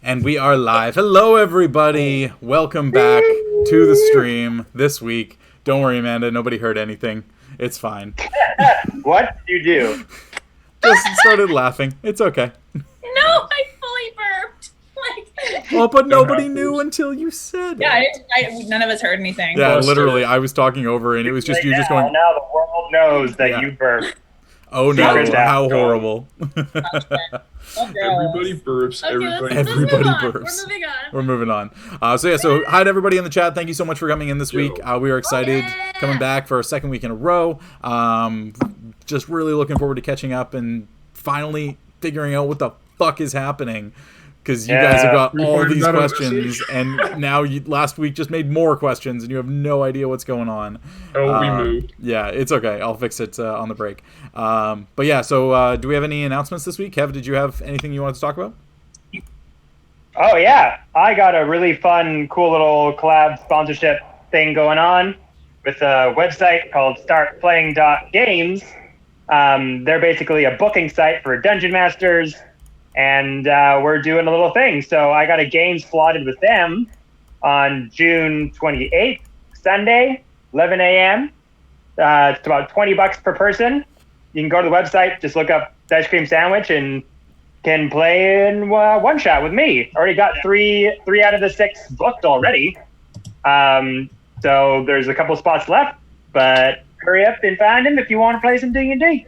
And we are live. Hello, everybody. Welcome back to the stream this week. Don't worry, Amanda. Nobody heard anything. It's fine. What did you do? Just started laughing. It's okay. No, I fully burped. Oh, but nobody knew until you said Yeah, it. none of us heard anything. Yeah, literally. I was talking over, and it was just you just going. Now the world knows that you burped. Oh no! How horrible. Everybody burps. Okay, Everybody burps. We're moving on. So hi to everybody in the chat. Thank you so much for coming in this week. We are excited coming back for a second week in a row. Just really looking forward to catching up and finally figuring out what the fuck is happening. Because you guys have got all these questions, and now last week just made more questions, and you have no idea what's going on. We moved. Yeah, it's okay. I'll fix it on the break. But yeah, so do we have any announcements this week? Kev, did you have anything you wanted to talk about? Oh, yeah. I got a really fun, cool little collab sponsorship thing going on with a website called startplaying.games. They're basically a booking site for dungeon masters, and we're doing a little thing. So I got a game slotted with them on June 28th, Sunday, 11 a.m. It's about $20 per person. You can go to the website, just look up Dicecream Sandwich, and can play in one shot with me. Already got three out of the 6 booked already. So there's a couple spots left, but hurry up and find them if you want to play some D&D.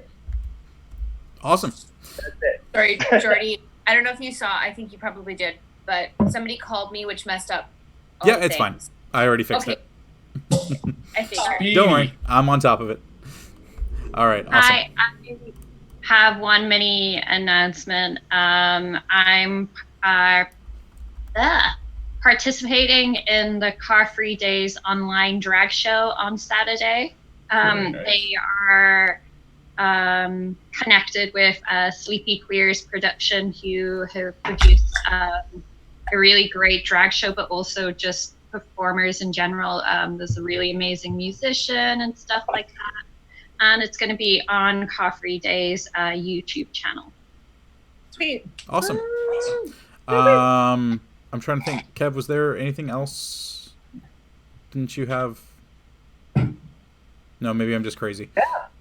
Awesome. That's it. Sorry, Jordy. I don't know if you saw. I think you probably did. But somebody called me, which messed up all Yeah, the it's fine. things. I already fixed it. I figured. Don't worry. I'm on top of it. All right. Awesome. I have one mini announcement. I'm participating in the Car Free Days online drag show on Saturday. Nice. They are connected with Sleepy Queers production, who have produced a really great drag show, but also just performers in general. There's a really amazing musician and stuff like that. And it's going to be on Coffee Day's YouTube channel. Sweet. Awesome. I'm trying to think. Kev, was there anything else? Didn't you have? No, maybe I'm just crazy.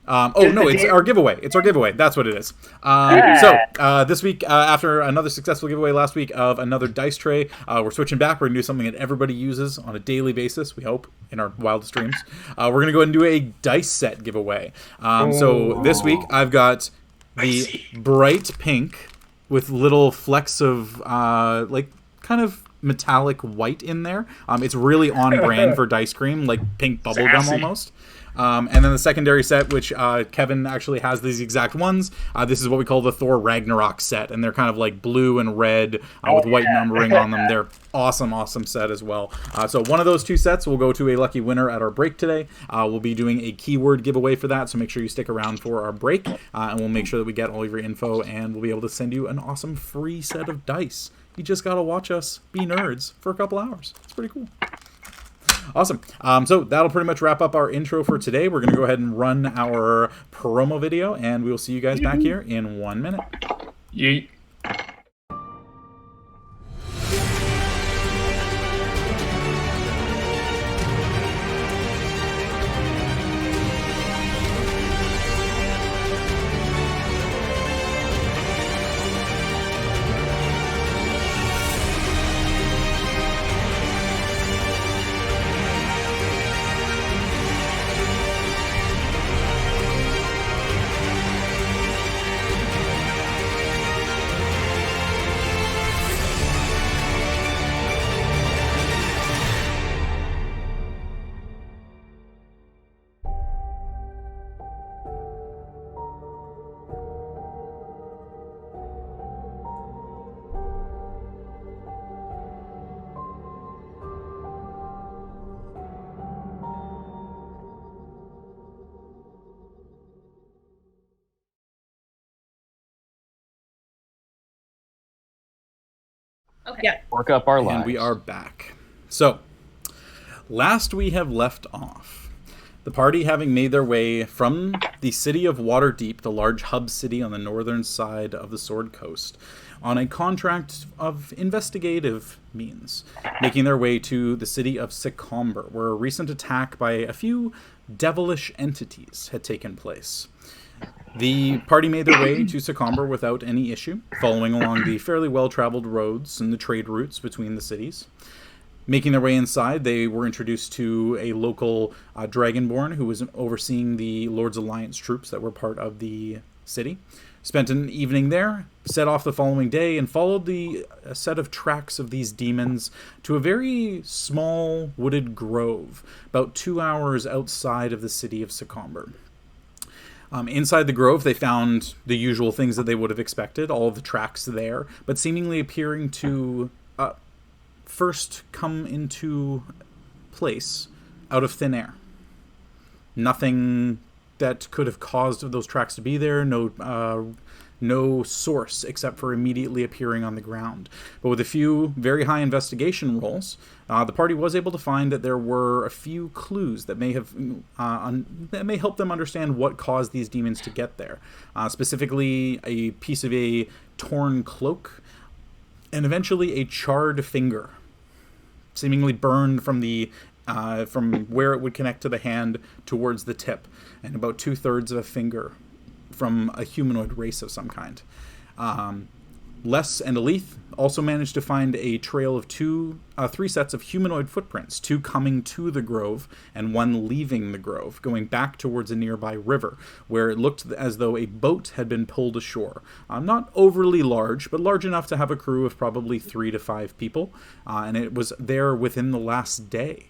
No, it's our giveaway. It's our giveaway. That's what it is. So this week, after another successful giveaway last week of another dice tray, we're switching back. We're going to do something that everybody uses on a daily basis, we hope, in our wildest dreams. We're going to go ahead and do a dice set giveaway. So this week, I've got the bright pink with little flecks of, kind of metallic white in there. It's really on brand for Dicecream, like pink bubblegum almost. And then the secondary set, which Kevin actually has these exact ones. This is what we call the Thor Ragnarok set, and they're kind of like blue and red with white numbering on them. They're awesome set as well. So one of those 2 sets will go to a lucky winner at our break today. We'll be doing a keyword giveaway for that, so make sure you stick around for our break, and we'll make sure that we get all of your info, and we'll be able to send you an awesome free set of dice. You just gotta watch us be nerds for a couple hours. It's pretty cool. Awesome. So that'll pretty much wrap up our intro for today. We're going to go ahead and run our promo video, and we will see you guys back here in 1 minute. Yeet. Okay. Yeah. Work up our lives. And we are back. So, last we have left off, the party having made their way from the city of Waterdeep, the large hub city on the northern side of the Sword Coast, on a contract of investigative means, making their way to the city of Secomber, where a recent attack by a few devilish entities had taken place. The party made their way to Secomber without any issue, following along the fairly well-traveled roads and the trade routes between the cities. Making their way inside, they were introduced to a local Dragonborn who was overseeing the Lord's Alliance troops that were part of the city. Spent an evening there, set off the following day, and followed the set of tracks of these demons to a very small wooded grove, about 2 hours outside of the city of Secomber. Inside the grove, they found the usual things that they would have expected, all of the tracks there, but seemingly appearing to first come into place out of thin air. Nothing that could have caused those tracks to be there, no source except for immediately appearing on the ground. But with a few very high investigation rolls, the party was able to find that there were a few clues that may have that may help them understand what caused these demons to get there. Specifically, a piece of a torn cloak, and eventually a charred finger, seemingly burned from the from where it would connect to the hand towards the tip, and about 2/3 of a finger from a humanoid race of some kind. Les and Elethe also managed to find a trail of three sets of humanoid footprints, 2 coming to the grove and 1 leaving the grove, going back towards a nearby river, where it looked as though a boat had been pulled ashore. Not overly large, but large enough to have a crew of probably 3 to 5 people, and it was there within the last day.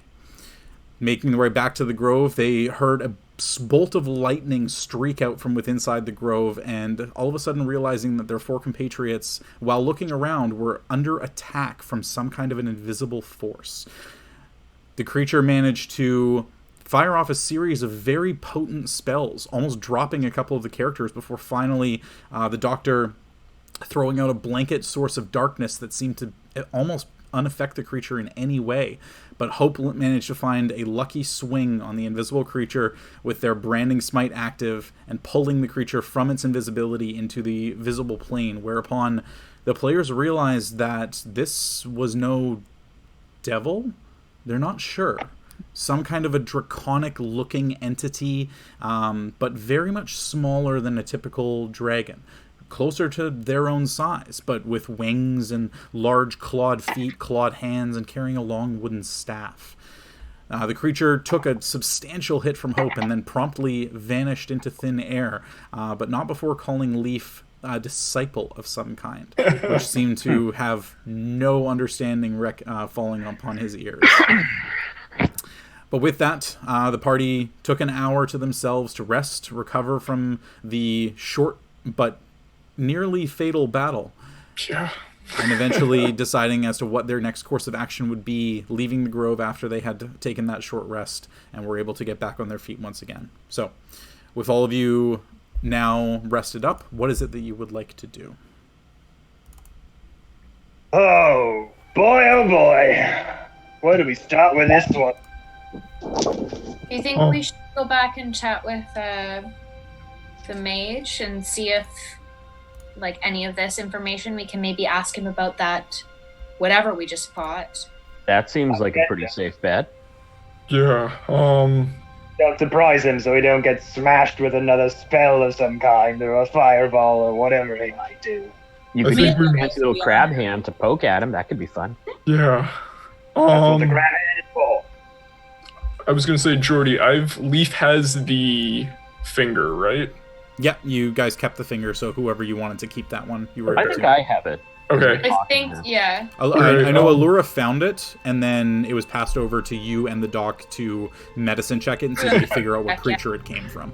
Making their way back to the grove, they heard a bolt of lightning streak out from within inside the grove, and all of a sudden realizing that their 4 compatriots, while looking around, were under attack from some kind of an invisible force. The creature managed to fire off a series of very potent spells, almost dropping a couple of the characters before finally the Doctor throwing out a blanket source of darkness that seemed to almost unaffect the creature in any way. But Hope managed to find a lucky swing on the invisible creature with their branding smite active and pulling the creature from its invisibility into the visible plane, whereupon the players realized that this was no devil. They're not sure. Some kind of a draconic-looking entity, but very much smaller than a typical dragon. Closer to their own size, but with wings and large clawed feet, clawed hands, and carrying a long wooden staff. The creature took a substantial hit from Hope and then promptly vanished into thin air, but not before calling Leif a disciple of some kind, which seemed to have no understanding falling upon his ears. But with that, the party took an hour to themselves to rest, recover from the short but nearly fatal battle. Yeah. And eventually deciding as to what their next course of action would be, leaving the grove after they had taken that short rest and were able to get back on their feet once again. So, with all of you now rested up, what is it that you would like to do? Oh boy. Where do we start with this one? Do you think we should go back and chat with the mage and see if, like, any of this information we can maybe ask him about that whatever we just fought? That seems like a pretty safe bet. Yeah. Don't surprise him so he don't get smashed with another spell of some kind, or a fireball, or whatever he might do. You I could think use a we- fancy little crab hand to poke at him. That could be fun. Yeah. That's what the grab hand is for. I was gonna say, Jordy, Leif has the finger, right? Yeah, you guys kept the finger, so whoever you wanted to keep that one, you were I able think to. I have it. Okay. I think, yeah. I know Aluura found it, and then it was passed over to you and the doc to medicine check it and see if you could figure out what Gotcha. creature it came from.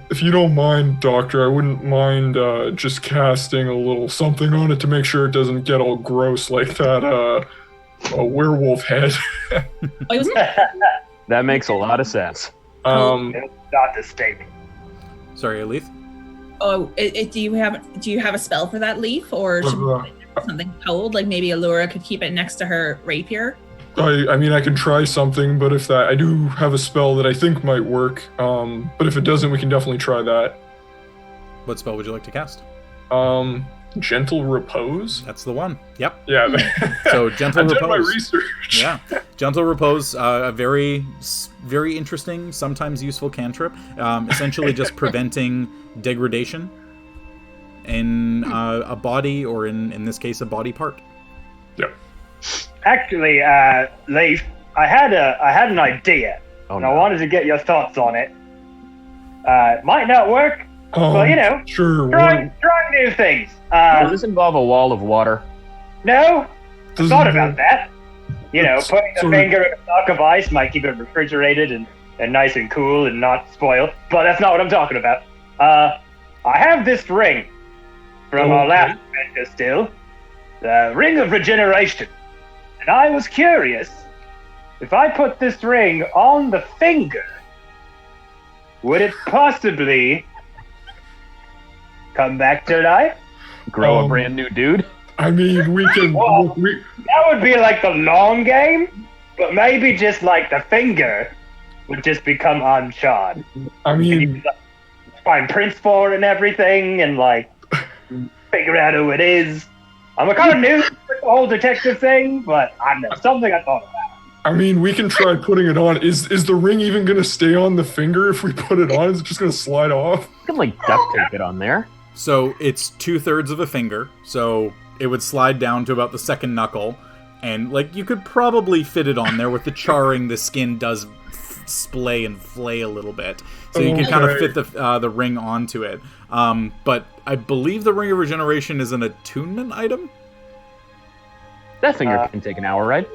If you don't mind, Doctor, I wouldn't mind just casting a little something on it to make sure it doesn't get all gross like that a werewolf head. That makes a lot of sense. Not the steak. Sorry, Elethe? Oh, do you have a spell for that leaf, or should we put it next to something cold? Like maybe Aluura could keep it next to her rapier. I mean, I can try something, but if that, I do have a spell that I think might work. But if it doesn't, we can definitely try that. What spell would you like to cast? Gentle repose. That's the one. Yep. Yeah. So gentle I've repose. done my research. Yeah, gentle repose, a very interesting, sometimes useful cantrip. Essentially, just preventing degradation in a body, or in this case, a body part. Yep. Actually, Leif, I had an idea, Oh, and I no. wanted to get your thoughts on it. Might not work, but Sure. trying new things. Does this involve a wall of water? No, I Doesn't thought involve- about that. Putting the sorry. finger in a block of ice might keep it refrigerated and nice and cool and not spoiled, but that's not what I'm talking about. I have this ring from our last adventure still, the Ring of Regeneration, and I was curious, if I put this ring on the finger, would it possibly come back to life? Grow a brand new dude? I mean, we can. Well, we, That would be like the long game, but maybe just like the finger would just become uncharred. I And you mean, could, like, find prints for it and everything, and like figure out who it is. I'm a kind of new with the whole detective thing, but I don't know, something I thought about. we can try putting it on. Is the ring even going to stay on the finger if we put it on? Is it just going to slide off? You can, like, duct tape it on there. So it's 2/3 of a finger, so it would slide down to about the second knuckle, and like you could probably fit it on there. With the charring, the skin does splay and flay a little bit, so you can kind of fit the ring onto it. But I believe the Ring of Regeneration is an attunement item. That finger can take an hour, right?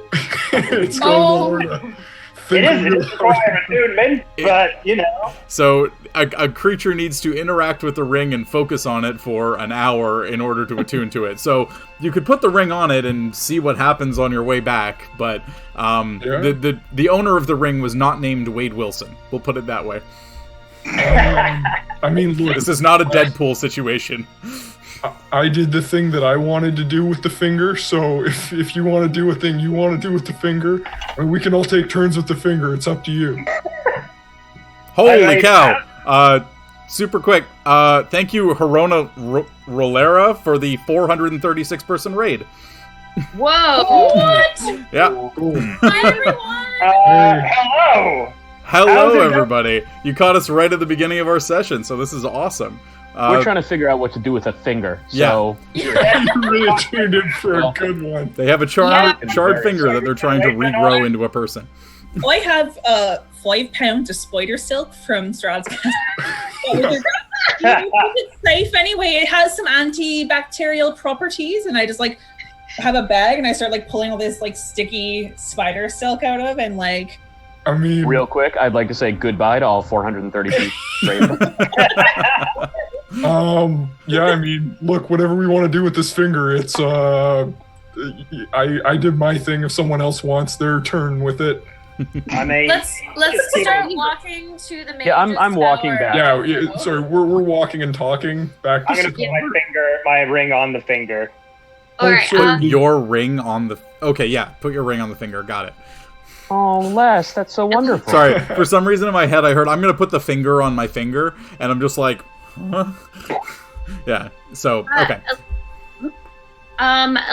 It's Oh. going to It is required attunement, but So a creature needs to interact with the ring and focus on it for an hour in order to attune to it. So you could put the ring on it and see what happens on your way back, but the owner of the ring was not named Wade Wilson. We'll put it that way. I mean, look, This is not a Deadpool situation. I did the thing that I wanted to do with the finger, so if you want to do a thing you want to do with the finger, I mean, we can all take turns with the finger. It's up to you. Holy cow! Super quick. Thank you, Hirona Rolera, for the 436-person raid. Whoa! What? Yeah. Hi, everyone. hello. How's Hello, it everybody. You caught us right at the beginning of our session, so this is awesome. We're trying to figure out what to do with a finger. So You really tuned in for a good one. They have a charred finger that they're trying to regrow into a person. I have 5 pounds of spider silk from Strahd's Castle. It's safe anyway. It has some antibacterial properties, and I just like have a bag and I start like pulling all this like sticky spider silk out of, and like. I mean, real quick, I'd like to say goodbye to all 430 feet. yeah, I mean, look, whatever we want to do with this finger, it's I did my thing. If someone else wants their turn with it, I mean, Let's start walking to the main. Yeah, I'm walking back. yeah. Sorry, we're walking and talking back to I'm gonna put my ring on the finger. All right. Put your ring on the... Okay, yeah. Put your ring on the finger. Got it. Oh, Les, that's so wonderful. Sorry. For some reason in my head, I heard, I'm going to put the finger on my finger, and I'm just like, huh? Yeah. So, okay.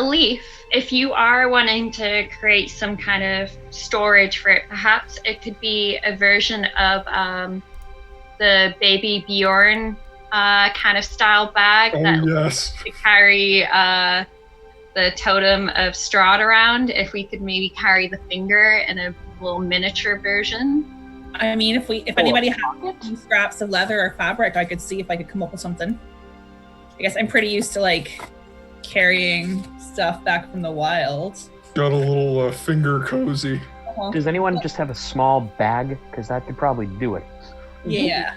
Leif, if you are wanting to create some kind of storage for it, perhaps it could be a version of the Baby Bjorn kind of style bag that yes. to carry the totem of Strahd around. If we could maybe carry the finger in a little miniature version. I mean, if anybody has any scraps of leather or fabric, I could see if I could come up with something. I guess I'm pretty used to like carrying stuff back from the wild. Got a little finger cozy. Does anyone just have a small bag? Because that could probably do it. Yeah.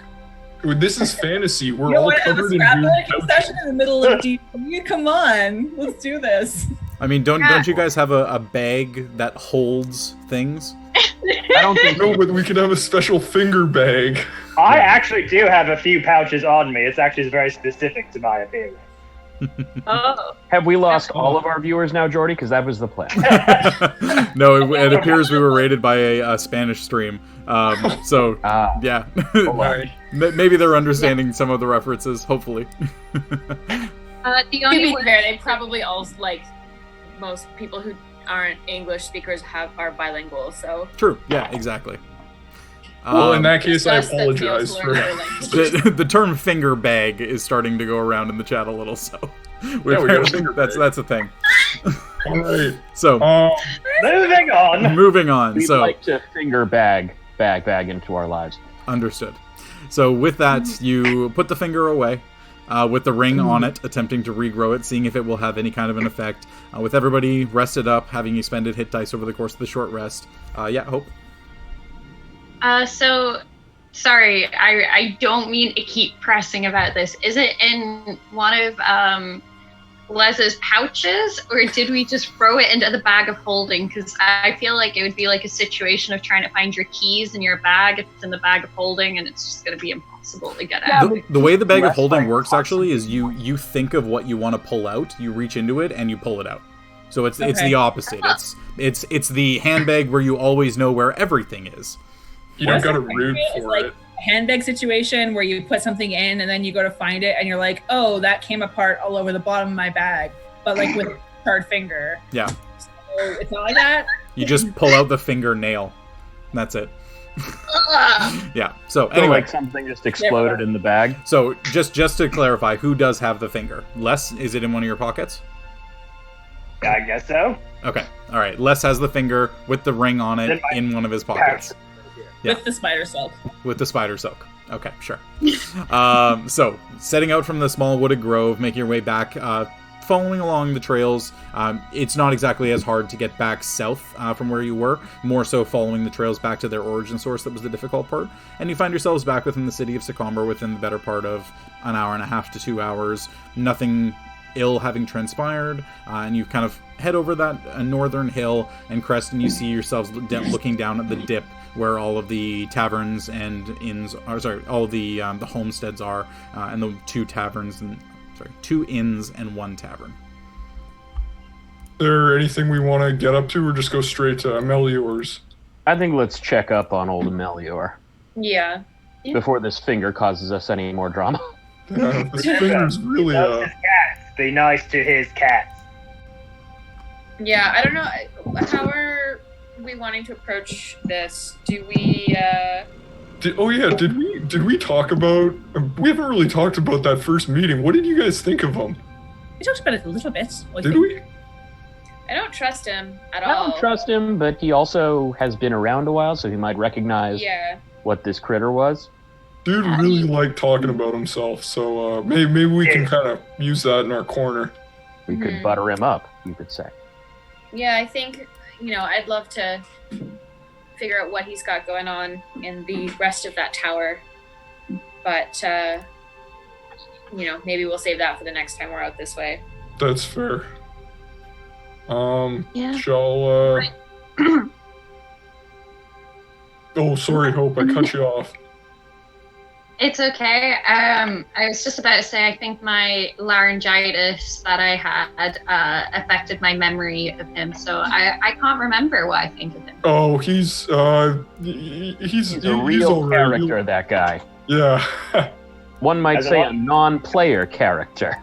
This is fantasy. We're You don't all want to have a covered in scrapbooking weird session in the middle of D&D? Come on, let's do this. I mean, don't you guys have a bag that holds things? I don't think No, but we could have a special finger bag. I actually do have a few pouches on me. It's actually very specific to my appearance. Oh. Have we lost all of our viewers now, Jordy? Because that was the plan. No, it appears we were raided by a Spanish stream. So, yeah. Right. Maybe they're understanding some of the references, hopefully. The To only be word fair, they probably all, like, most people who aren't English speakers are bilingual, so... True, yeah, exactly. Well, in that case, I Just that fails apologize to for. learn other languages. the term finger bag is starting to go around in the chat a little, so we got a finger bag. that's a thing. All right. So Moving on. We'd so like to finger bag into our lives. understood. So with that, you put the finger away. With the ring on it, attempting to regrow it, seeing if it will have any kind of an effect. With everybody rested up, having expended hit dice over the course of the short rest. Hope. So, sorry, I don't mean to keep pressing about this. Is it in one of Les's pouches, or did we just throw it into the bag of holding? Because I feel like it would be like a situation of trying to find your keys in your bag if it's in the bag of holding, and it's just going to be impossible to get out. The way the bag of holding works, actually, is you think of what you want to pull out, you reach into it, and you pull it out. So it's the opposite. It's the handbag where you always know where everything is. You don't got to root It's for like it. a handbag situation where you put something in and then you go to find it and you're like, oh, that came apart all over the bottom of my bag, but like with a hard finger. Yeah. So it's not like that. You just pull out the fingernail. That's it. Yeah. So Feel anyway, like something just exploded in the bag. so just to clarify, who does have the finger? Les, is it in one of your pockets? I guess so. Okay. All right. Les has the finger with the ring on it in one of his pockets. Yeah. With the spider silk. With the spider silk. Okay, sure. So, setting out from the small wooded grove, making your way back, following along the trails. It's not exactly as hard to get back south from where you were, more so following the trails back to their origin source that was the difficult part. And you find yourselves back within the city of Secomber within the better part of an hour and a half to 2 hours. Nothing ill having transpired, and you kind of head over that northern hill and crest, and you see yourselves looking down at the dip where all of the taverns and inns are, all of the homesteads are, and the two inns and one tavern. Is there anything we want to get up to, or just go straight to Amelior's? I think let's check up on old Amelior Yeah. before this finger causes us any more drama. Yeah, this finger's really Loves his cats. Be nice to his cats. Yeah, I don't know. How are we wanting to approach this? Do we, Did we talk about? We haven't really talked about that first meeting. What did you guys think of him? We talked about it a little bit. Did we? I don't trust him at I all. don't trust him, but he also has been around a while, so he might recognize what this critter was. Dude really liked talking about himself, so maybe we can kind of use that in our corner. We could butter him up, you could say. Yeah, I think, I'd love to figure out what he's got going on in the rest of that tower. But, maybe we'll save that for the next time we're out this way. That's fair. Yeah. Shall, Oh, sorry, Hope, I cut you off. It's okay. I was just about to say, I think my laryngitis that I had affected my memory of him, so I can't remember what I think of him. Oh, he's a real all right. character, that guy. Yeah. One might As say a- a non-player character.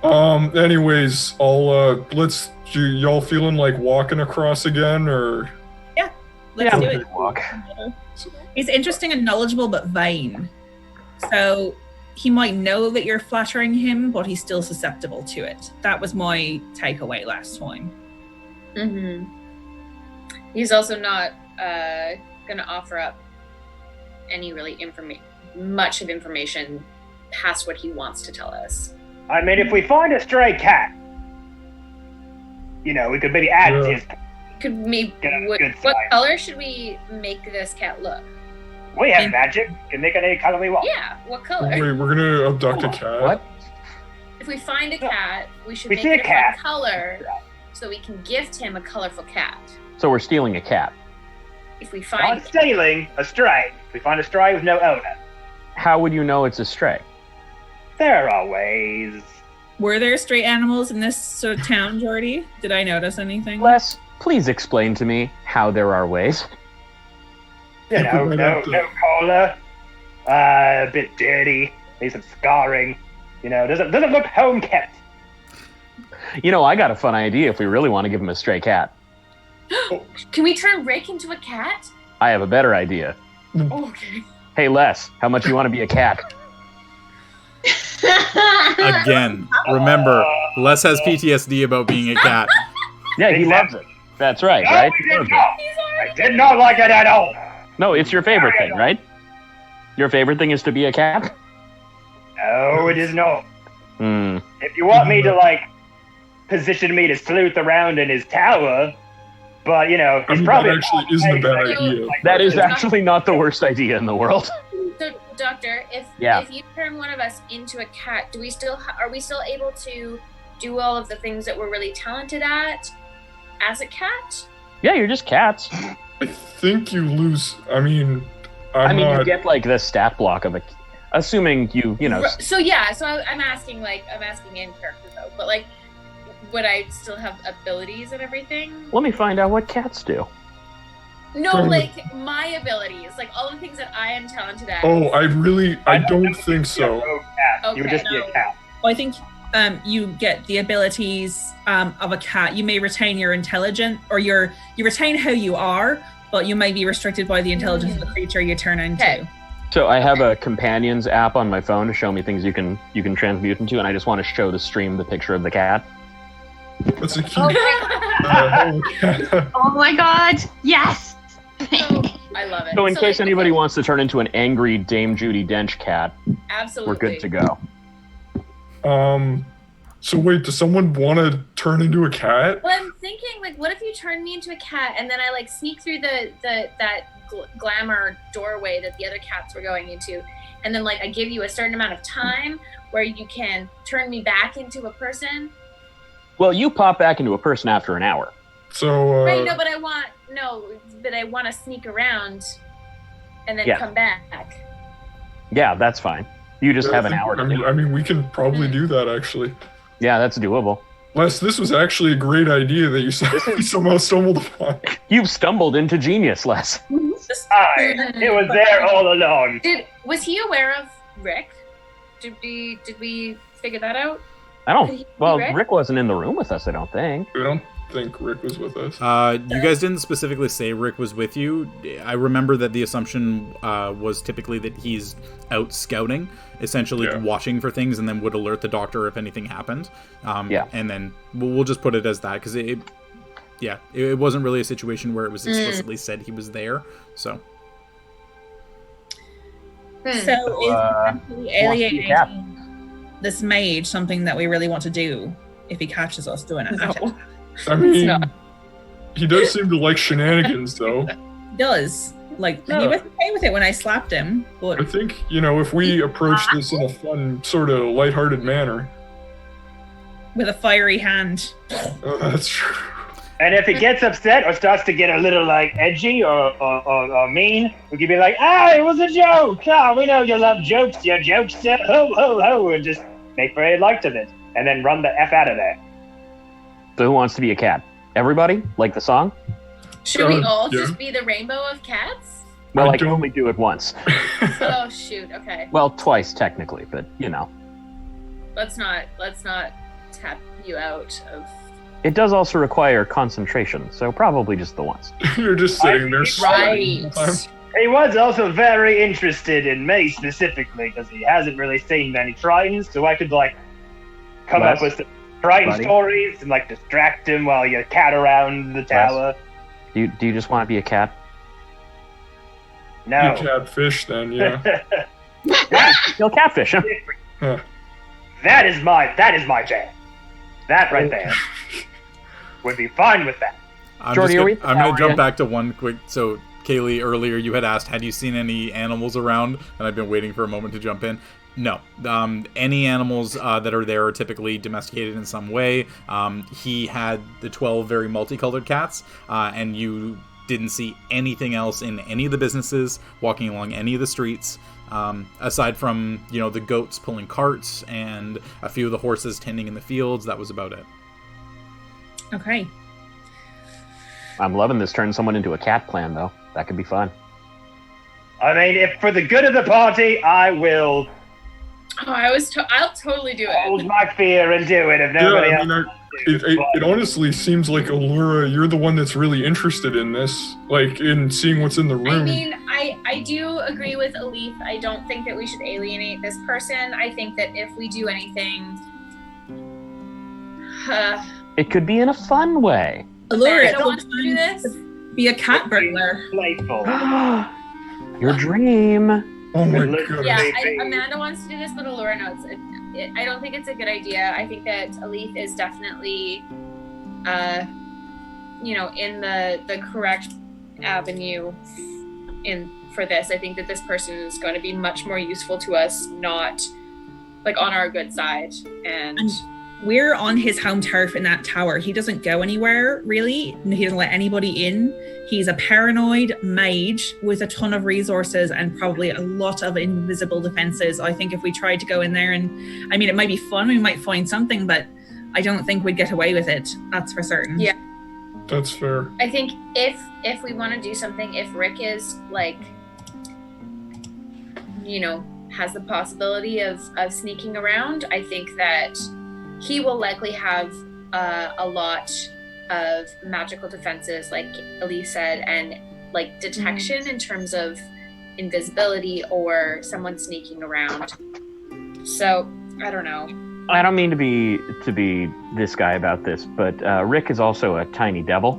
Anyways, y'all feeling like walking across again, or? Let's do we it. could walk. He's interesting and knowledgeable, but vain. So he might know that you're flattering him, but he's still susceptible to it. That was my takeaway last time. Mm-hmm. He's also not going to offer up any really much of information past what he wants to tell us. I mean, if we find a stray cat, we could maybe add it to his. Could maybe Get a what good size. color should we make this cat look? We have magic. Can make it any color we want. Yeah, what color? Wait, we're gonna abduct a cat? What? If we find a cat, we should We make see a it cat. a color so we can gift him a colorful cat. So we're stealing a cat. If we find Not stealing, a stray. If we find a stray with no owner. How would you know it's a stray? There are ways. Were there stray animals in this sort of town, Jordy? Did I notice anything? Les, please explain to me how there are ways. No collar. A bit dirty. Maybe some scarring. Doesn't look home kept. I got a fun idea if we really want to give him a stray cat. Can we turn Rick into a cat? I have a better idea. Okay. Hey, Les, how much you want to be a cat? Again, remember, Les has PTSD about being a cat. Yeah, he loves it. That's right, No, right? I did not like it at all. No, it's your favorite thing, right? Your favorite thing is to be a cat? No, it is not. Hmm. If you want me to, position me to sleuth around in his tower, but, it's probably... that actually isn't a bad idea. That is actually not the worst idea in the world. So, Doctor, if you turn one of us into a cat, are we still able to do all of the things that we're really talented at as a cat? Yeah, you're just cats. I think you lose. You get the stat block of a. Assuming you know. So I'm asking in character though, but would I still have abilities and everything? Let me find out what cats do. No, my abilities, all the things that I am talented at. Oh, I don't think so. Okay, you would just be a cat. Well, I think you get the abilities of a cat. You may retain your intelligence, or you retain how you are, but you may be restricted by the intelligence of the creature you turn into. Okay. So I have a companions app on my phone to show me things you can transmute into, and I just want to show the stream the picture of the cat. That's a cute. Oh my god! Yes. I love it. So in case anybody wants to turn into an angry Dame Judi Dench cat, absolutely, we're good to go. So wait, does someone want to turn into a cat? Well, I'm thinking, what if you turn me into a cat and then I sneak through that glamour doorway that the other cats were going into, and then I give you a certain amount of time where you can turn me back into a person. Well, you pop back into a person after an hour. So right, but I want to sneak around and then come back. Yeah, that's fine. You just have an hour to do it. We can probably do that, actually. Yeah, that's doable. Les, this was actually a great idea that you somehow stumbled upon. You've stumbled into genius, Les. It was there all along. Was he aware of Rick? Did we figure that out? Rick wasn't in the room with us, I don't think. I don't think Rick was with us. You guys didn't specifically say Rick was with you. I remember that the assumption was typically that he's out scouting, essentially watching for things, and then would alert the doctor if anything happened. And then we'll just put it as that, because it wasn't really a situation where it was explicitly said he was there. So is alienating this mage something that we really want to do if he catches us doing it? No. He does seem to like shenanigans, though. He does. He was okay with it when I slapped him. But I think, if we approach this in a fun, sort of lighthearted manner. With a fiery hand. That's true. And if he gets upset or starts to get a little, edgy or mean, we could be like, it was a joke! We know you love jokes, you jokester, ho, ho, ho, and just make very light of it. And then run the F out of there. So who wants to be a cat? Everybody? Like the song? Should we all just be the rainbow of cats? Well, I can only do it once. Oh, shoot, okay. Well, twice, technically, but, Let's not tap you out of... It does also require concentration, so probably just the once. You're just sitting there. Right. He was also very interested in me specifically, because he hasn't really seen many Tritons, so I could, come up with some Triton stories and, distract him while you cat around the tower. Do you just want to be a cat? No. You catfish, then, yeah. You'll catfish him. That is my jam. That right there would be fine with that. I'm going to jump back to one quick. So, Kaylee, earlier you had asked, had you seen any animals around? And I've been waiting for a moment to jump in. No. Any animals that are there are typically domesticated in some way. He had the 12 very multicolored cats, and you didn't see anything else in any of the businesses, walking along any of the streets, aside from, the goats pulling carts and a few of the horses tending in the fields. That was about it. Okay. I'm loving this turn someone into a cat plan, though. That could be fun. If for the good of the party, I will Oh, I'll totally do Hold it. my fear and do it if nobody Yeah, I else. mean, it honestly seems like Aluura, you're the one that's really interested in this, like in seeing what's in the room. I mean, I do agree with Elethe. I don't think that we should alienate this person. I think that if we do anything, It could be in a fun way. Aluura, I don't want to do this. Be a cat burglar. Playful. Your dream. Oh my Look, god. Yeah, Maybe. Amanda wants to do this, but Aluura knows it. I don't think it's a good idea. I think that Elethe is definitely, in the correct avenue for this. I think that this person is going to be much more useful to us, not like on our good side. And We're on his home turf in that tower. He doesn't go anywhere, really. He doesn't let anybody in. He's a paranoid mage with a ton of resources and probably a lot of invisible defenses. I think if we tried to go in there and, I mean, it might be fun. We might find something, but I don't think we'd get away with it. That's for certain. Yeah. That's fair. I think if we want to do something, if Rick is like, has the possibility of sneaking around, I think that he will likely have a lot of magical defenses, like Elethe said, and like detection in terms of invisibility or someone sneaking around. So I don't know. I don't mean to be this guy about this, but Rick is also a tiny devil.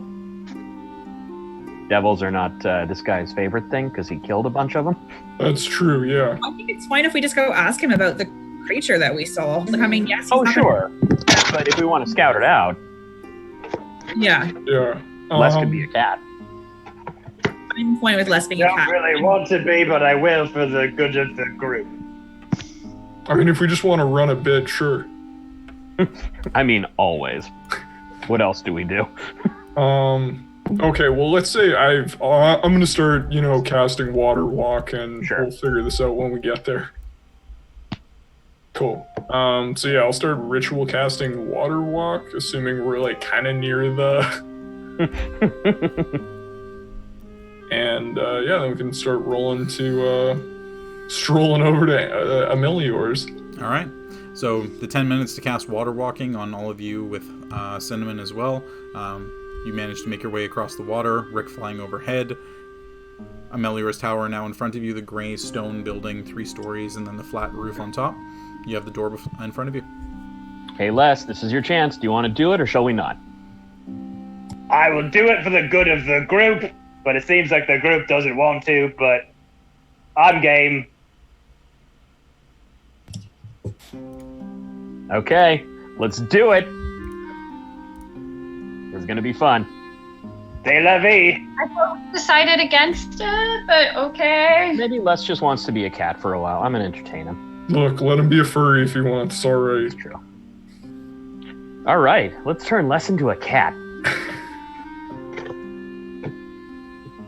Devils are not this guy's favorite thing because he killed a bunch of them. That's true, yeah. I think it's fine if we just go ask him about the creature that we saw. Like, I mean, yes. he's Oh, not sure. But if we want to scout it out, Yeah. Yeah. Les could be a cat. I'm fine with Les being a Don't cat. really want to be, but I will for the good of the group. I mean, if we just want to run a bit, sure. I mean, always. What else do we do? Okay, well, let's say I'm gonna start, casting Water Walk, and Sure. we'll figure this out when we get there. Cool. So yeah, I'll start ritual casting Water Walk, assuming we're like kind of near the. And then we can start strolling over to Amelior's. All right. So the 10 minutes to cast Water Walking on all of you with Cinnamon as well. You managed to make your way across the water, Rick flying overhead. Amelior's tower now in front of you, the gray stone building, 3 stories, and then the flat roof on top. You have the door in front of you. Hey, Les, this is your chance. Do you want to do it or shall we not? I will do it for the good of the group, but it seems like the group doesn't want to, but I'm game. Okay, let's do it. It's going to be fun. C'est la vie. I thought we decided against it, but okay. Maybe Les just wants to be a cat for a while. I'm going to entertain him. Look, let him be a furry if he wants. It's all right. It's true. All right, let's turn Les into a cat.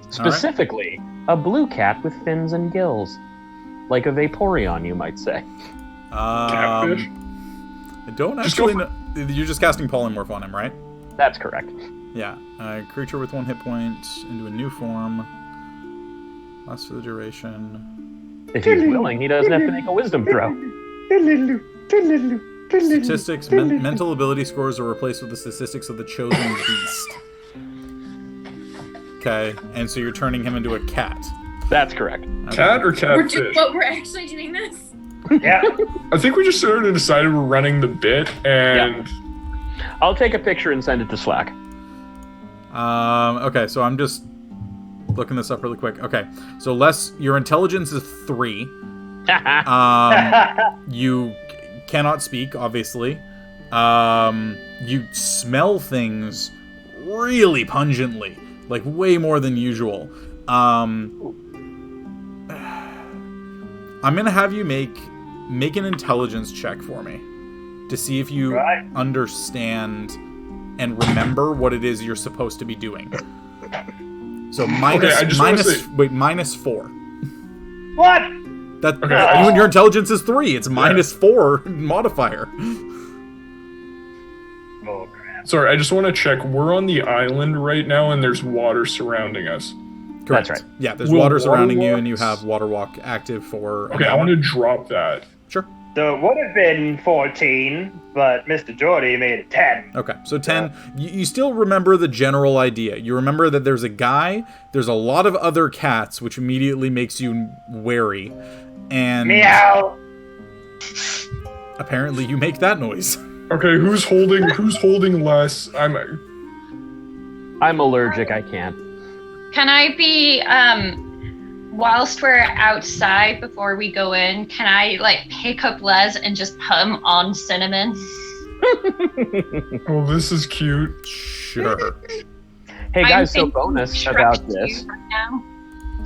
Specifically, a blue cat with fins and gills. Like a Vaporeon, you might say. Catfish? I don't actually know. You're just casting Polymorph on him, right? That's correct. Yeah. Creature with 1 hit point into a new form. Lasts for the duration. If he's willing, he doesn't have to make a wisdom throw. Statistics. Mental ability scores are replaced with the statistics of the chosen beast. Okay. And so you're turning him into a cat. That's correct. Okay. Cat or catfish? We're actually doing this? Yeah. I think we just sort of decided we're running the bit, and I'll take a picture and send it to Slack. Okay, so I'm just looking this up really quick. Okay, so Les, your intelligence is 3. You cannot speak, obviously. You smell things really pungently, like way more than usual. I'm gonna have you make an intelligence check for me to see if you understand and remember what it is you're supposed to be doing. So minus 4. What? Your intelligence is 3. It's minus 4 modifier. Oh, crap. sorry, I just want to check. We're on the island right now, and there's water surrounding us. Correct. That's right. Yeah, there's Will water surrounding you, water and you walks- have Water Walk active for... Okay, I want to drop that. Sure. So it would have been 14, but Mr. Jordy made it 10. Okay, so 10. You still remember the general idea. You remember that there's a guy, there's a lot of other cats, which immediately makes you wary. And Meow. apparently you make that noise. Okay, who's holding less? I'm allergic, I can't. Can I be, whilst we're outside before we go in, can I, like, pick up Les and just put him on Cinnamon? Oh, this is cute. Sure. Hey guys, so thinking bonus about Shrek this. 2 right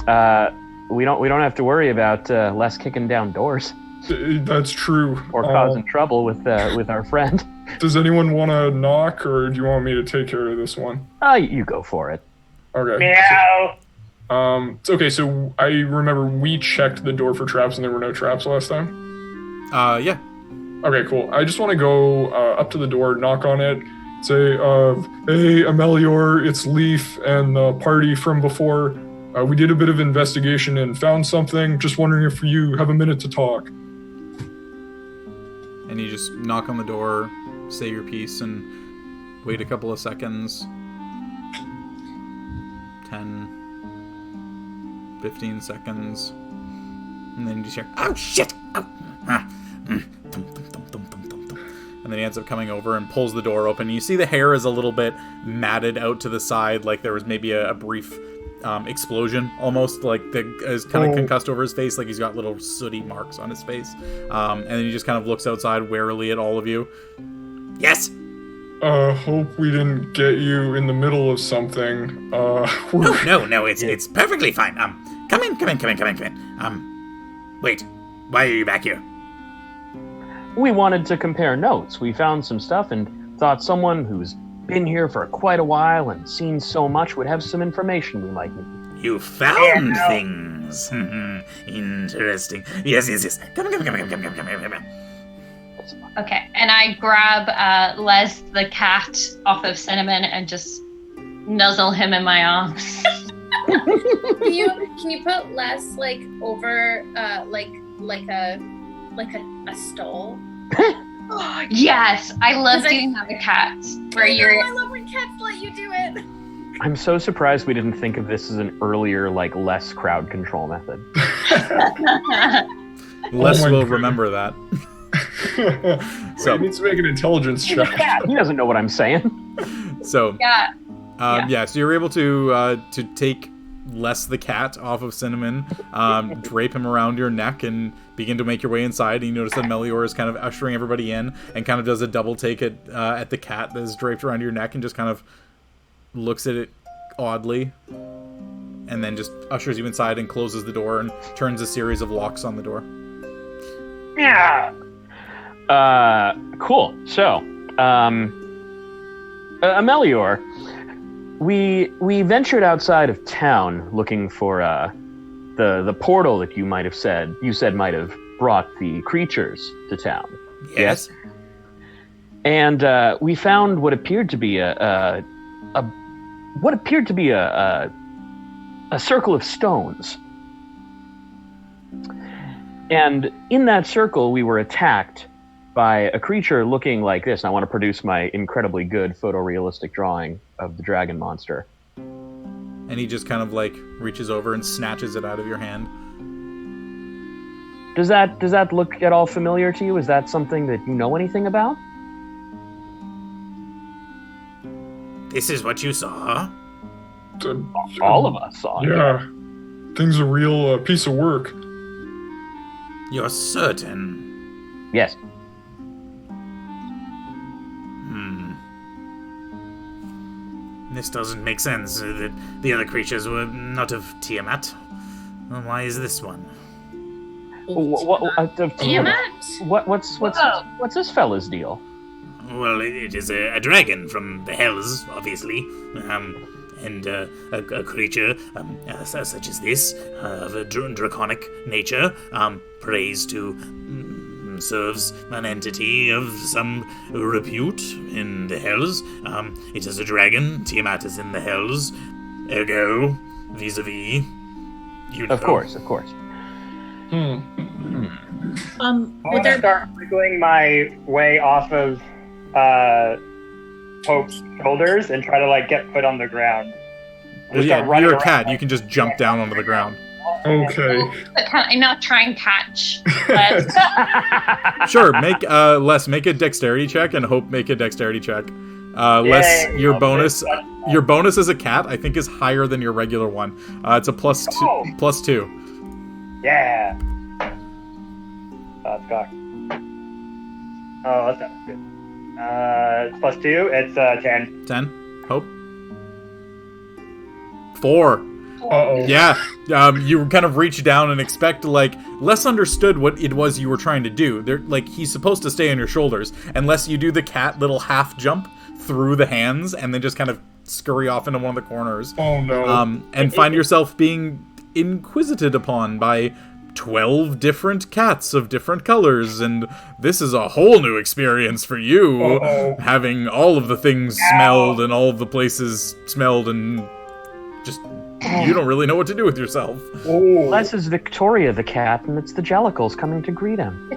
now. We don't have to worry about Les kicking down doors That's true. or causing trouble with our friend. Does anyone want to knock, or do you want me to take care of this one? You go for it. Okay. Meow. Okay, so I remember we checked the door for traps and there were no traps last time. Yeah. Okay, cool. I just want to go up to the door, knock on it, say, hey, Amelior, it's Leif and the party from before. We did a bit of investigation and found something. Just wondering if you have a minute to talk. And you just knock on the door, say your piece, and wait a couple of seconds. 10, 15 seconds. And then you just hear, oh shit! Oh. And then he ends up coming over and pulls the door open. You see the hair is a little bit matted out to the side, like there was maybe a brief explosion, almost, like that is kind of concussed over his face, like he's got little sooty marks on his face. And then he just kind of looks outside warily at all of you. Yes! Hope we didn't get you in the middle of something. No, it's perfectly fine. Come in. Wait, why are you back here? We wanted to compare notes. We found some stuff and thought someone who's been here for quite a while and seen so much would have some information we might need. You found things. Interesting. Yes. Come. Okay, and I grab Les the cat off of Cinnamon and just nuzzle him in my arms. Can you put Les like over like a stall? Yes, I love doing that with cats. I love when cats let you do it. I'm so surprised we didn't think of this as an earlier, like, less crowd control method. Les will remember that. So he needs to make an intelligence check. He doesn't know what I'm saying. So Yeah. So you're able to take Les the cat off of Cinnamon, drape him around your neck, and begin to make your way inside. And you notice that Amelior is kind of ushering everybody in and kind of does a double take at the cat that is draped around your neck and just kind of looks at it oddly, and then just ushers you inside and closes the door and turns a series of locks on the door. Yeah. Cool. So, Amelior, we ventured outside of town looking for the portal that you said might have brought the creatures to town. Yes. And we found what appeared to be a circle of stones. And in that circle, we were attacked by a creature looking like this. And I want to produce my incredibly good photorealistic drawing of the dragon monster. And he just kind of like reaches over and snatches it out of your hand. Does that look at all familiar to you? Is that something that you know anything about? This is what you saw? All of us saw it. Yeah. Thing's a real piece of work. You're certain? Yes. This doesn't make sense. The other creatures were not of Tiamat. Well, why is this one? Tiamat? What's this fella's deal? Well, it is a dragon from the Hells, obviously, and a creature such as this, of a draconic nature, prays to, serves an entity of some repute in the Hells. It is a dragon. Tiamat is in the Hells. Ergo, vis-a-vis, you know. Of course. I'm Would gonna there start wiggling my way off of Hope's shoulders and try to like get put on the ground. Well, Just start yeah, running you're a around, cat. like, You can just jump down onto the ground. Okay. But can I not try and catch Les? Sure, make a dexterity check, and Hope make a dexterity check. Les, Yay. your bonus as a cat, I think, is higher than your regular one. It's a +2. Oh. +2. Yeah. Let's go. Oh, that's not good. It's +2. It's 10. 10. Hope. 4. Uh-oh. Yeah, you kind of reach down and expect to, like, Les understood what it was you were trying to do. He's supposed to stay on your shoulders, unless you do the cat little half jump through the hands and then just kind of scurry off into one of the corners. Oh, no. And find yourself being inquisited upon by 12 different cats of different colors, and this is a whole new experience for you, Uh-oh. having all of the things smelled and all of the places smelled, and just... You don't really know what to do with yourself. Oh. Les is Victoria the cat, and it's the Jellicles coming to greet him.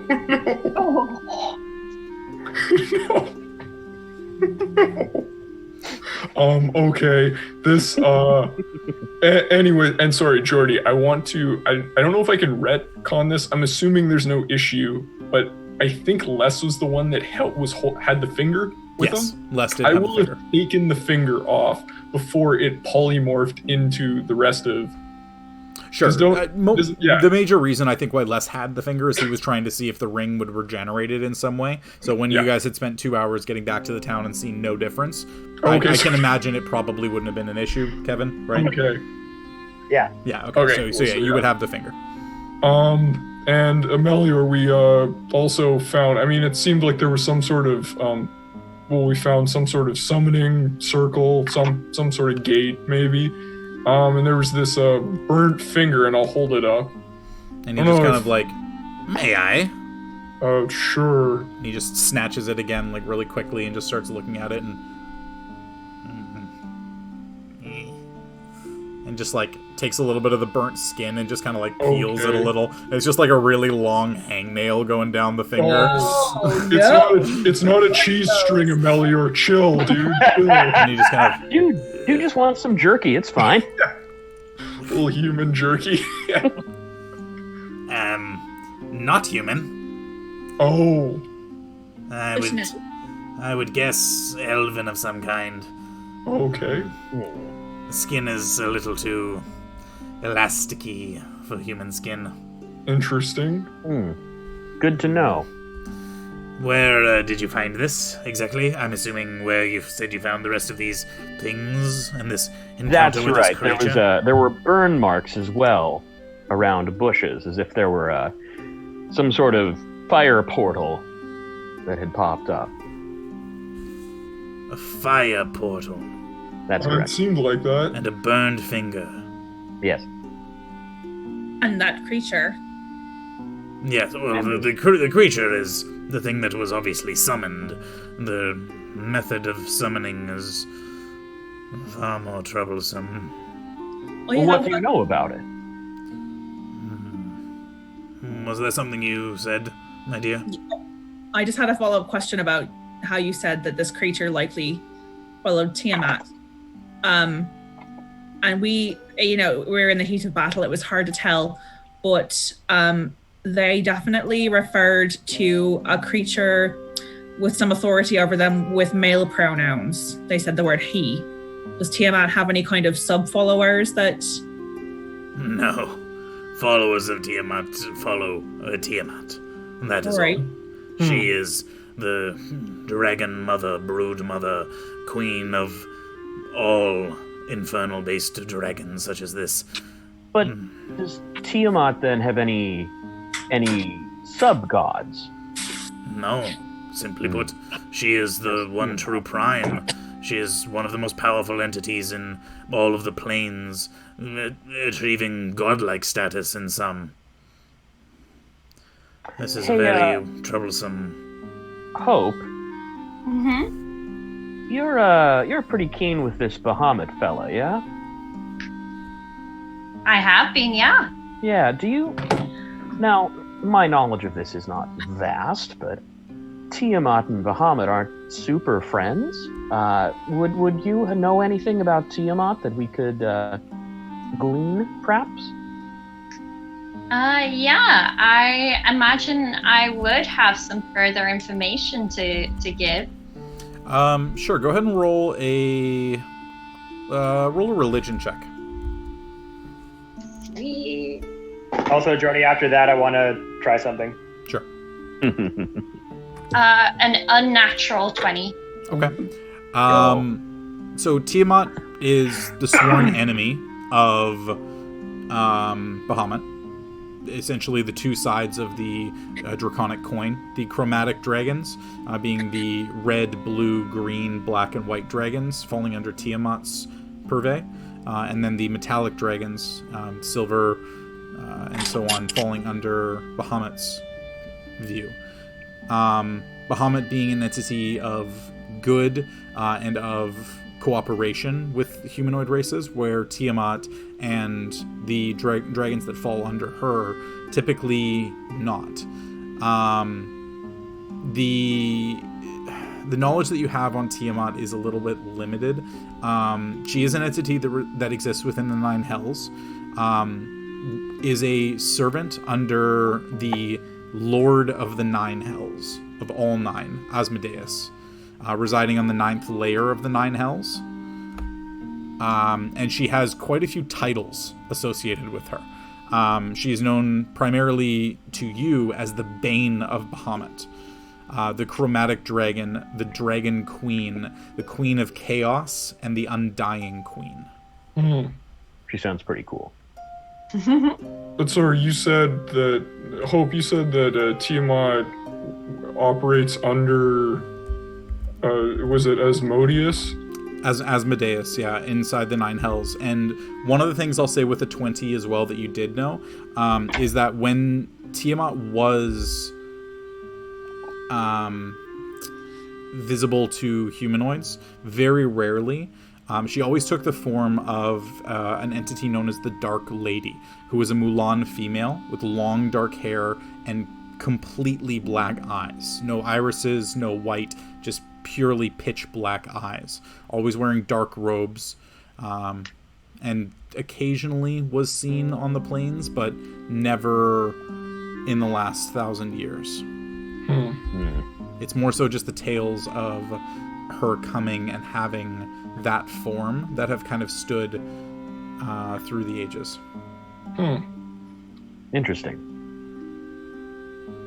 Okay. This, anyway, and sorry, Jordy, I don't know if I can retcon this. I'm assuming there's no issue, but I think Les was the one that had the finger with Yes, him. Les did I have the will finger. have taken the finger off before it polymorphed into the rest of... Sure. Yeah. The major reason I think why Les had the finger is he was trying to see if the ring would regenerate it in some way. So when you guys had spent 2 hours getting back to the town and seen no difference, I can imagine it probably wouldn't have been an issue, Kevin, right? Okay. Yeah. Yeah, okay. So you would have the finger. And Amelior, we also found, I mean, it seemed like there was some sort of, we found some sort of summoning circle, some sort of gate, maybe. And there was this burnt finger, and I'll hold it up. And he just kind of like, may I? Sure. And he just snatches it again, like really quickly, and just starts looking at it, and just like takes a little bit of the burnt skin and just kind of like peels it a little. And it's just like a really long hangnail going down the finger. Oh, it's not a cheese string, Amelior. Chill, dude. Chill. And he just kind of, Dude just wants some jerky. It's fine. Little human jerky. not human. Oh. I would guess elven of some kind. Okay. The skin is a little too elasticy for human skin. Interesting. Good to know. Where did you find this exactly? I'm assuming where you said you found the rest of these things and this encounter That's with right. this creature. There were burn marks as well around bushes, as if there were some sort of fire portal that had popped up. A fire portal. That's It correct. seemed like that. And a burned finger. Yes. and that creature? Yes, well, the creature is the thing that was obviously summoned. The method of summoning is far more troublesome. Well, what do you know about it? Was there something you said, my dear? I just had a follow-up question about how you said that this creature likely followed Tiamat. And we, we're in the heat of battle. It was hard to tell, but they definitely referred to a creature with some authority over them with male pronouns. They said the word he. Does Tiamat have any kind of sub-followers that... No. Followers of Tiamat follow Tiamat. That is Right. all. She is the dragon mother, brood mother, queen of all infernal-based dragons such as this. But does Tiamat then have any sub-gods? No. Simply put, she is the one true prime. She is one of the most powerful entities in all of the planes, achieving godlike status in some. This is very troublesome. Hope, Mm-hmm. you're pretty keen with this Bahamut fella, yeah? I have been, yeah. Yeah, do you... Now, my knowledge of this is not vast, but Tiamat and Bahamut aren't super friends. Would you know anything about Tiamat that we could glean, perhaps? Yeah, I imagine I would have some further information to give. Sure. Go ahead and roll a religion check. Sweet. Also, Joni, after that, I want to try something. Sure. An unnatural 20. Okay. So Tiamat is the sworn enemy of Bahamut. Essentially the two sides of the draconic coin. The chromatic dragons being the red, blue, green, black, and white dragons falling under Tiamat's purvey. And then the metallic dragons, silver, and so on, falling under Bahamut's view. Bahamut being an entity of good and of cooperation with humanoid races, where Tiamat and the dragons that fall under her typically not. The knowledge that you have on Tiamat is a little bit limited. She is an entity that exists within the Nine Hells, is a servant under the Lord of the Nine Hells, of all nine, Asmodeus, residing on the 9th layer of the Nine Hells. And she has quite a few titles associated with her. She is known primarily to you as the Bane of Bahamut, the Chromatic Dragon, the Dragon Queen, the Queen of Chaos, and the Undying Queen. Mm. She sounds pretty cool. But sorry, you said that Tiamat operates under, was it Asmodeus? As Asmodeus, yeah, inside the Nine Hells. And one of the things I'll say with the 20 as well that you did know is that when Tiamat was visible to humanoids, very rarely, she always took the form of an entity known as the Dark Lady, who was a Mulan female with long dark hair and completely black eyes. No irises, no white, just purely pitch black eyes. Always wearing dark robes, and occasionally was seen on the plains, but never in the last 1,000 years. It's more so just the tales of her coming and having that form that have kind of stood through the ages. Interesting.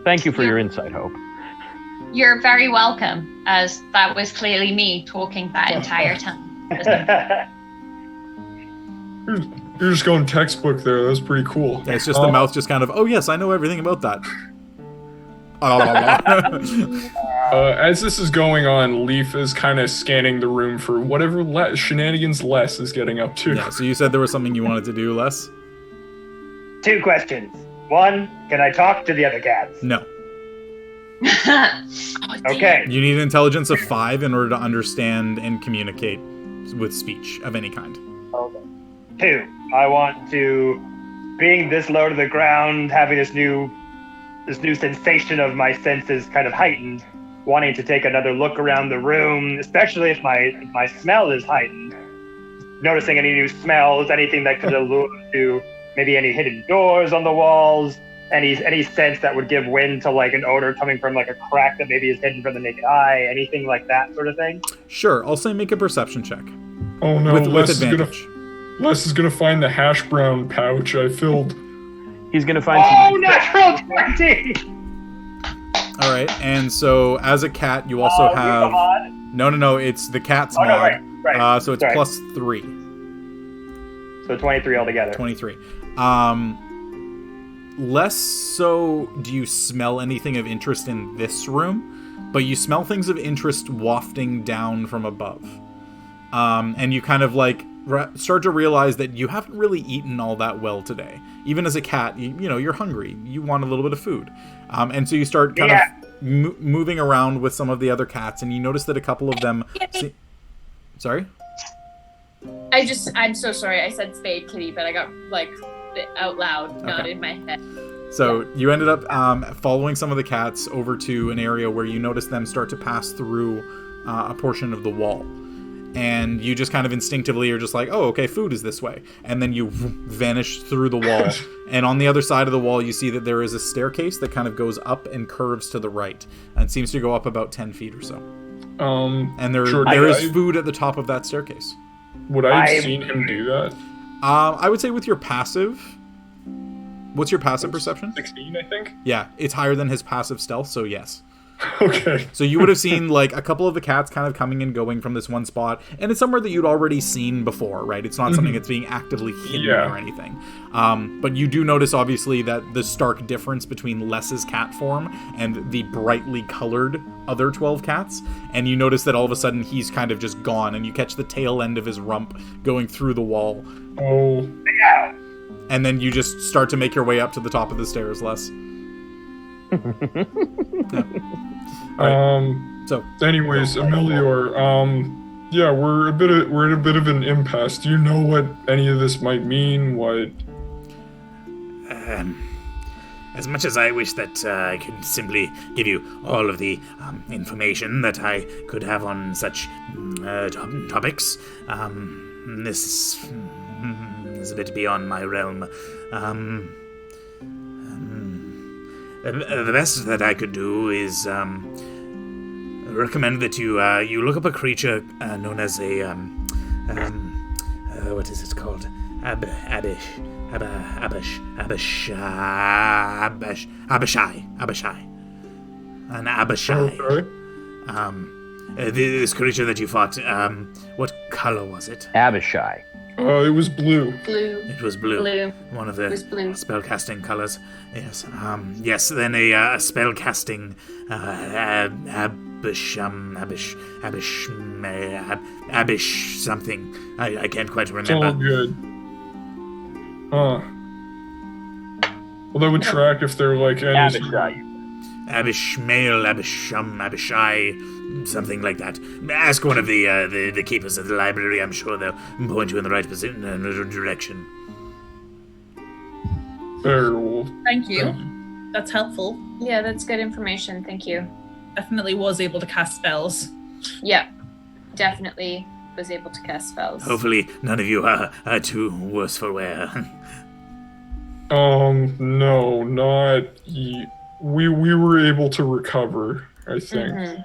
Thank you for your insight, Hope. You're very welcome, as that was clearly me talking that entire time. You're just going textbook there. That was pretty cool. Yeah, it's just the mouth just kind of, oh yes, I know everything about that. As this is going on, Leif is kind of scanning the room for whatever shenanigans Les is getting up to. Yeah, so you said there was something you wanted to do, Les? 2 questions. 1, can I talk to the other cats? No. Okay. You need an intelligence of 5 in order to understand and communicate with speech of any kind. Okay. 2, I want to, being this low to the ground, having this new sensation of my senses kind of heightened, wanting to take another look around the room, especially if my smell is heightened. Noticing any new smells, anything that could allude to maybe any hidden doors on the walls, any sense that would give wind to like an odor coming from like a crack that maybe is hidden from the naked eye, anything like that sort of thing. Sure, I'll say make a perception check. Oh no, with advantage. Les is gonna find the hash brown pouch I filled. He's gonna find natural 20! Alright, and so as a cat, you also have... No, it's the cat's mod. No, right. So it's plus 3. So 23 altogether. 23. Less so do you smell anything of interest in this room, but you smell things of interest wafting down from above. And you kind of like start to realize that you haven't really eaten all that well today. Even as a cat, you know, you're hungry. You want a little bit of food. And so you start kind of moving around with some of the other cats, and you notice that a couple of them... Sorry? I'm so sorry. I said spade kitty, but I got like out loud, not in my head. So you ended up following some of the cats over to an area where you noticed them start to pass through a portion of the wall. And you just kind of instinctively are just like, oh, okay, food is this way. And then you vanish through the wall. And on the other side of the wall, you see that there is a staircase that kind of goes up and curves to the right. And seems to go up about 10 feet or so. And there is food at the top of that staircase. Would I have seen him do that? I would say with your passive... What's your passive perception? 16, I think? Yeah, it's higher than his passive stealth, so yes. Okay. So you would have seen like a couple of the cats kind of coming and going from this one spot, and it's somewhere that you'd already seen before, right? It's not something that's being actively hidden or anything. But you do notice obviously that the stark difference between Les's cat form and the brightly colored other 12 cats, and you notice that all of a sudden he's kind of just gone, and you catch the tail end of his rump going through the wall. Oh. Yeah. And then you just start to make your way up to the top of the stairs, Les. So anyways, Amelior, yeah, we're at a bit of an impasse. Do you know what any of this might mean? What? As much as I wish that I could simply give you all of the information that I could have on such topics, this is a bit beyond my realm. The best that I could do is recommend that you look up a creature known as a what is it called? Abishai. An Abishai. Okay. This creature that you fought. What color was it? Abishai. It was blue. Blue. It was blue. One of the spellcasting colors. Yes. Yes. Then a spellcasting Abish something. I can't quite remember. It's all good. Well, that would track if they're like any. Abishai. Abishai, something like that. Ask one of the keepers of the library. I'm sure they'll point you in the right position and direction. Very well. Thank you. That's helpful. Yeah, that's good information. Thank you. Definitely was able to cast spells. Yeah, definitely was able to cast spells. Hopefully none of you are too worse for wear. No, not... We were able to recover, I think.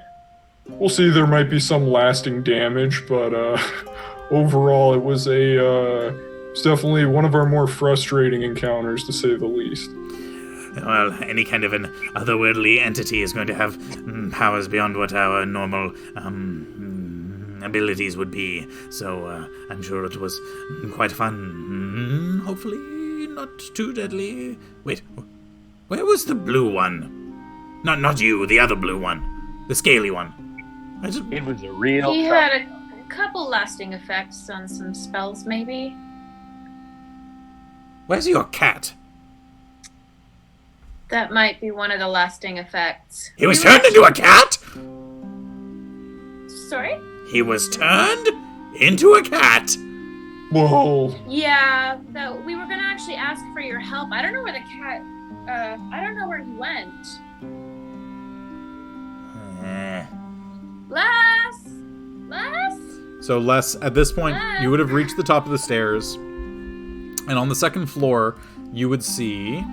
We'll see, there might be some lasting damage, but overall it was it's definitely one of our more frustrating encounters, to say the least. Well, any kind of an otherworldly entity is going to have powers beyond what our normal abilities would be, so I'm sure it was quite fun. Hopefully not too deadly. Wait, where was the blue one? Not you, the other blue one. The scaly one. It was a real... He had a couple lasting effects on some spells, maybe. Where's your cat? That might be one of the lasting effects. He was turned into a cat? Sorry? He was turned into a cat. Whoa. Yeah, we were going to actually ask for your help. I don't know where the cat... I don't know where he went. Les? So Les, at this point, you would have reached the top of the stairs, and on the second floor, you would see...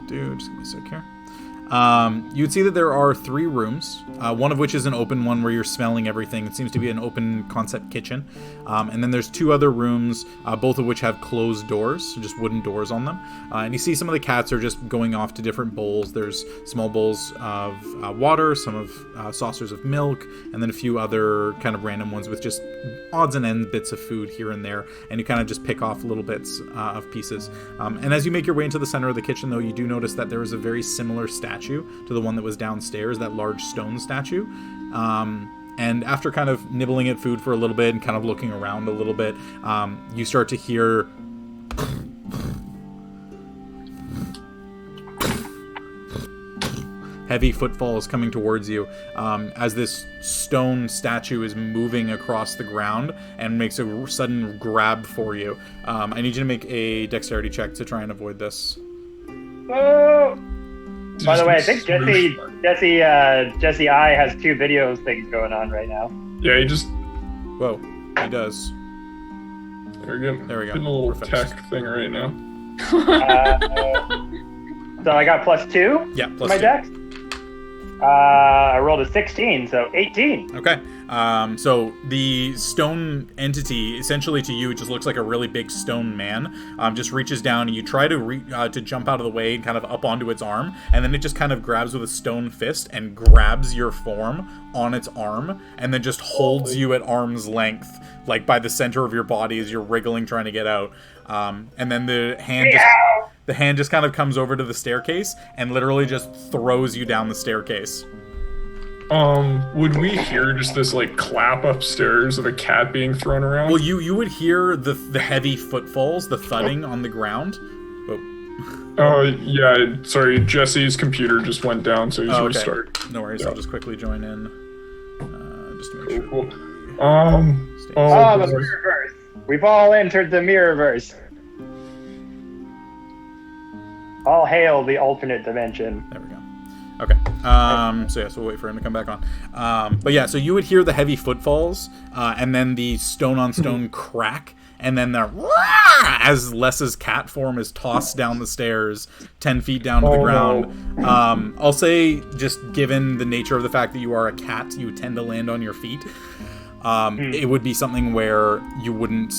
Just give me a sec here. You would see that there are 3 rooms, one of which is an open one where you're smelling everything. It seems to be an open concept kitchen. And then there's 2 other rooms, both of which have closed doors, just wooden doors on them. And you see some of the cats are just going off to different bowls. There's small bowls of water, some of saucers of milk, and then a few other kind of random ones with just odds and ends bits of food here and there. And you kind of just pick off little bits of pieces. And as you make your way into the center of the kitchen, though, you do notice that there is a very similar statue to the one that was downstairs, that large stone statue. And after kind of nibbling at food for a little bit and kind of looking around a little bit, you start to hear heavy footfalls coming towards you as this stone statue is moving across the ground and makes a sudden grab for you. I need you to make a dexterity check to try and avoid this. Oh. By the way, I think Smooshed. Jesse I has 2 videos things going on right now. Yeah, he just... Whoa, he does. There we go. Getting a little tech thing right now. So I got +2. Yeah, for my +2. dex. I rolled a 16, so 18. Okay. So the stone entity, essentially to you, it just looks like a really big stone man. Just reaches down, and you try to jump out of the way and kind of up onto its arm, and then it just kind of grabs with a stone fist and grabs your form on its arm, and then just holds you at arm's length, like by the center of your body as you're wriggling trying to get out. And then the hand just kind of comes over to the staircase and literally just throws you down the staircase. Would we hear just this, like, clap upstairs of a cat being thrown around? Well, you would hear the heavy footfalls, the thudding on the ground. Yeah, sorry, Jesse's computer just went down, so he's restart. No worries, yeah. I'll just quickly join in. Just to make sure. Cool. The Mirrorverse. We've all entered the Mirrorverse. All hail the alternate dimension. There we go. Okay. So we'll wait for him to come back on. But yeah, so you would hear the heavy footfalls, and then the stone on stone crack, and then the as Les's cat form is tossed down the stairs 10 feet down to the ground. No. I'll say, just given the nature of the fact that you are a cat, you tend to land on your feet. It would be something where you wouldn't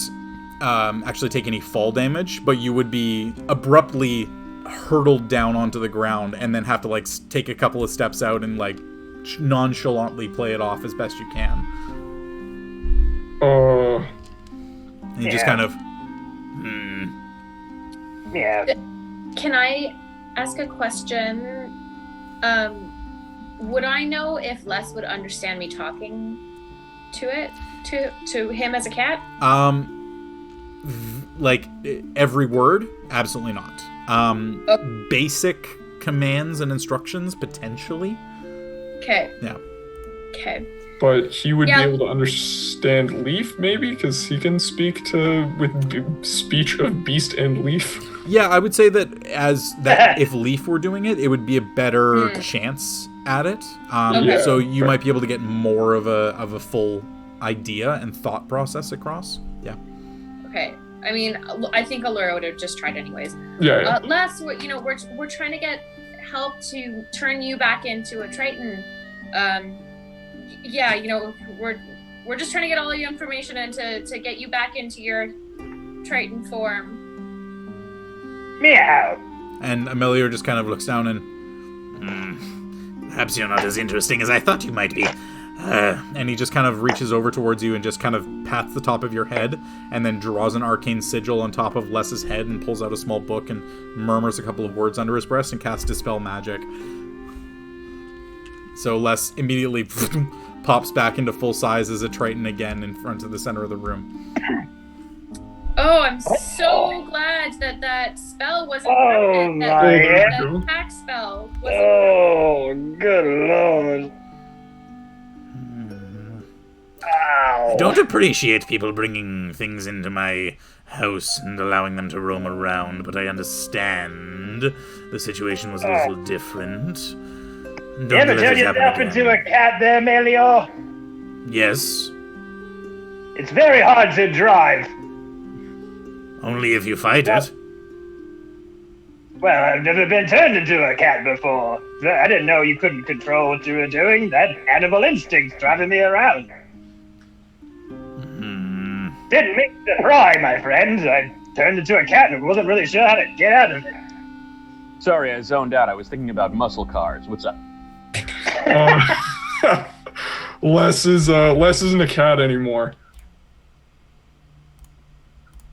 actually take any fall damage, but you would be abruptly hurtled down onto the ground and then have to like take a couple of steps out and like nonchalantly play it off as best you can. And you just kind of Yeah. Can I ask a question? Would I know if Les would understand me talking to it, to him as a cat? Like every word? Absolutely not. Basic commands and instructions, potentially. Okay. Yeah. Okay. But he would be able to understand Leif, maybe? Because he can speak with speech of beast and Leif. Yeah, I would say that if Leif were doing it, it would be a better chance at it. So you might be able to get more of a full idea and thought process across. Yeah. Okay. I mean, I think Aluura would have just tried anyways. Yeah. Les, we're trying to get help to turn you back into a Triton. We're just trying to get all the information and to get you back into your Triton form. Meow. And Amelior just kind of looks down and perhaps you're not as interesting as I thought you might be. And he just kind of reaches over towards you and just kind of pats the top of your head and then draws an arcane sigil on top of Les's head and pulls out a small book and murmurs a couple of words under his breast and casts Dispel Magic. So Les immediately pops back into full size as a Triton again in front of the center of the room. Oh, I'm so glad that spell wasn't permanent. That attack spell wasn't permanent. Good lord. I don't appreciate people bringing things into my house and allowing them to roam around, but I understand the situation was a little different. You ever turn yourself into a cat there, Amelior? Yes. It's very hard to drive. Only if you fight it. Well, I've never been turned into a cat before. I didn't know you couldn't control what you were doing. That animal instinct's driving me around. Didn't mean to pry, my friend. I turned into a cat and wasn't really sure how to get out of it. Sorry, I zoned out. I was thinking about muscle cars. What's up? Les isn't a cat anymore.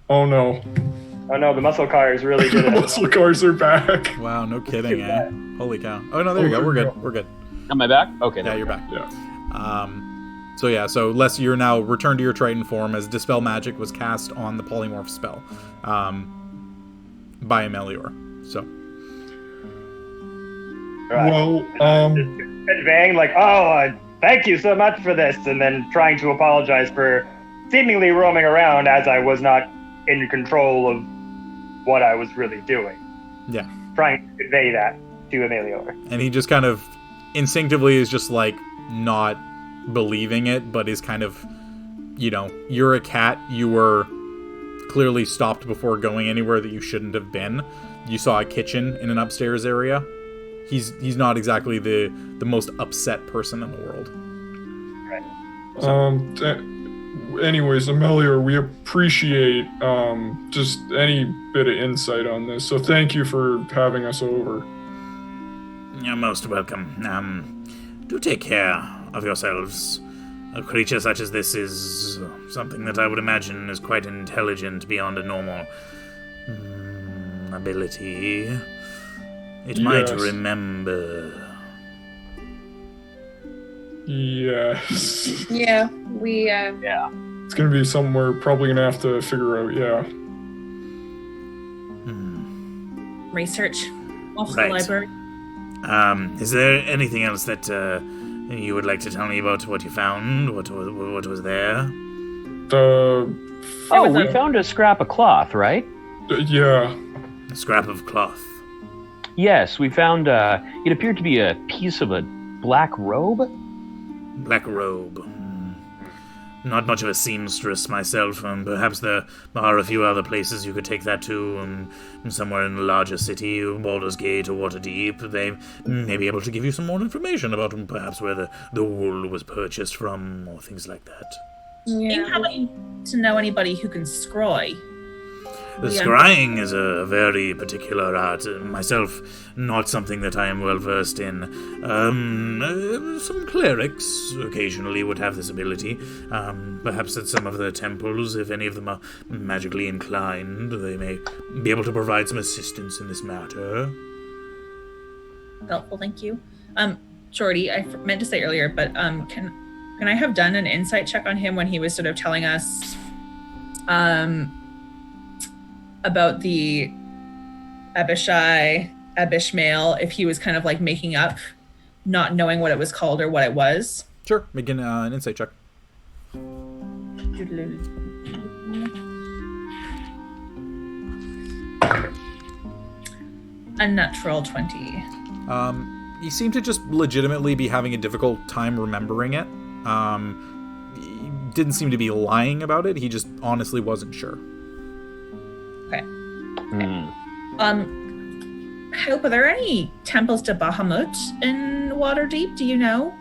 Oh no. Oh no, the muscle cars really did it. Muscle cars are back. Wow, no kidding, eh? Holy cow. Oh no, there you go. We're good. We're good. Am I back? Okay. Yeah, you're back. Yeah. So Les, you're now returned to your Triton form as Dispel Magic was cast on the polymorph spell by Amelior. So. Right. Well, conveying like, thank you so much for this, and then trying to apologize for seemingly roaming around as I was not in control of what I was really doing. Yeah. trying to convey that to Amelior. And he just kind of instinctively is just like not believing it, but is kind of, you're a cat. You were clearly stopped before going anywhere that you shouldn't have been. You saw a kitchen in an upstairs area. He's not exactly the most upset person in the world. Right. Anyways, Amelior, we appreciate just any bit of insight on this. So thank you for having us over. You're most welcome. Do take care of yourselves. A creature such as this is something that I would imagine is quite intelligent beyond a normal ability. It might remember. Yes. Yeah, we. Yeah. It's gonna be something we're probably gonna have to figure out. Yeah. Research off Right. the library. Is there anything else that you would like to tell me about what you found? What was there? We found a scrap of cloth, right? Yeah. A scrap of cloth. Yes, we found, it appeared to be a piece of a black robe. Black robe. Not much of a seamstress myself, and perhaps there are a few other places you could take that to, somewhere in a larger city, Baldur's Gate or Waterdeep. They may be able to give you some more information about perhaps where the wool was purchased from, or things like that. Do you happen to know anybody who can scry? The scrying is a very particular art. Myself, not something that I am well versed in. Some clerics occasionally would have this ability. Perhaps at some of the temples, if any of them are magically inclined, they may be able to provide some assistance in this matter. Helpful, thank you. Shorty, I meant to say earlier, but can I have done an insight check on him when he was sort of telling us about the Abishmael, if he was kind of like making up, not knowing what it was called or what it was? Sure, make an insight check. A natural 20. You seem to just legitimately be having a difficult time remembering it. He didn't seem to be lying about it. He just honestly wasn't sure. Okay. Hope, are there any temples to Bahamut in Waterdeep? Do you know?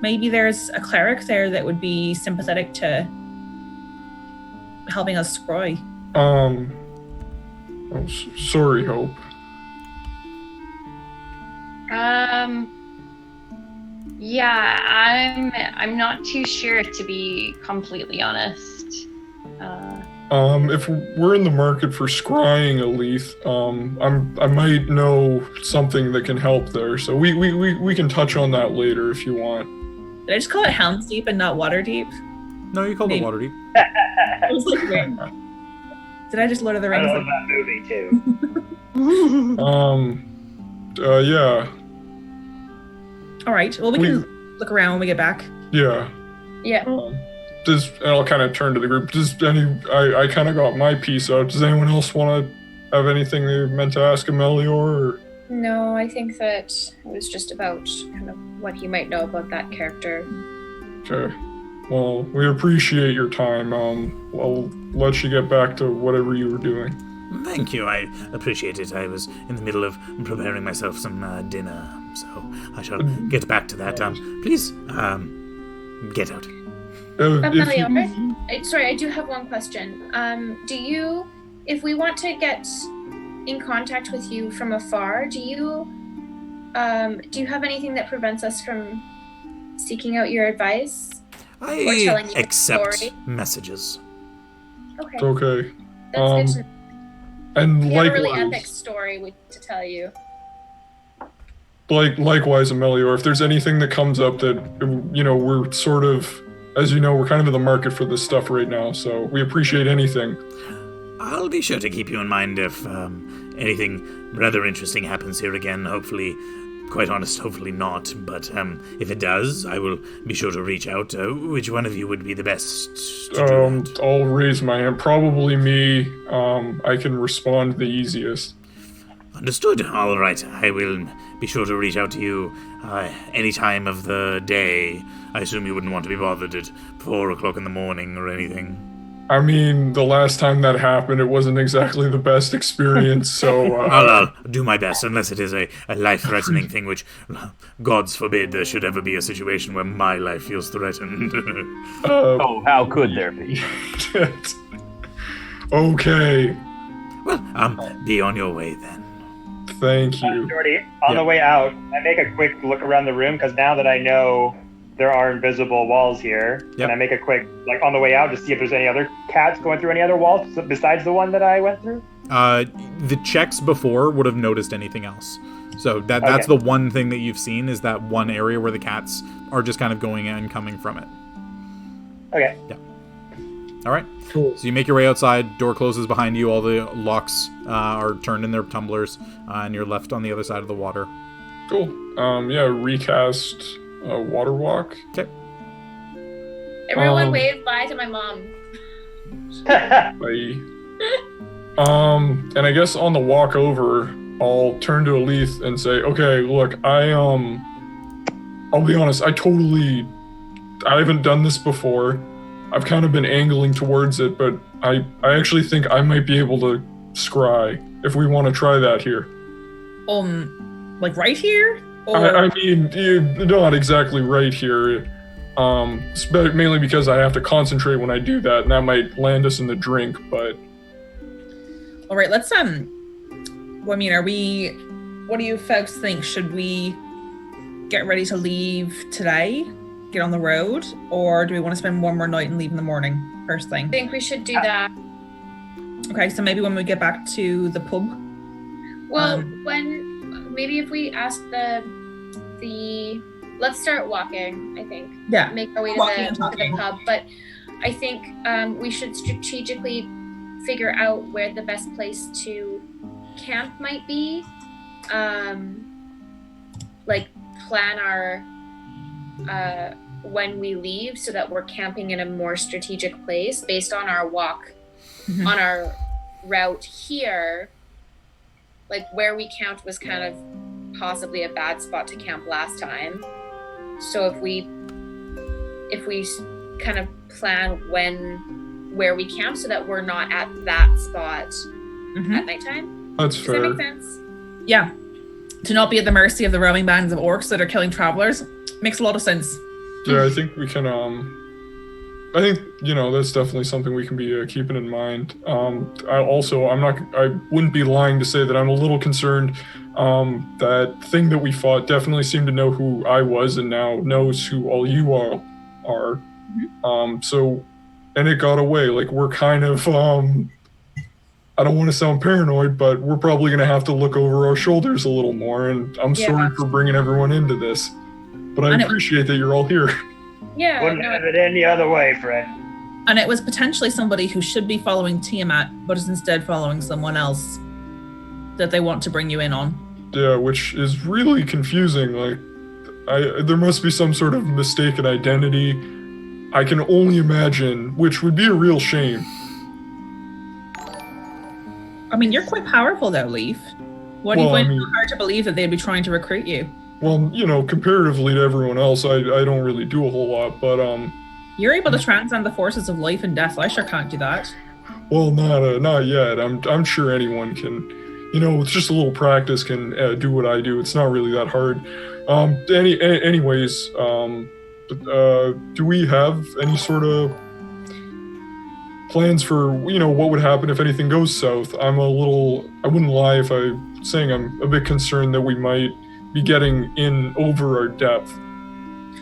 Maybe there's a cleric there that would be sympathetic to helping us scry. Sorry, Hope. Yeah, I'm not too sure, to be completely honest. If we're in the market for scrying, Elethe, I might know something that can help there. So we can touch on that later if you want. Did I just call it Helm's Deep and not Waterdeep? No, you called it Waterdeep. I was like, wait. Did I just Lord of the Rings? I love that movie too. Yeah. All right. Well, we can look around when we get back. Yeah. Yeah. And I'll kind of turn to the group. I kind of got my piece out. Does anyone else want to have anything they meant to ask Amelior? Or? No, I think that it was just about kind of what he might know about that character. Okay. Well, we appreciate your time. I'll let you get back to whatever you were doing. Thank you, I appreciate it. I was in the middle of preparing myself some dinner, so I shall get back to that. Please, get out. Sorry, I do have one question. If we want to get in contact with you from afar, do you have anything that prevents us from seeking out your advice? I accept messages. Okay. It's okay. That's good to know. And We have a likewise, really epic story to tell you. likewise, Amelior, if there's anything that comes up that, we're sort of, as you know, we're kind of in the market for this stuff right now, so we appreciate anything. I'll be sure to keep you in mind if anything rather interesting happens here again. Hopefully, quite honest, hopefully not. But if it does, I will be sure to reach out. Which one of you would be the best to do that? I'll raise my hand. Probably me. I can respond the easiest. Understood. All right. I will be sure to reach out to you any time of the day. I assume you wouldn't want to be bothered at 4 o'clock in the morning or anything. I mean, the last time that happened, it wasn't exactly the best experience, so... I'll do my best, unless it is a life-threatening thing, which, gods forbid there should ever be a situation where my life feels threatened. Oh, how could there be? Okay. Well, be on your way then. Thank you. Jordy, on the way out, I make a quick look around the room, because now that I know there are invisible walls here, and I make a quick, on the way out, to see if there's any other cats going through any other walls besides the one that I went through? The checks before would have noticed anything else. So that's the one thing that you've seen, is that one area where the cats are just kind of going and coming from it. Okay. Yeah. All right. Cool. So you make your way outside, door closes behind you, all the locks are turned in their tumblers, and you're left on the other side of the water. Cool. Recast water walk. Okay. Everyone wave bye to my mom. Bye. And I guess on the walk over, I'll turn to Elethe and say, okay, look, I'll be honest, I haven't done this before. I've kind of been angling towards it, but I actually think I might be able to scry if we want to try that here. Like right here? Or... I mean, not exactly right here. Mainly because I have to concentrate when I do that, and that might land us in the drink, but... All right, let's, what do you folks think? Should we get ready to leave today? Get on the road? Or do we want to spend one more night and leave in the morning, first thing? I think we should do that. Okay, so maybe when we get back to the pub? Well, maybe if we ask the let's start walking, I think. Yeah. Make our way to the pub. But I think we should strategically figure out where the best place to camp might be. Plan our when we leave so that we're camping in a more strategic place based on our walk, on our route here. Like where we camped was kind of possibly a bad spot to camp last time. So if we kind of plan where we camp so that we're not at that spot at nighttime. That's fair. Does that make sense? Yeah. To not be at the mercy of the roaming bands of orcs that are killing travelers makes a lot of sense. Yeah, I think we can, that's definitely something we can be keeping in mind. I wouldn't be lying to say that I'm a little concerned. That thing that we fought definitely seemed to know who I was and now knows who all you all are. And it got away. Like, we're kind of, I don't want to sound paranoid, but we're probably going to have to look over our shoulders a little more, and I'm sorry for bringing everyone into this. But I appreciate that you're all here. Yeah. Wouldn't have it any other way, friend. And it was potentially somebody who should be following Tiamat, but is instead following someone else that they want to bring you in on. Yeah, which is really confusing. Like, there must be some sort of mistaken identity. I can only imagine, which would be a real shame. I mean, you're quite powerful though, Leif. Why do you find it hard to believe that they'd be trying to recruit you? Well, comparatively to everyone else, I don't really do a whole lot, but You're able to transcend the forces of life and death. I sure can't do that. Well, not yet. I'm sure anyone can, with just a little practice can do what I do. It's not really that hard. Anyways, do we have any sort of plans for, what would happen if anything goes south? I wouldn't lie if I'm saying I'm a bit concerned that we might be getting in over our depth.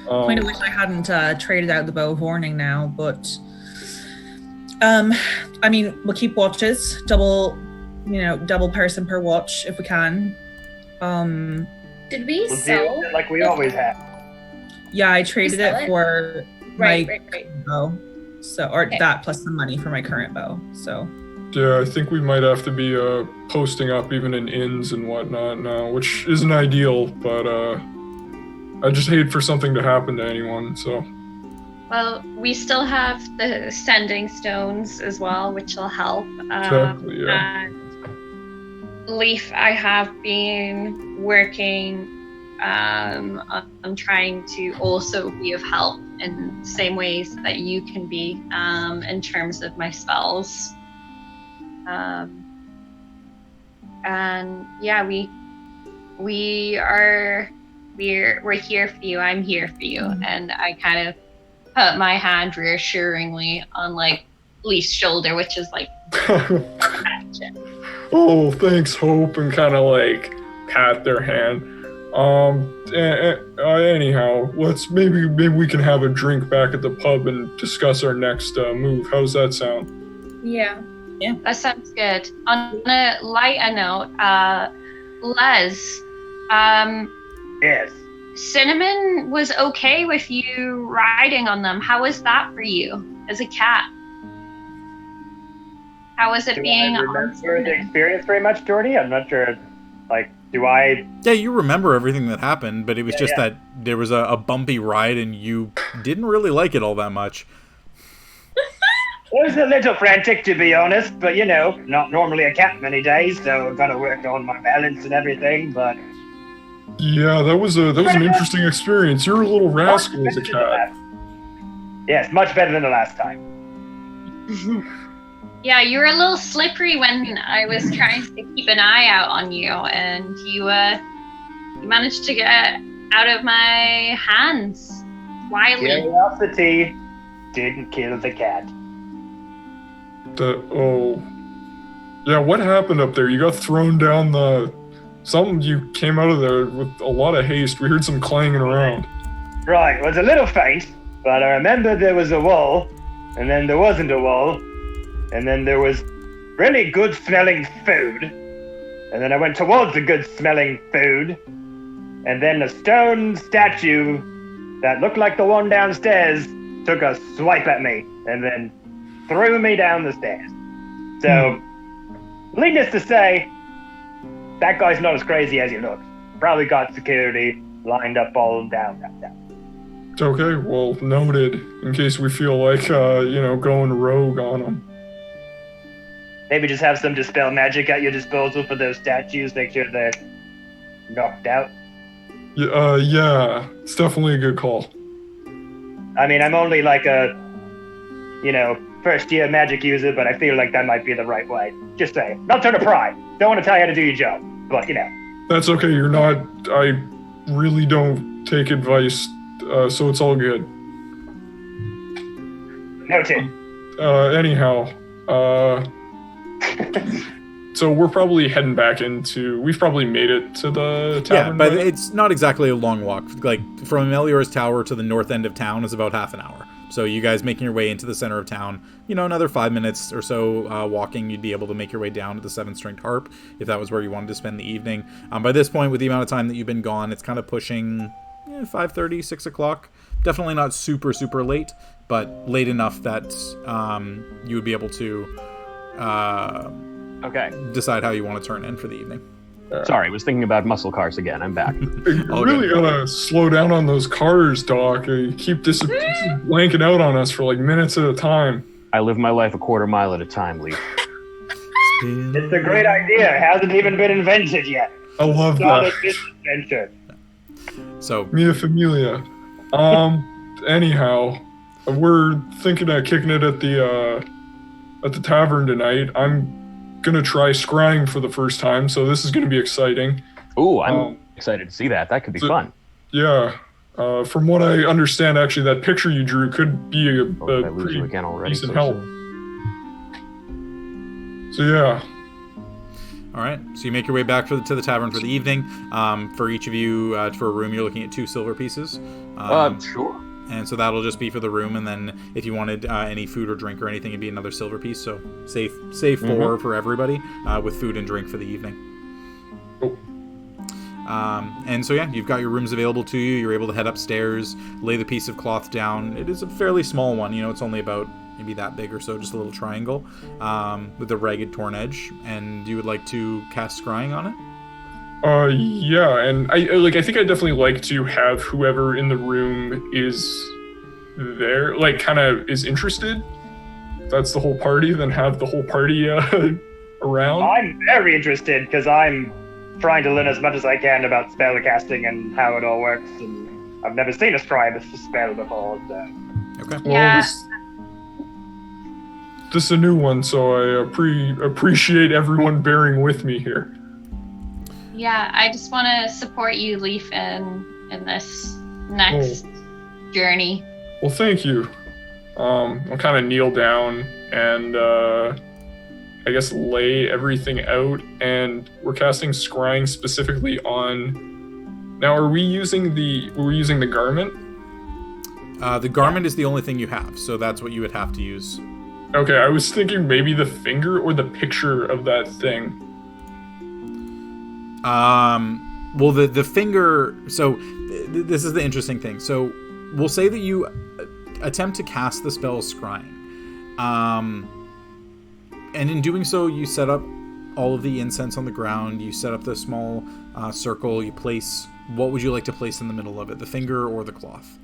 Kind of wish I hadn't traded out the bow of warning now, but we'll keep watches, double person per watch if we can. Did we We'll sell? do it like we always have. Yeah, I traded it for right. bow. That plus some money for my current bow. So yeah, I think we might have to be posting up even in inns and whatnot now, which isn't ideal, but I just hate for something to happen to anyone. So well, we still have the sending stones as well, which will help. Exactly, yeah. And Leif, I have been working on trying to also be of help in the same ways that you can be in terms of my spells. And yeah, we're here for you. I'm here for you. And I kind of put my hand reassuringly on like Leif's shoulder, which is like oh, thanks, Hope, and kind of like pat their hand. Anyhow, let's maybe we can have a drink back at the pub and discuss our next move. How does that sound? Yeah. That sounds good. On a lighter note, Les, Yes. Cinnamon was okay with you riding on them. How was that for you as a cat? How was it being I on remember the Cinnamon? experience very much, Jordy? I'm not sure. Like, do I? Yeah, you remember everything that happened, but it was just yeah. that there was a bumpy ride and you didn't really like it all that much. It was a little frantic, to be honest, but not normally a cat many days, so I've got to work on my balance and everything, but... Yeah, that was an interesting experience. You're a little rascal as a cat. Yes, much better than the last time. Yeah, you were a little slippery when I was trying to keep an eye out on you, and you managed to get out of my hands. Wily. Curiosity didn't kill the cat. Yeah, what happened up there? You got thrown down you came out of there with a lot of haste. We heard some clanging around. Right, it was a little faint, but I remember there was a wall, and then there wasn't a wall, and then there was really good smelling food, and then I went towards the good smelling food, and then a stone statue that looked like the one downstairs took a swipe at me, and then threw me down the stairs. So, needless to say, that guy's not as crazy as he looks. Probably got security lined up all down. Okay, well, noted. In case we feel like, going rogue on him. Maybe just have some dispel magic at your disposal for those statues. Make sure they're knocked out. Yeah, it's definitely a good call. I mean, I'm only like a, first-year magic user, but I feel like that might be the right way. Just saying. Not trying to pry. Don't want to tell you how to do your job, but, That's okay, you're not... I really don't take advice, so it's all good. Noted. Anyhow, so we're probably heading back we've probably made it to the tavern. Yeah, but it's not exactly a long walk. Like, from Amelior's tower to the north end of town is about half an hour. So you guys making your way into the center of town, another 5 minutes or so walking, you'd be able to make your way down to the 7-stringed harp, if that was where you wanted to spend the evening. By this point, with the amount of time that you've been gone, it's kind of pushing 5:30, 6 o'clock. Definitely not super, super late, but late enough that you would be able to decide how you want to turn in for the evening. Sorry, I was thinking about muscle cars again. I'm back. You really gotta slow down on those cars, Doc. You keep blanking out on us for like minutes at a time. I live my life a quarter mile at a time, Leif. It's a great idea. It hasn't even been invented yet. I love Solid that. business venture. So, Mia Familia. Anyhow, we're thinking of kicking it at the tavern tonight. I'm gonna try scrying for the first time, so this is gonna be exciting. Ooh, I'm excited to see that. That could be fun. Yeah. From what I understand, actually, that picture you drew could be a I lose pretty you again already. decent help. So yeah. all right. So you make your way back to the tavern for the evening. For each of you, for a room, you're looking at 2 silver pieces. Sure. And so that'll just be for the room, and then if you wanted any food or drink or anything, it'd be another silver piece. So save 4 for everybody, with food and drink for the evening. Oh. And so yeah, you've got your rooms available to you. You're able to head upstairs, lay the piece of cloth down. It is a fairly small one. It's only about maybe that big or so, just a little triangle with a ragged torn edge. And you would like to cast scrying on it? Yeah, and I think I definitely like to have whoever in the room is there, like, kind of is interested. If that's the whole party, then have the whole party around? I'm very interested because I'm trying to learn as much as I can about spell casting and how it all works. And I've never seen a scribe spell before. So. Okay. Well, Yeah. this is a new one, so I appreciate everyone bearing with me here. Yeah, I just want to support you, Leif, in this next journey. Well, thank you. I'll kind of kneel down and I guess lay everything out, and we're casting scrying specifically on. Now, are we using the garment? The garment is the only thing you have, so that's what you would have to use. Okay, I was thinking maybe the finger or the picture of that thing. Well, the finger. So this is the interesting thing. So we'll say that you attempt to cast the spell Scrying, and in doing so, you set up all of the incense on the ground. You set up the small circle. You place. What would you like to place in the middle of it? The finger or the cloth?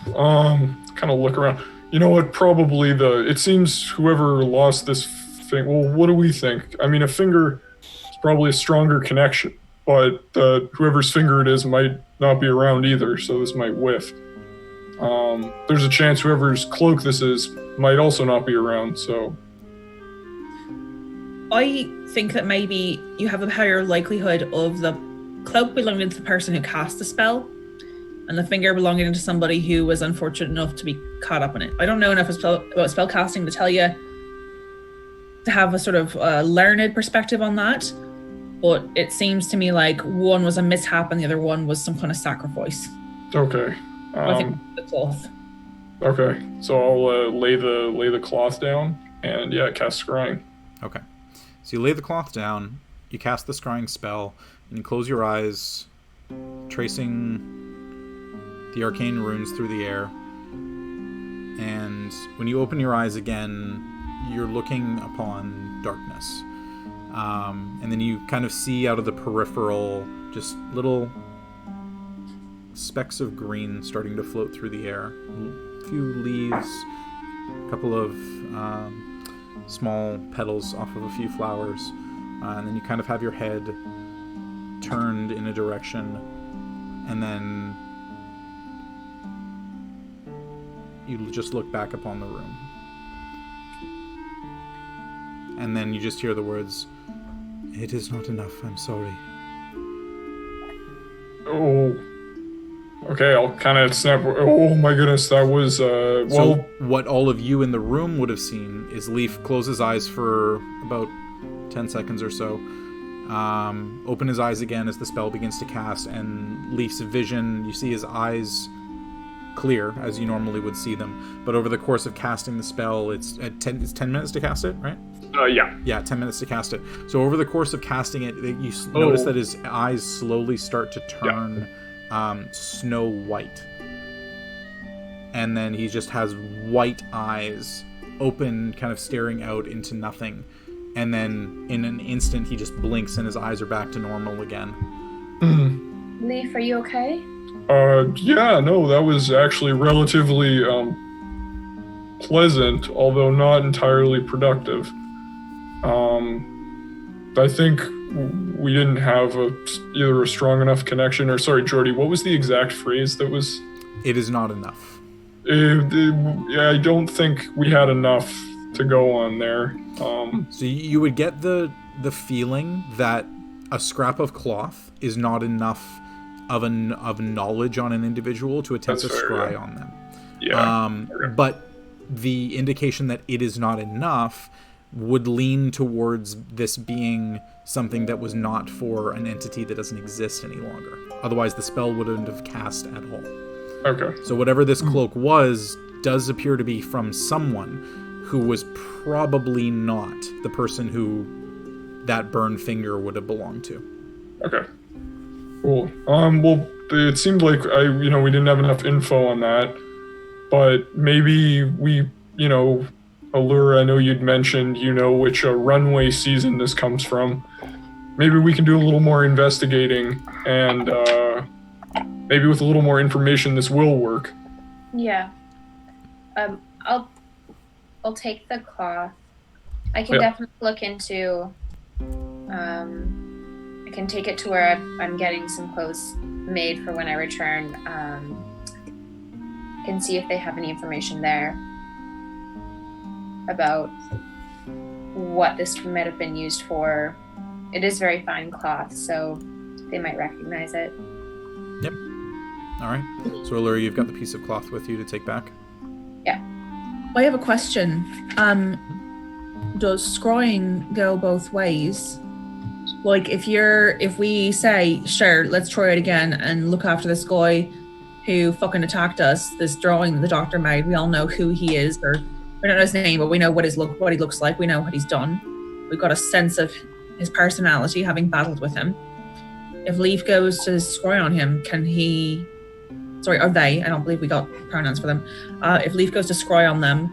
Kind of look around. You know what? Probably it seems whoever lost this thing. Well, what do we think? I mean, a finger is probably a stronger connection, but whoever's finger it is might not be around either, so this might whiff. There's a chance whoever's cloak this is might also not be around, so. I think that maybe you have a higher likelihood of the cloak belonging to the person who cast the spell, and the finger belonging to somebody who was unfortunate enough to be caught up in it. I don't know enough about spell casting to tell you to have a sort of learned perspective on that, but it seems to me like one was a mishap and the other one was some kind of sacrifice. Okay. I think the cloth. Okay, so I'll lay the cloth down and cast scrying. Okay. So you lay the cloth down, you cast the scrying spell, and you close your eyes, tracing the arcane runes through the air. And when you open your eyes again, you're looking upon darkness. And then you kind of see out of the peripheral just little specks of green starting to float through the air. A few leaves, a couple of small petals off of a few flowers. And then you kind of have your head turned in a direction. And then you just look back upon the room. And then you just hear the words, "It is not enough, I'm sorry." Oh. Okay, I'll kind of snap. Oh my goodness, that was, So what all of you in the room would have seen is Leif close his eyes for about 10 seconds or so. Open his eyes again as the spell begins to cast, and Leif's vision, you see his eyes clear as you normally would see them, but over the course of casting the spell, it's 10 minutes to cast it, right? Yeah, 10 minutes to cast it. So over the course of casting it, you notice that his eyes slowly start to turn snow white, and then he just has white eyes open, kind of staring out into nothing, and then in an instant he just blinks and his eyes are back to normal again. Leif, are you okay? Yeah, no, that was actually relatively pleasant, although not entirely productive. I think we didn't have either a strong enough connection, or sorry, Jordy, what was the exact phrase that was? It is not enough. Yeah, I don't think we had enough to go on there. So you would get the feeling that a scrap of cloth is not enough of knowledge on an individual to attempt to scry on them. Yeah. But the indication that it is not enough would lean towards this being something that was not for an entity that doesn't exist any longer. Otherwise, the spell wouldn't have cast at all. Okay. So whatever this cloak was does appear to be from someone who was probably not the person who that burned finger would have belonged to. Okay. Cool. Well, it seemed like we didn't have enough info on that, but maybe we, Aluura, I know you'd mentioned, which runway season this comes from. Maybe we can do a little more investigating, and maybe with a little more information, this will work. Yeah. I'll take the cloth I can definitely look into. I can take it to where I'm getting some clothes made for when I return. Can see if they have any information there about what this might have been used for. It is very fine cloth, so they might recognize it. Yep. All right. So, Aluura, you've got the piece of cloth with you to take back? Yeah. I have a question. Does scrying go both ways? Like, if we say, sure, let's try it again and look after this guy who fucking attacked us, this drawing the doctor made, we all know who he is, or we don't know his name, but we know what he looks like, we know what he's done. We've got a sense of his personality, having battled with him. If Leif goes to scry on him, can he... Sorry, or they, I don't believe we got pronouns for them. If Leif goes to scry on them,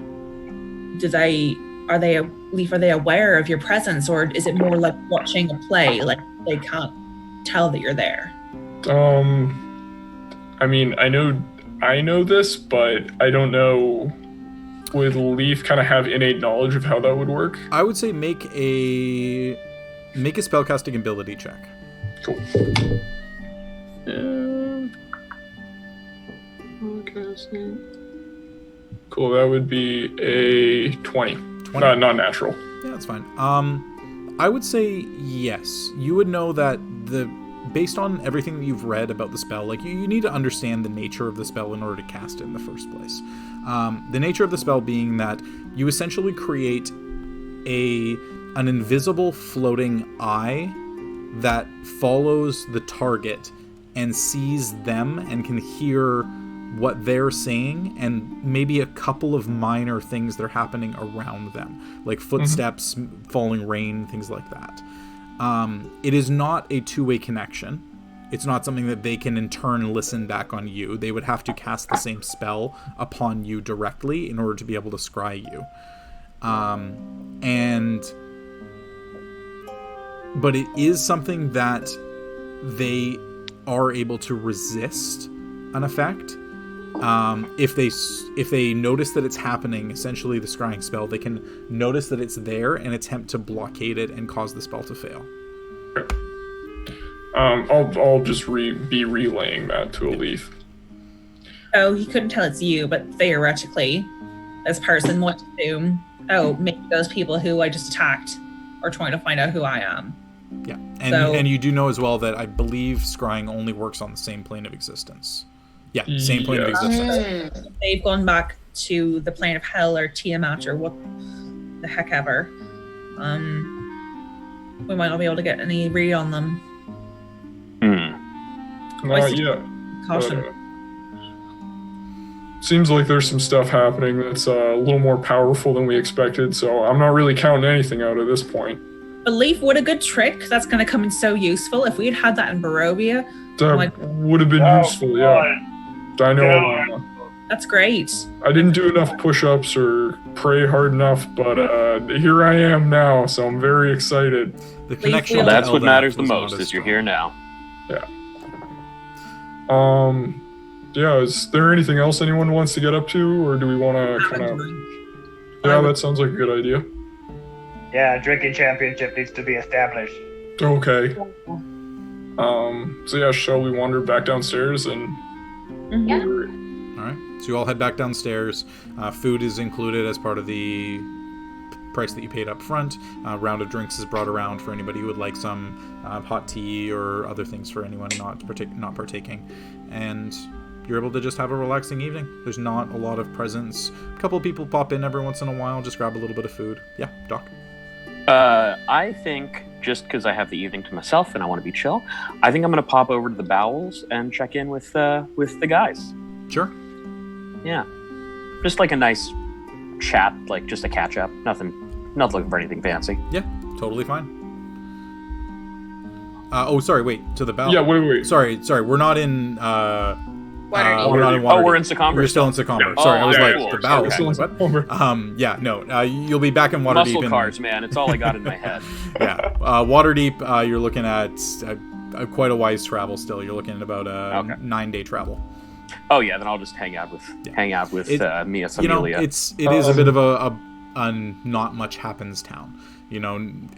are they aware of your presence, or is it more like watching a play, like they can't tell that you're there? I mean, I know this, but I don't know. Would Leif kind of have innate knowledge of how that would work? I would say make a spellcasting ability check. Cool. Cool, that would be a 20. 20. Not natural. Yeah, that's fine. I would say yes. You would know that based on everything that you've read about the spell, like you need to understand the nature of the spell in order to cast it in the first place. The nature of the spell being that you essentially create an invisible floating eye that follows the target and sees them and can hear what they're saying and maybe a couple of minor things that are happening around them, like footsteps, falling rain, things like that. It is not a two-way connection. It's not something that they can in turn listen back on you. They would have to cast the same spell upon you directly in order to be able to scry you. But it is something that they are able to resist an effect. If they notice that it's happening, essentially the scrying spell, they can notice that it's there and attempt to blockade it and cause the spell to fail. I'll just be relaying that to a Leif. Oh, he couldn't tell it's you, but theoretically, this person might assume, maybe those people who I just attacked are trying to find out who I am. Yeah, and you do know as well that I believe scrying only works on the same plane of existence. Yeah, same plane of existence. They've gone back to the plane of hell or Tiamat or what the heck ever. We might not be able to get any read on them. Yeah. Caution. Seems like there's some stuff happening that's a little more powerful than we expected, so I'm not really counting anything out at this point. But Leif, what a good trick. That's going to come in so useful. If we had had that in Barovia... That would have been useful, yeah. I know. That's great. I didn't do enough push-ups or pray hard enough, but here I am now, so I'm very excited. The connection. Well, that's what matters the most, is you're here now. Yeah. Yeah, is there anything else anyone wants to get up to, or do we want to kind of... Yeah, that sounds like a good idea. Yeah, drinking championship needs to be established. Okay. So yeah, shall we wander back downstairs and... Yeah. All right. So you all head back downstairs. Food is included as part of the price that you paid up front. A round of drinks is brought around for anybody who would like some hot tea or other things for anyone not partaking. And you're able to just have a relaxing evening. There's not a lot of presents. A couple of people pop in every once in a while, just grab a little bit of food. Yeah, Doc? I think, just because I have the evening to myself and I want to be chill, I think I'm going to pop over to the bowels and check in with the guys. Sure. Yeah. Just like a nice chat, like just a catch-up. Not looking for anything fancy. Yeah, totally fine. Sorry, wait, to the bowels. Yeah, wait. Sorry, we're not in... Waterdeep. We're not in Waterdeep. We're in Secomber. We're still in Secomber. Yeah. Sorry, I was cool. the bowels. Okay. You'll be back in Waterdeep. Muscle cars, man. It's all I got in my head. Yeah. Waterdeep, you're looking at quite a wise travel still. You're looking at about a 9-day travel. Oh, yeah, then I'll just hang out with Mia Amelia. It is a bit of not much happens town.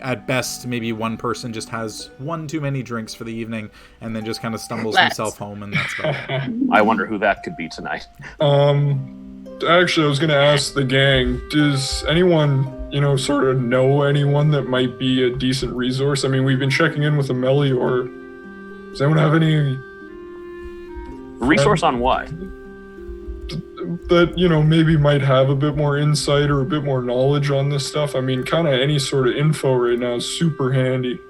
At best, maybe one person just has one too many drinks for the evening and then just kind of stumbles himself home, and that's about it. I wonder who that could be tonight. Actually, I was going to ask the gang, does anyone, sort of know anyone that might be a decent resource? I mean, we've been checking in with Amelior. Does anyone have any... Resource on what? That, maybe might have a bit more insight or a bit more knowledge on this stuff? I mean, kind of any sort of info right now is super handy.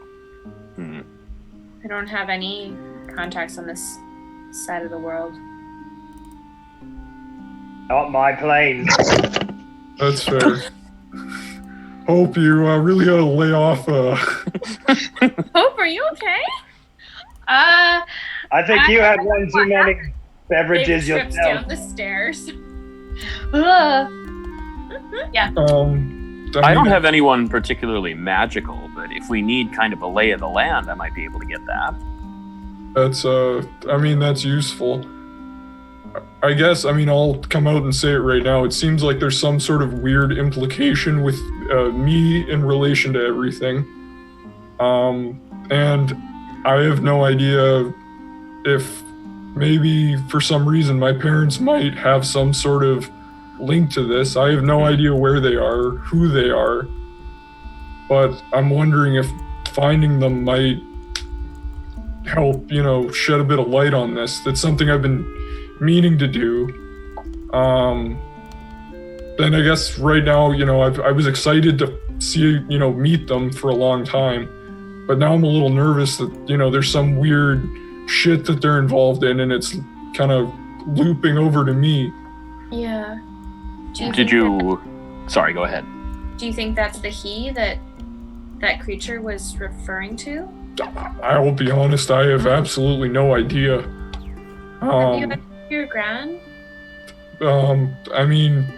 I don't have any contacts on this side of the world. Not my plane. That's fair. Hope you really ought to lay off. Hope, are you okay? I think you had one too many beverages trips yourself. down the stairs. Yeah. I don't have anyone particularly magical, but if we need kind of a lay of the land, I might be able to get that. That's that's useful. I guess, I'll come out and say it right now. It seems like there's some sort of weird implication with me in relation to everything. And I have no idea if maybe for some reason my parents might have some sort of link to this. I have no idea where they are, who they are, but I'm wondering if finding them might help, shed a bit of light on this. That's something I've been meaning to do. Then I guess right now, I was excited to see, meet them for a long time, but now I'm a little nervous that, there's some weird shit that they're involved in and it's kind of looping over to me. Yeah. Sorry, go ahead. Do you think that's the he that creature was referring to? I will be honest, I have absolutely no idea. Have you had your gran?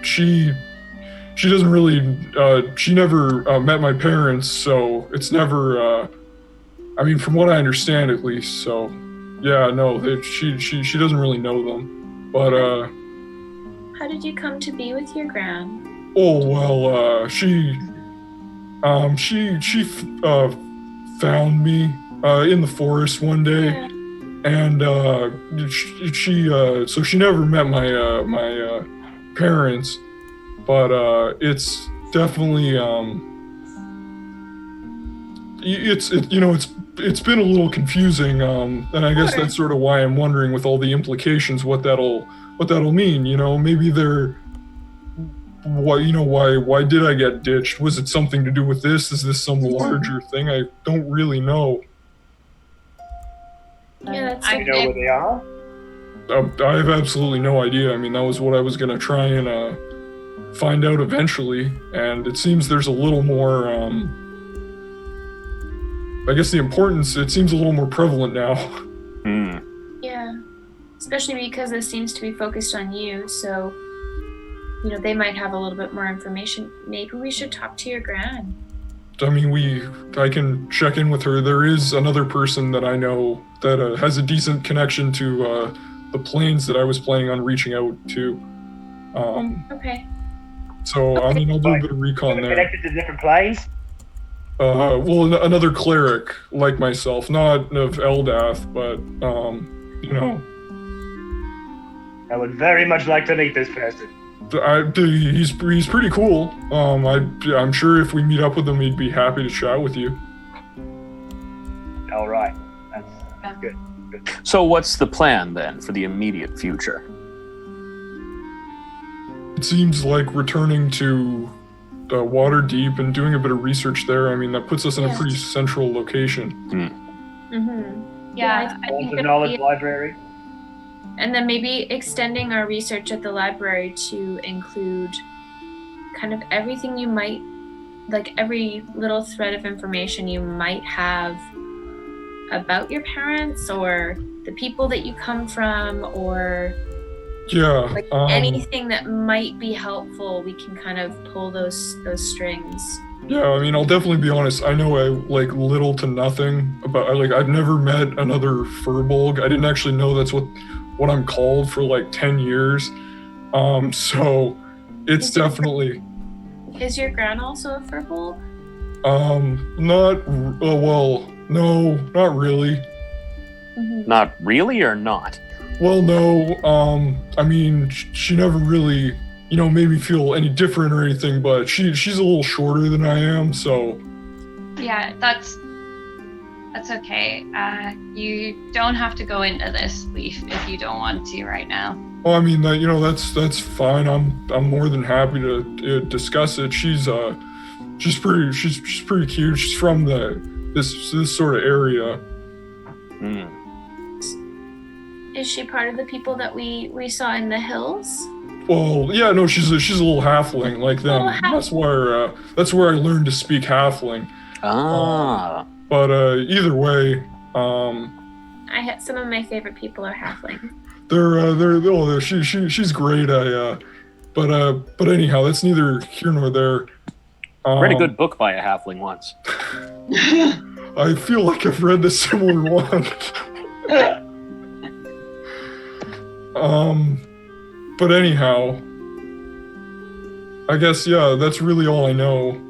She doesn't really, she never met my parents, so it's never, from what I understand at least, so, yeah, no, she doesn't really know them, but, How did you come to be with your gran? Oh, well, she found me, in the forest one day. Yeah. And so she never met my parents, but it's definitely it's been a little confusing, and I guess that's sort of why I'm wondering with all the implications what that'll mean. Maybe they're why did I get ditched? Was it something to do with this? Is this some larger thing? I don't really know. Yeah, that's Do you know where they are? I have absolutely no idea. That was what I was going to try and find out eventually, and it seems there's a little more, I guess the importance, it seems a little more prevalent now. Yeah, especially because this seems to be focused on you, so, they might have a little bit more information. Maybe we should talk to your gran. I can check in with her. There is another person that I know that has a decent connection to the planes that I was planning on reaching out to. Okay. So, I'll do a bit of recon there. Connected to different planes? Another cleric like myself, not of Eldath, but, I would very much like to meet this person. He's pretty cool. I'm sure if we meet up with him, he'd be happy to chat with you. All right, that's good. So what's the plan then for the immediate future? It seems like returning to Waterdeep and doing a bit of research there. That puts us in a pretty central location. Mm-hmm. Yeah, I Also think knowledge library. And then maybe extending our research at the library to include kind of everything you might, like every little thread of information you might have about your parents or the people that you come from, or anything that might be helpful. We can kind of pull those strings. Yeah, I'll definitely be honest. I know little to nothing about. I've never met another Firbolg. I didn't actually know that's what I'm called for 10 years. So it's definitely. Is your gran also a Firbolg? No, not really. Mm-hmm. Not really or not? Well, no, I mean, she never really, made me feel any different or anything, but she's a little shorter than I am, so... Yeah, that's okay. You don't have to go into this, Leif, if you don't want to right now. Well, I mean, that's fine. I'm more than happy to discuss it. She's pretty cute. She's from this sort of area. Hmm. Is she part of the people that we saw in the hills? Well, yeah, no, she's a little halfling like them. That's where I learned to speak halfling. Ah. But either way, some of my favorite people are halfling. She's great. But anyhow, that's neither here nor there. Read a good book by a halfling once. I feel like I've read a similar one. But anyhow, I guess, yeah, that's really all I know.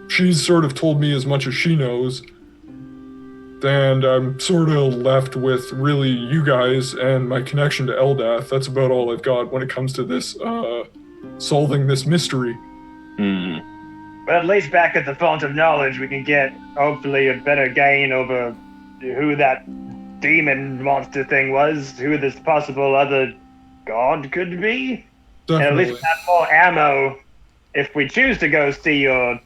She's sort of told me as much as she knows, and I'm sort of left with really you guys and my connection to Eldath. That's about all I've got when it comes to this, solving this mystery. Hmm. Well, at least back at the Font of Knowledge, we can get, hopefully, a better gain over who that demon monster thing was, who this possible other god could be. Definitely. And at least have more ammo if we choose to go see your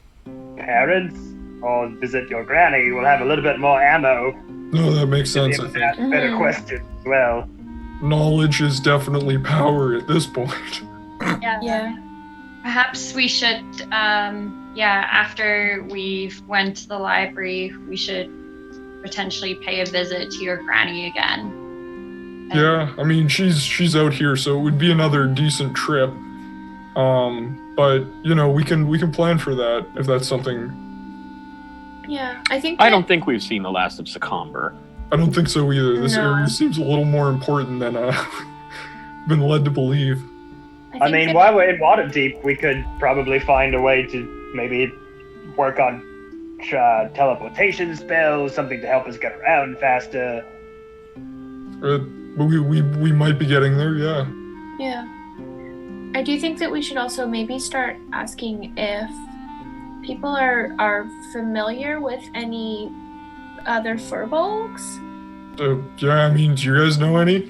parents or visit your granny. We'll have a little bit more ammo. No, that makes sense, I to think. ask better questions as well. Knowledge is definitely power at this point. Yeah. Perhaps we should, after we've went to the library, we should potentially pay a visit to your granny again. Yeah, I mean, she's out here, so it would be another decent trip. But we can plan for that if that's something. Yeah, I don't think we've seen the last of Secomber. I don't think so either. This No. area seems a little more important than been led to believe. I mean, while we're in Waterdeep, we could probably find a way to maybe work on teleportation spells, something to help us get around faster. But we might be getting there, yeah. Yeah. I do think that we should also maybe start asking if people are familiar with any other Firbolgs. Yeah, I mean, do you guys know any?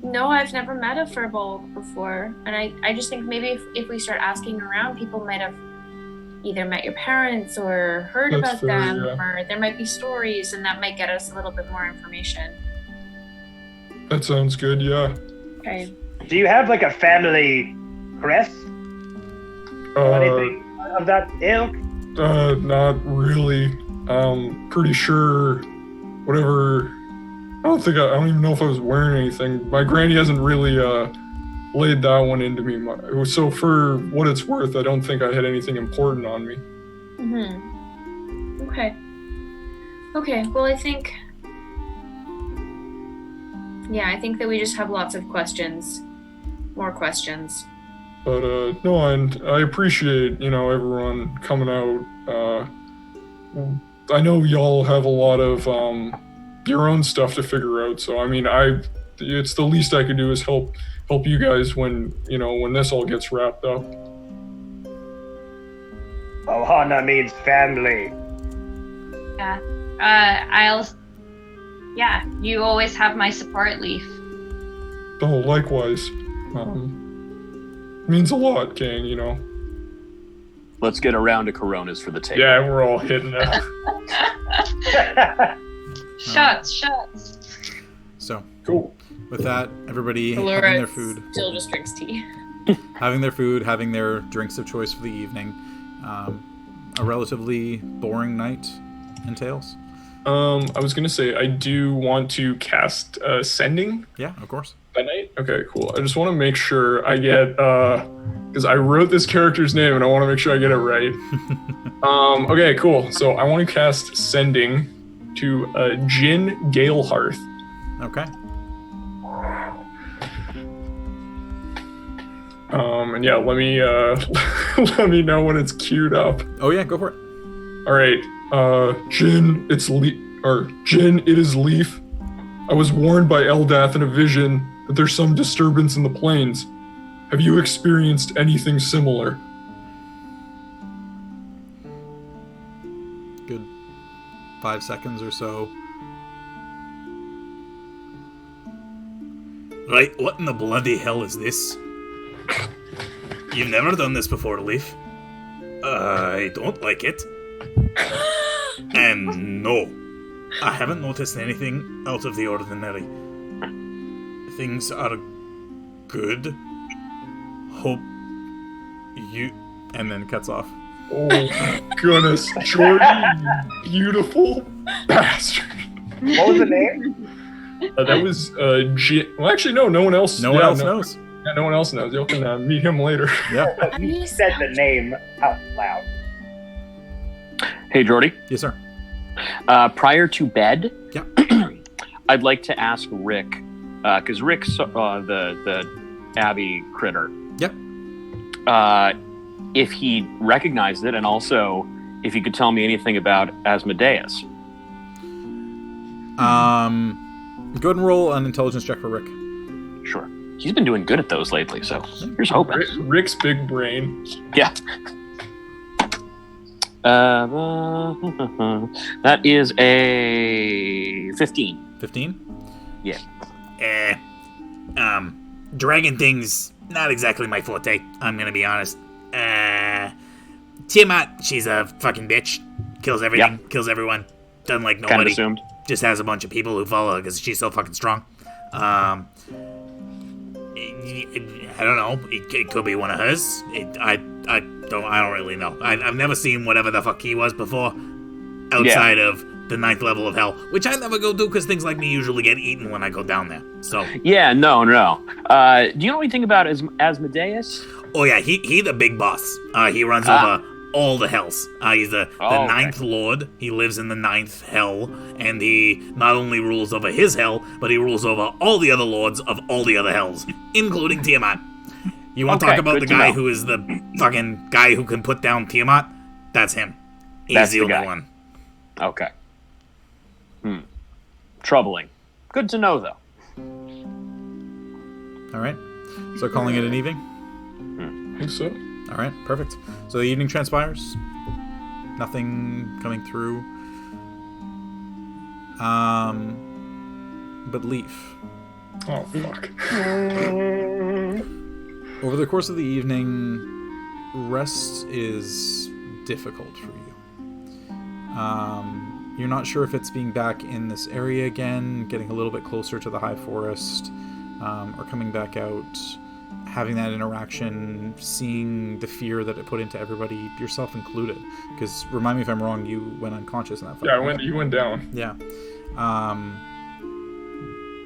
No, I've never met a Firbolg before, and I just think maybe if we start asking around, people might have either met your parents or heard That's about fair, them, yeah. or there might be stories, and that might get us a little bit more information. That sounds good, yeah. Okay. Do you have like a family crest or anything of that ilk? Not really. Pretty sure whatever. I don't even know if I was wearing anything. My granny hasn't really laid that one into me. So for what it's worth, I don't think I had anything important on me. Mm-hmm. Okay, well, I think that we just have lots of questions. More questions. But, no, and I appreciate, everyone coming out. I know y'all have a lot of, your own stuff to figure out, so, I mean, it's the least I could do is help you guys when this all gets wrapped up. Ohana means family. Yeah. You always have my support, Leif. Oh, likewise. Means a lot, gang, Let's get around to Coronas for the table. Yeah, we're all hitting it. Shots. So, Cool. with that, everybody having Aluura their food. still just drinks tea. Having their food, having their drinks of choice for the evening. A relatively boring night entails. I was gonna say, I do want to cast Sending Yeah, of course. that night. Okay, cool. I just want to make sure I get, because I wrote this character's name and I want to make sure I get it right. Okay, cool. So I want to cast Sending to Jin Galehearth. Okay. And yeah, let me Let me know when it's queued up. Oh yeah, go for it. All right, Jin, Jin, it is Leif. I was warned by Eldath in a vision that there's some disturbance in the plains. Have you experienced anything similar? Good 5 seconds or so. Right, what in the bloody hell is this? You've never done this before, Leif. I don't like it. And no, I haven't noticed anything out of the ordinary. Things are good. Hope you... And then cuts off. Oh my goodness, Jordan, you beautiful bastard. What was the name? That was well, actually, no one else. No one else knows. Yeah, no one else knows. You can meet him later. Yeah. You said the name out loud. Hey, Jordy. Yes, sir. Prior to bed, Yeah. I'd like to ask Rick, because Rick's the Abbey critter. Yep. If he recognized it, and also if he could tell me anything about Asmodeus. Go ahead and roll an intelligence check for Rick. Sure. He's been doing good at those lately, so here's hoping. Rick's big brain. Yeah. That is a 15. 15? Yeah. Dragon things, not exactly my forte, I'm gonna be honest. Tiamat, she's a fucking bitch. Kills everything, kills everyone. Doesn't like nobody. Kind of assumed. Just has a bunch of people who follow her because she's so fucking strong. I don't know. It could be one of hers. I don't really know. I've never seen whatever the fuck he was before, outside of the 9th level of hell, which I never go do because things like me usually get eaten when I go down there. So yeah, no. Do you know anything about Asmodeus? Oh yeah, he the big boss. He runs over all the hells. He's the 9th lord. He lives in the 9th hell, and he not only rules over his hell, but he rules over all the other lords of all the other hells, including Tiamat. You want to talk about the guy who is the fucking guy who can put down Tiamat? That's him. He's the only one. Okay. Troubling. Good to know, though. All right. So calling it an evening? I think so. All right, perfect. So the evening transpires. Nothing coming through. But Leif. Oh, fuck. Over the course of the evening, rest is difficult for you. You're not sure if it's being back in this area again, getting a little bit closer to the high forest, or coming back out, having that interaction, seeing the fear that it put into everybody, yourself included. Because, remind me if I'm wrong, you went unconscious in that fight. Yeah, you went down. Yeah.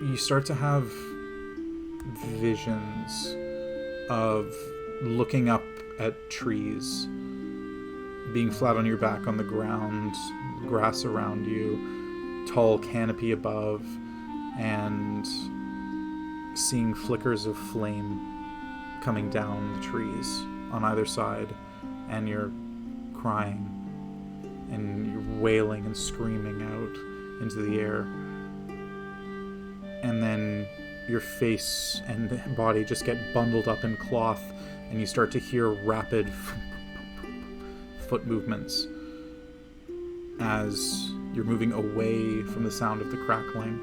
You start to have visions of looking up at trees, being flat on your back on the ground, grass around you, tall canopy above, and seeing flickers of flame coming down the trees on either side, and you're crying and you're wailing and screaming out into the air, and then your face and body just get bundled up in cloth, and you start to hear rapid foot movements as you're moving away from the sound of the crackling.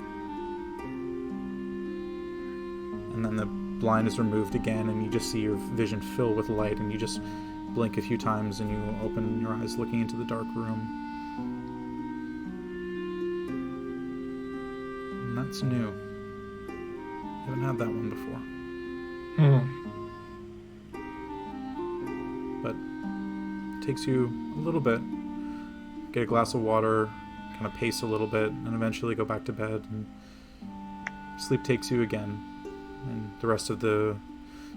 And then the blind is removed again, and you just see your vision fill with light, and you just blink a few times, and you open your eyes looking into the dark room. And that's new. You haven't had that one before. But it takes you a little bit. Get a glass of water, kind of pace a little bit, and eventually go back to bed. And sleep takes you again. And the rest of the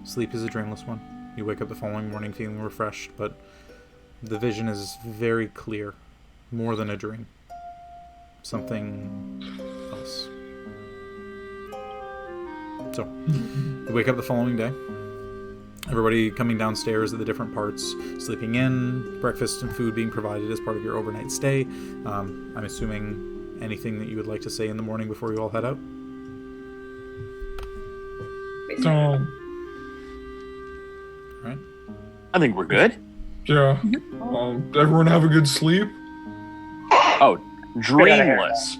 sleep is a dreamless one. You wake up the following morning feeling refreshed, but the vision is very clear. More than a dream. Something else. So, you wake up the following day. everybody coming downstairs at the different parts, sleeping in, breakfast and food being provided as part of your overnight stay. I'm assuming anything that you would like to say in the morning before you all head out? So, Right? I think we're good. yeah. Everyone have a good sleep? Oh, dreamless.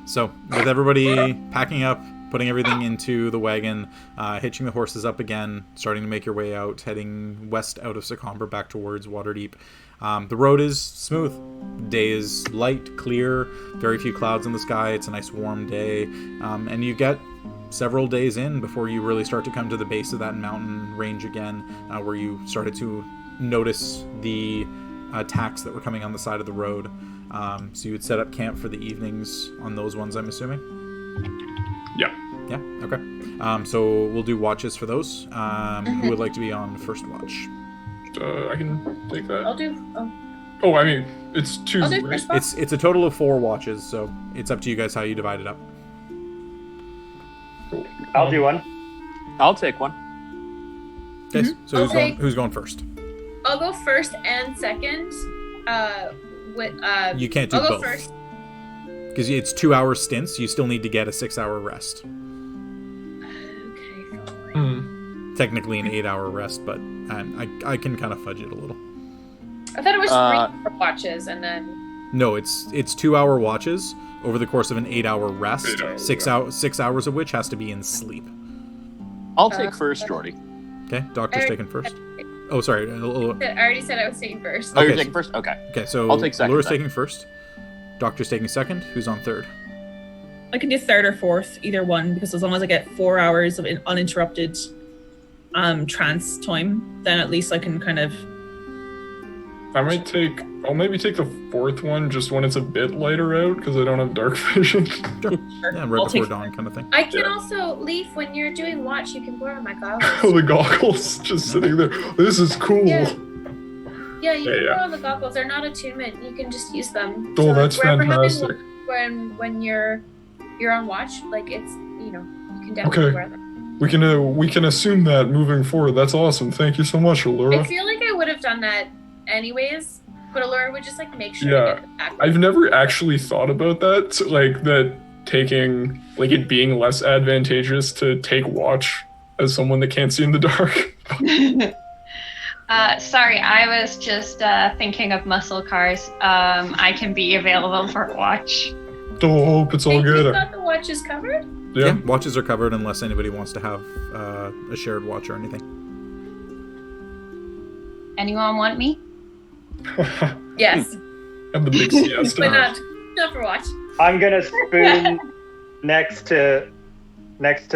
So, with everybody packing up, putting everything into the wagon, hitching the horses up again, starting to make your way out, heading west out of Secomber back towards Waterdeep. The road is smooth. Day is light, clear, very few clouds in the sky. It's a nice warm day. And you get several days in before you really start to come to the base of that mountain range again, where you started to notice the attacks that were coming on the side of the road. So you would set up camp for the evenings on those ones, I'm assuming? Yeah. Yeah? Okay. So we'll do watches for those. Who would like to be on first watch? I can take that. I'll do. Oh, I mean, it's two. I'll do right? first watch. It's a total of 4 watches, so it's up to you guys how you divide it up. Cool. I'll do one. I'll take one. Okay, so Okay. who's going first? I'll go first and second. You can't do I'll go both. first. Because it's 2-hour stints, you still need to get a 6-hour rest. Okay, fine. Hmm. Technically an 8-hour rest, but I can kind of fudge it a little. I thought it was 3 watches and then. No, it's 2-hour watches over the course of an 8-hour rest. 8 hours, 6 hours of which has to be in sleep. I'll take first, Jordy. Okay, Doctor's taking first. Oh, sorry. I already said I was taking first. Oh, Okay. you're taking first? Okay. Okay, so I'll take second Allura's then. taking first. Doctor's taking second. Who's on third? I can do third or fourth, either one, because as long as I get 4 hours of uninterrupted trance time, then at least I can kind of. I'll maybe take the fourth one just when it's a bit lighter out because I don't have dark vision. Sure. Yeah, right I'll before take- dawn kind of thing. I can Yeah. also, Leif, when you're doing watch, you can borrow my Oh, goggles. the goggles just sitting there. This is cool. Yeah. Yeah, you can Yeah. borrow the goggles. They're not attunement. You can just use them. Oh, So, that's like, wherever having fantastic. one- when you're on watch, like it's you can definitely Okay. wear them. We can assume that moving forward. That's awesome. Thank you so much, I Aluura. feel like I would have done that anyways, but Aluura would just like make sure Yeah. to get the back. I've never actually thought about that. So, like that taking it being less advantageous to take watch as someone that can't see in the dark. Sorry, I was just thinking of muscle cars. I can be available for watch. Oh, hope it's all Think we good. got the watches covered? Yeah, watches are covered unless anybody wants to have a shared watch or anything. Anyone want me? Yes. Have the big siesta. Why not? Not for watch. I'm gonna spoon next to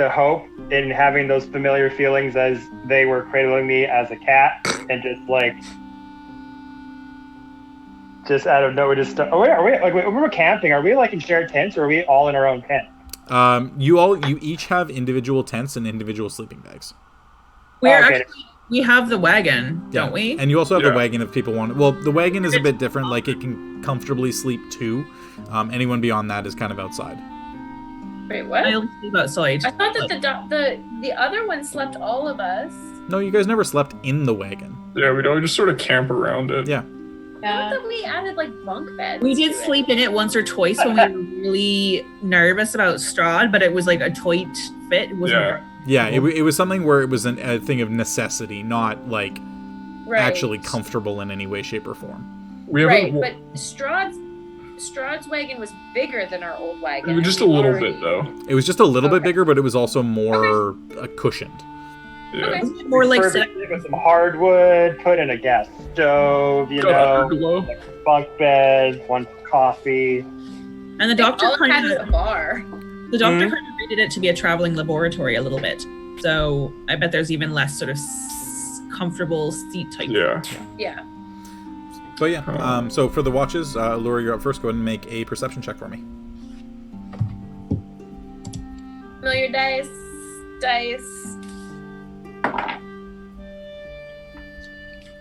Hope in having those familiar feelings as they were cradling me as a cat, and just out of nowhere, are we like when we're camping? Are we like in shared tents, or are we all in our own tent? You each have individual tents and individual sleeping bags. We have the wagon, don't we? And you also have Yeah. the wagon if people want. Well, the wagon is a bit different. Like it can comfortably sleep 2. Anyone beyond that is kind of outside. Wait, what? I'll sleep outside. I thought that the other one slept all of us. No, you guys never slept in the wagon. Yeah, we'd always just sort of camp around it. Yeah. I thought we added like bunk beds. We did to it. sleep in it once or twice when we were really nervous about Strahd, but it was like a tight fit. It wasn't Yeah. Yeah, it was something where it was a thing of necessity, not like Right. actually comfortable in any way, shape, or form. We Right, haven't. but Strahd's wagon was bigger than our old wagon. It was just a We little already- bit though. It was just a little bit Okay. bigger, but it was also more cushioned. Yeah. Okay. more like Refurbished it with some hardwood, put in a gas stove, Got afterglow. bunk bed, one coffee. and the doctor All it had kind was of a bar. rated it to be a traveling laboratory a little bit. So I bet there's even less sort of comfortable seat type. Yeah. Yeah. So yeah, so for the watches, Aluura, you're up first. Go ahead and make a perception check for me. Familiar dice.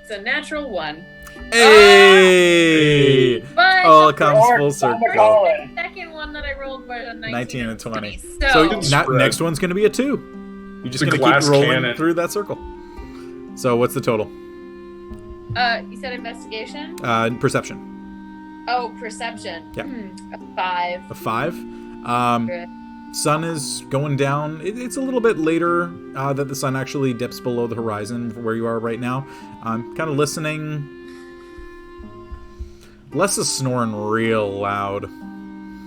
It's a natural 1. Hey! But Oh, it comes Lord, full I'm circle. calling. the second one that I rolled was a 19, 19 and 20. So, So Good spread. next one's going to be a 2. You're just It's a going to keep glass rolling cannon. through that circle. So what's the total? You said investigation? Perception. Oh, perception. Yeah. A 5. A 5. Good. Sun is going down. It's a little bit later that the sun actually dips below the horizon where you are right now. I'm kind of listening. Les is snoring real loud.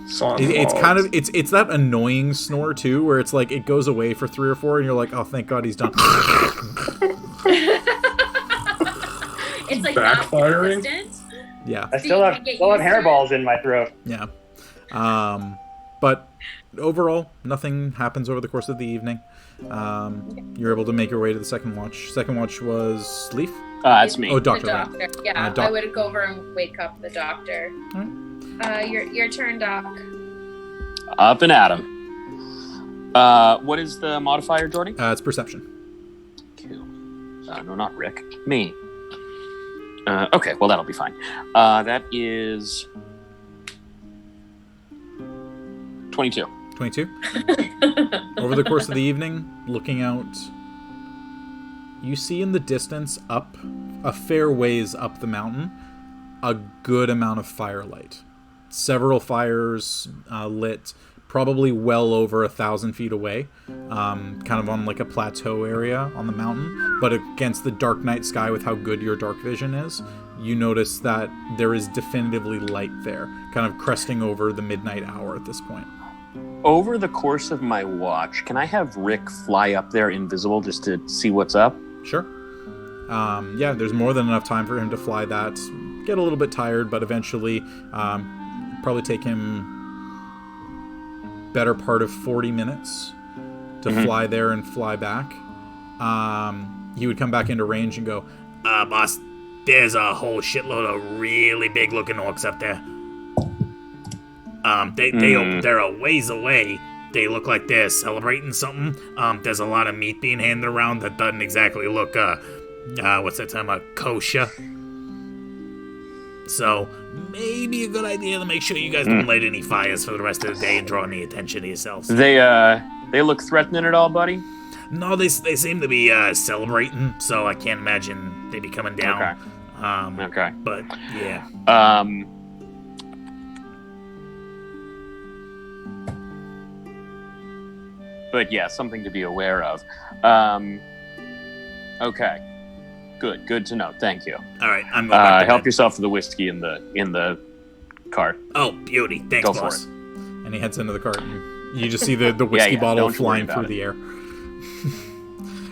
It's kind of it's that annoying snore too, where it's like it goes away for 3 or 4, and you're like, oh, thank God he's done. It's like backfiring. Yeah. I still have hairballs in my throat. Yeah. But overall, nothing happens over the course of the evening. You're able to make your way to the second watch. Second watch was Leif? It's me. Oh, Doctor. The doctor. Yeah, Doc. I would go over and wake up the doctor. Your turn, Doc. Up and at 'em. What is the modifier, Jordy? It's perception. Cool. No, not Rick. Me. Okay, well, that'll be fine. That is 22. 22. Over the course of the evening, looking out, you see in the distance, up a fair ways up the mountain, a good amount of firelight. Several fires lit, probably well over 1,000 feet away, kind of on like a plateau area on the mountain. But against the dark night sky, with how good your dark vision is, you notice that there is definitively light there, kind of cresting over the midnight hour at this point. Over the course of my watch, can I have Rick fly up there invisible just to see what's up? Sure. Yeah, there's more than enough time for him to fly that. Get a little bit tired, but eventually probably take him better part of 40 minutes to fly there and fly back. He would come back into range and go, Boss, there's a whole shitload of really big looking orcs up there. They're a ways away. They look like they're celebrating something. There's a lot of meat being handed around that doesn't exactly look, what's that term, kosher. So, maybe a good idea to make sure you guys don't light any fires for the rest of the day and draw any attention to yourselves. They look threatening at all, buddy? No, they seem to be celebrating, so I can't imagine they'd be coming down. Okay. But, yeah. But yeah, something to be aware of. Okay. Good to know. Thank you. All right, I'm going back to help bed. yourself to the whiskey in the cart. Oh, beauty. Thanks, Go for boss. it. and he heads into the cart. And you just see the whiskey bottle don't you worry flying about through it. the air.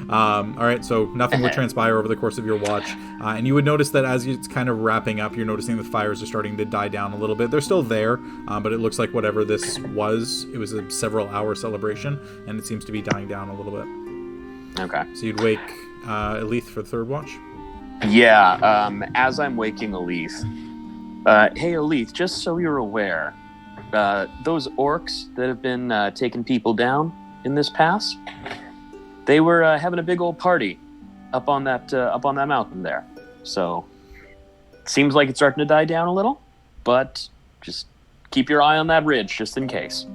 All right, so nothing would transpire over the course of your watch, and you would notice that as it's kind of wrapping up, you're noticing the fires are starting to die down a little bit. They're still there, but it looks like whatever this was, it was a several-hour celebration, and it seems to be dying down a little bit. Okay. So you'd wake Elethe for the third watch. Yeah, as I'm waking Elethe, hey Elethe, just so you're aware, those orcs that have been taking people down in this pass, they were having a big old party up on that mountain there. So, seems like it's starting to die down a little, but just keep your eye on that ridge just in case.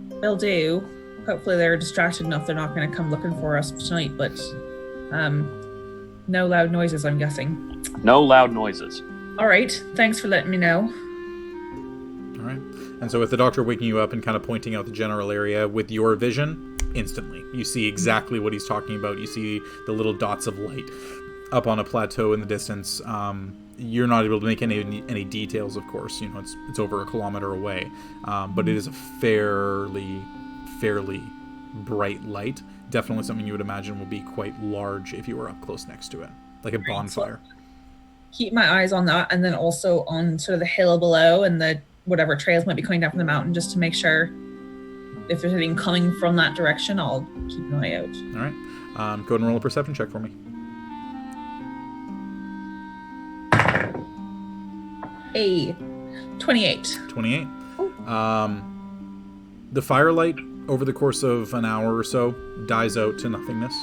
Will do. Hopefully they're distracted enough they're not going to come looking for us tonight, but no loud noises, I'm guessing. No loud noises. All right, thanks for letting me know. All right. And so with the doctor waking you up and kind of pointing out the general area with your vision, instantly you see exactly what he's talking about. You see the little dots of light up on a plateau in the distance. You're not able to make any details, of course. You know, it's over a kilometer away, but it is a fairly bright light. Definitely something you would imagine would be quite large if you were up close next to it, like a bonfire. Keep my eyes on that, and then also on sort of the hill below and the whatever trails might be coming down from the mountain, just to make sure if there's anything coming from that direction, I'll keep an eye out. All right. Go ahead and roll a perception check for me. 28. 28. The firelight over the course of an hour or so dies out to nothingness.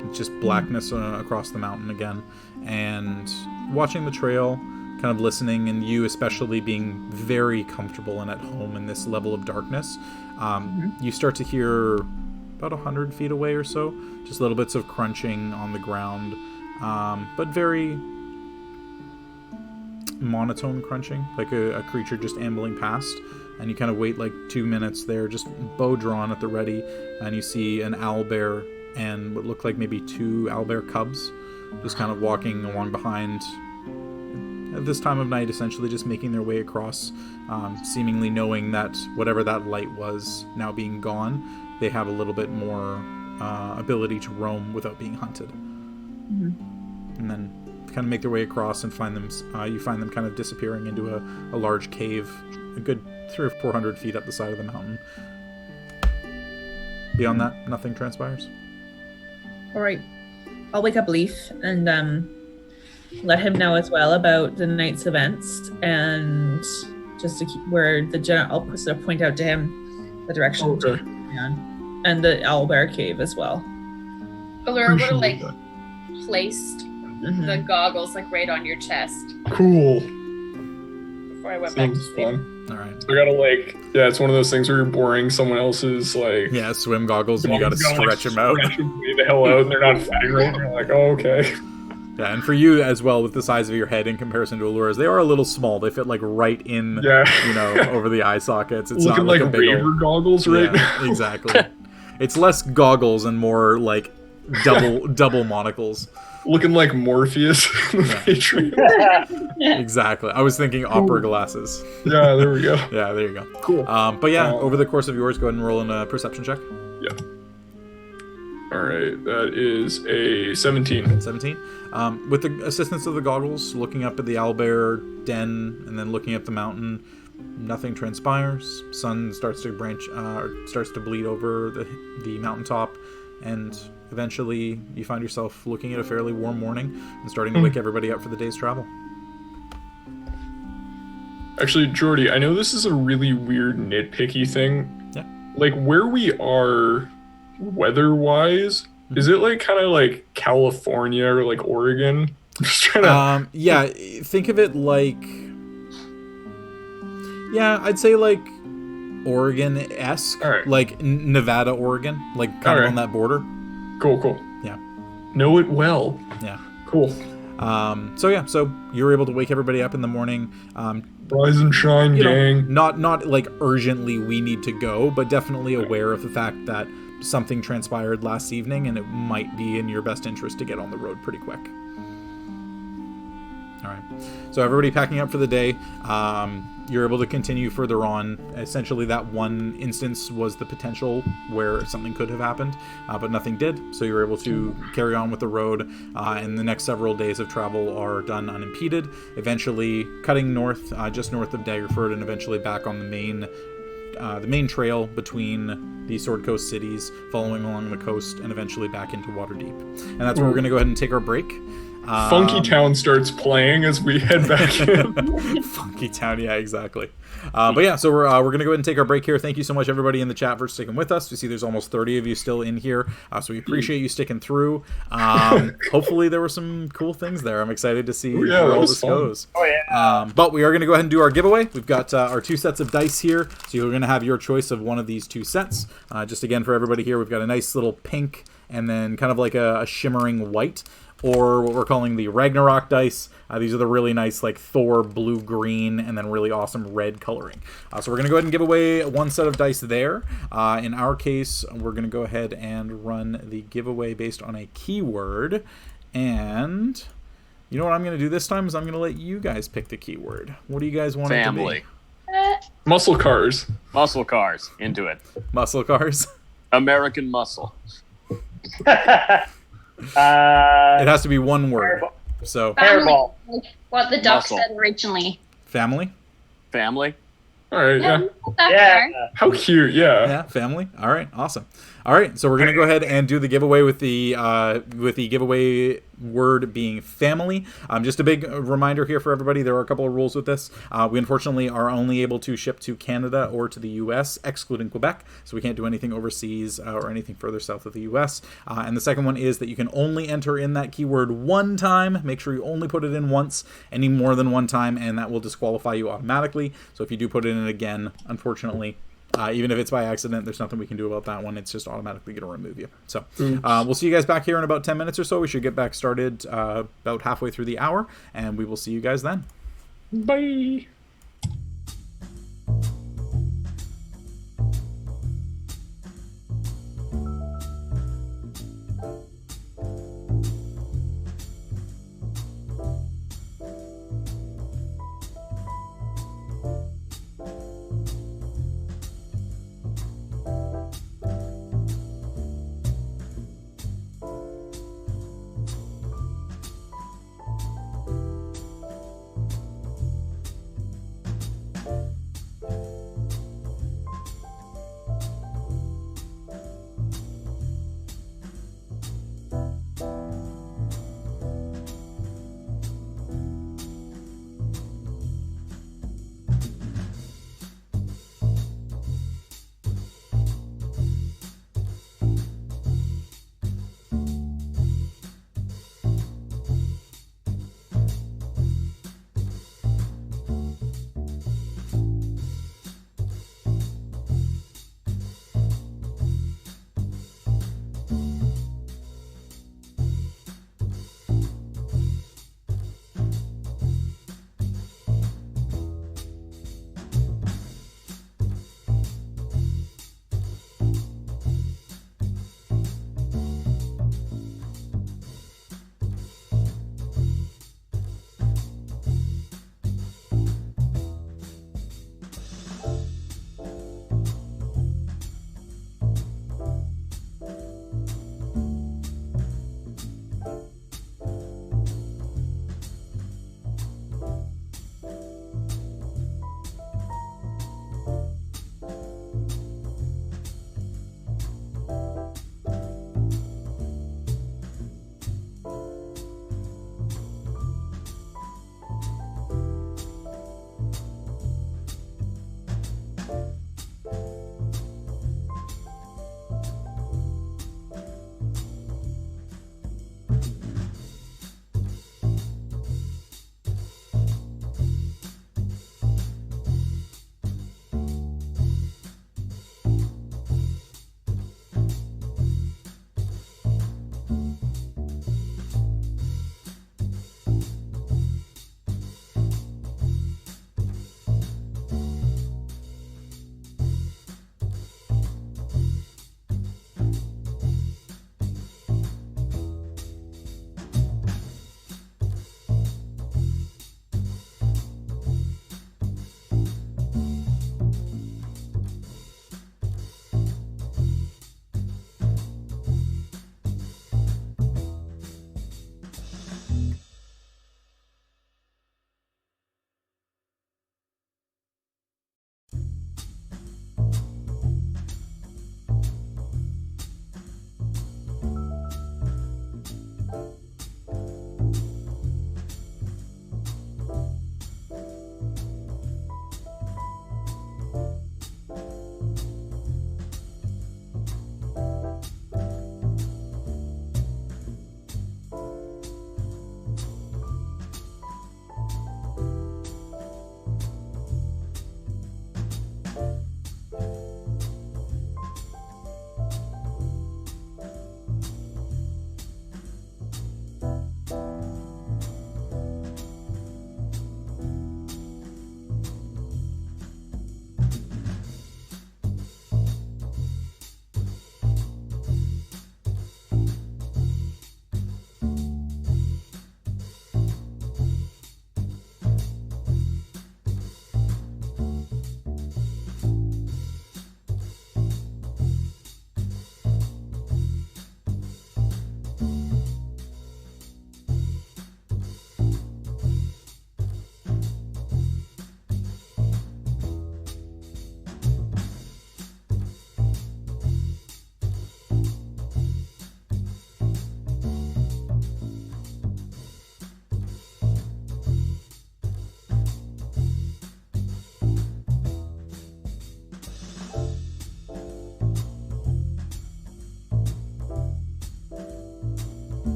It's just blackness across the mountain again. And watching the trail, kind of listening, and you especially being very comfortable and at home in this level of darkness, you start to hear about 100 feet away or so. Just little bits of crunching on the ground, but very monotone crunching, like a creature just ambling past. And you kind of wait like 2 minutes there, just bow drawn at the ready, and you see an owlbear and what look like maybe 2 owlbear cubs just kind of walking along behind at this time of night, essentially just making their way across, seemingly knowing that whatever that light was now being gone, they have a little bit more ability to roam without being hunted. Mm-hmm. And then kind of make their way across and find them. You find them kind of disappearing into a large cave, a good 300 or 400 feet up the side of the mountain. Beyond that, nothing transpires. All right, I'll wake up Leif and let him know as well about the night's events, and just to keep where the general. I'll sort of point out to him the direction to and the owlbear cave as well. Aluura would have like placed the goggles like right on your chest. Cool. Before I went Sounds back to sleep. fun. All right. So I gotta it's one of those things where you're boring someone else's swim goggles, and you gotta stretch them out. Stretch them the hell out, and they're not fitting right. And you're like, oh, okay. Yeah, and for you as well, with the size of your head in comparison to Aluura's, they are a little small. They fit like right in, over the eye sockets. It's looking not like like a big Raver goggles right now. Exactly. It's less goggles and more like double monocles. Looking like Morpheus in the Patriot. Exactly. I was thinking opera glasses. Yeah, there we go. Yeah, there you go. Cool. But yeah, over the course of yours, go ahead and roll in a perception check. Yeah. All right, that is a 17. 17. With the assistance of the goggles, looking up at the owlbear den and then looking up the mountain, nothing transpires. Sun starts to bleed over the mountaintop, and eventually you find yourself looking at a fairly warm morning and starting to wake everybody up for the day's travel. Actually, Jordy, I know this is a really weird nitpicky thing. Yeah. Like, where we are weather-wise, is it like kind of like California or like Oregon? I'm just trying to... think of it like... Yeah, I'd say like Oregon-esque. Right. Like Nevada, Oregon. Like kind of on that border. Cool. Yeah. Know it well. Yeah. Cool. So you were able to wake everybody up in the morning. Rise and shine, gang. Not like urgently we need to go, but definitely aware of the fact that something transpired last evening and it might be in your best interest to get on the road pretty quick. All right. So everybody packing up for the day. You're able to continue further on. Essentially, that one instance was the potential where something could have happened, but nothing did. So you're able to carry on with the road, and the next several days of travel are done unimpeded, eventually cutting north, just north of Daggerford, and eventually back on the main trail between the Sword Coast cities, following along the coast, and eventually back into Waterdeep. And that's where we're going to go ahead and take our break. Funky Town starts playing as we head back in. Funky Town, yeah, exactly. But yeah, so we're going to go ahead and take our break here. Thank you so much, everybody in the chat, for sticking with us. We see there's almost 30 of you still in here, so we appreciate you sticking through. Hopefully there were some cool things there. I'm excited to see where all this goes. Oh, yeah. But we are going to go ahead and do our giveaway. We've got our 2 sets of dice here, so you're going to have your choice of one of these 2 sets. Just again, for everybody here, we've got a nice little pink and then kind of like a shimmering white, or what we're calling the Ragnarok dice. These are the really nice like Thor blue-green and then really awesome red coloring. So we're going to go ahead and give away 1 set of dice there. In our case, we're going to go ahead and run the giveaway based on a keyword. And you know what I'm going to do this time is I'm going to let you guys pick the keyword. What do you guys want it to be? Muscle cars. Muscle cars. Into it. Muscle cars? American muscle. It has to be one word. So Hairball. What the duck Muscle. said originally. Family? Family. All right, yeah. Yeah. How cute, yeah. Yeah, family. All right, awesome. All right, so we're gonna go ahead and do the giveaway with the giveaway word being family. Just a big reminder here for everybody. There are a couple of rules with this. We unfortunately are only able to ship to Canada or to the U.S., excluding Quebec. So we can't do anything overseas or anything further south of the U.S. And the second one is that you can only enter in that keyword 1 time. Make sure you only put it in once, any more than 1 time, and that will disqualify you automatically. So if you do put it in again, unfortunately, Even if it's by accident, there's nothing we can do about that one. It's just automatically going to remove you. So we'll see you guys back here in about 10 minutes or so. We should get back started about halfway through the hour, and we will see you guys then. Bye.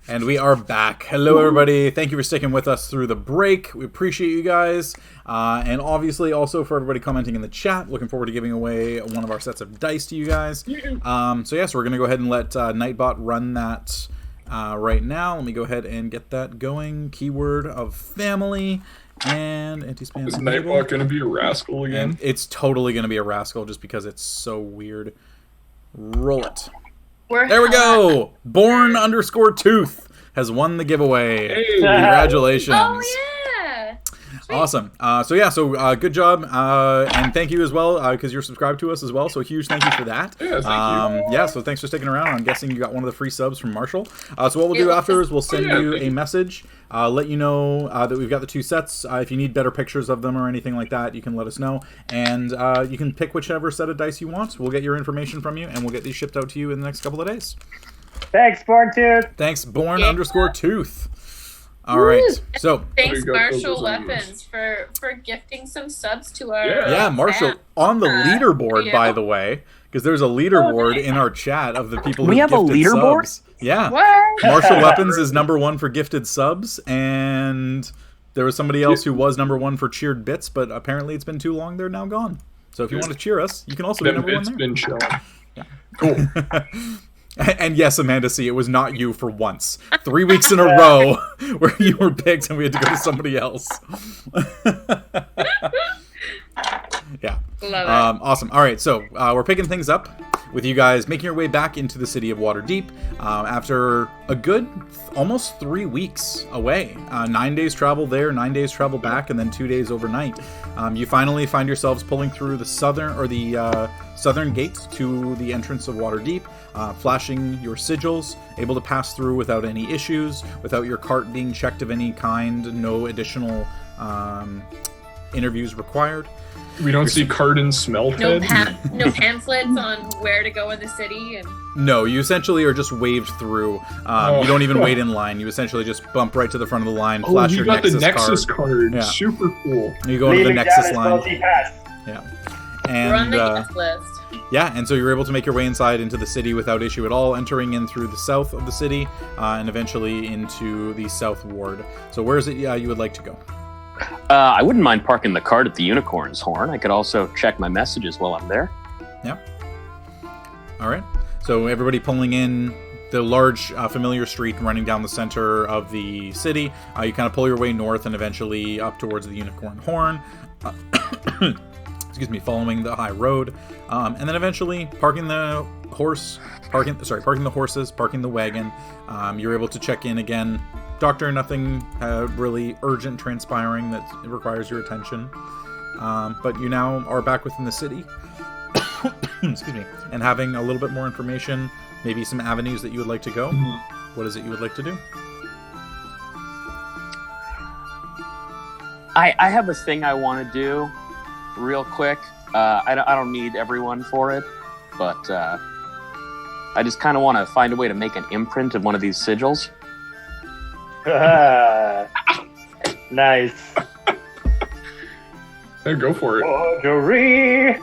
And we are back. Hello, everybody. Thank you for sticking with us through the break. We appreciate you guys. And obviously, also for everybody commenting in the chat. Looking forward to giving away one of our sets of dice to you guys. So, yeah, so we're going to go ahead and let Nightbot run that right now. Let me go ahead and get that going. Keyword of family and anti-spam. Is Nightbot going to be a rascal again? And it's totally going to be a rascal just because it's so weird. Roll it. There we go! Born_Tooth has won the giveaway. Hey. Congratulations. Oh, yeah. Awesome. So good job. And thank you as well, because you're subscribed to us as well. So huge thank you for that. Yeah, thank you. Yeah, so thanks for sticking around. I'm guessing you got one of the free subs from Marshall. So what we'll do after is we'll send you a message, let you know that we've got the 2 sets. If you need better pictures of them or anything like that, you can let us know. And you can pick whichever set of dice you want. We'll get your information from you, and we'll get these shipped out to you in the next couple of days. Thanks, Born_Tooth. Thanks, Born_Tooth. All right, so thanks, Marshall Weapons, for gifting some subs to our yeah, Marshall on the leaderboard, by the way, because there's a leaderboard in our chat of the people who have gifted a leaderboard. Subs. Yeah, What? Marshall Weapons is #1 for gifted subs, and there was somebody else who was #1 for cheered bits, but apparently it's been too long; they're now gone. So if you want to cheer us, you can also be #1 It's there. been chilling. Yeah. Cool. And yes, Amanda C., it was not you for once. 3 weeks in a row where you were picked and we had to go to somebody else. Yeah. Love it. Awesome. All right, so we're picking things up with you guys making your way back into the city of Waterdeep after a good almost 3 weeks away. 9 days travel there, 9 days travel back, and then 2 days overnight. You finally find yourselves pulling through the southern gates to the entrance of Waterdeep, flashing your sigils, able to pass through without any issues, without your cart being checked of any kind, no additional interviews required. We don't see Cardin Smelthead. No pamphlets on where to go in the city. And No, you essentially are just waved through. You don't even wait in line. You essentially just bump right to the front of the line, flash you your got Nexus the Nexus card. card. Super cool. You go into the Leaving Nexus down his line. multi-pass. Yeah. we're on And the guest list. yeah, and so you're able to make your way inside into the city without issue at all, entering in through the south of the city, and eventually into the south ward. So where is it you would like to go? I wouldn't mind parking the cart at the Unicorn's Horn. I could also check my messages while I'm there. Yeah. All right. So everybody pulling in the large familiar street running down the center of the city. You kind of pull your way north and eventually up towards the Unicorn Horn. Excuse me, following the high road, and then eventually parking the horses, parking the wagon. You're able to check in again. Doctor, nothing really urgent transpiring that requires your attention. But you now are back within the city. Excuse me. And having a little bit more information, maybe some avenues that you would like to go. What is it you would like to do? I have a thing I want to do real quick. I don't need everyone for it, but I just kind of want to find a way to make an imprint of one of these sigils. Nice. Hey, go for it. Forgery.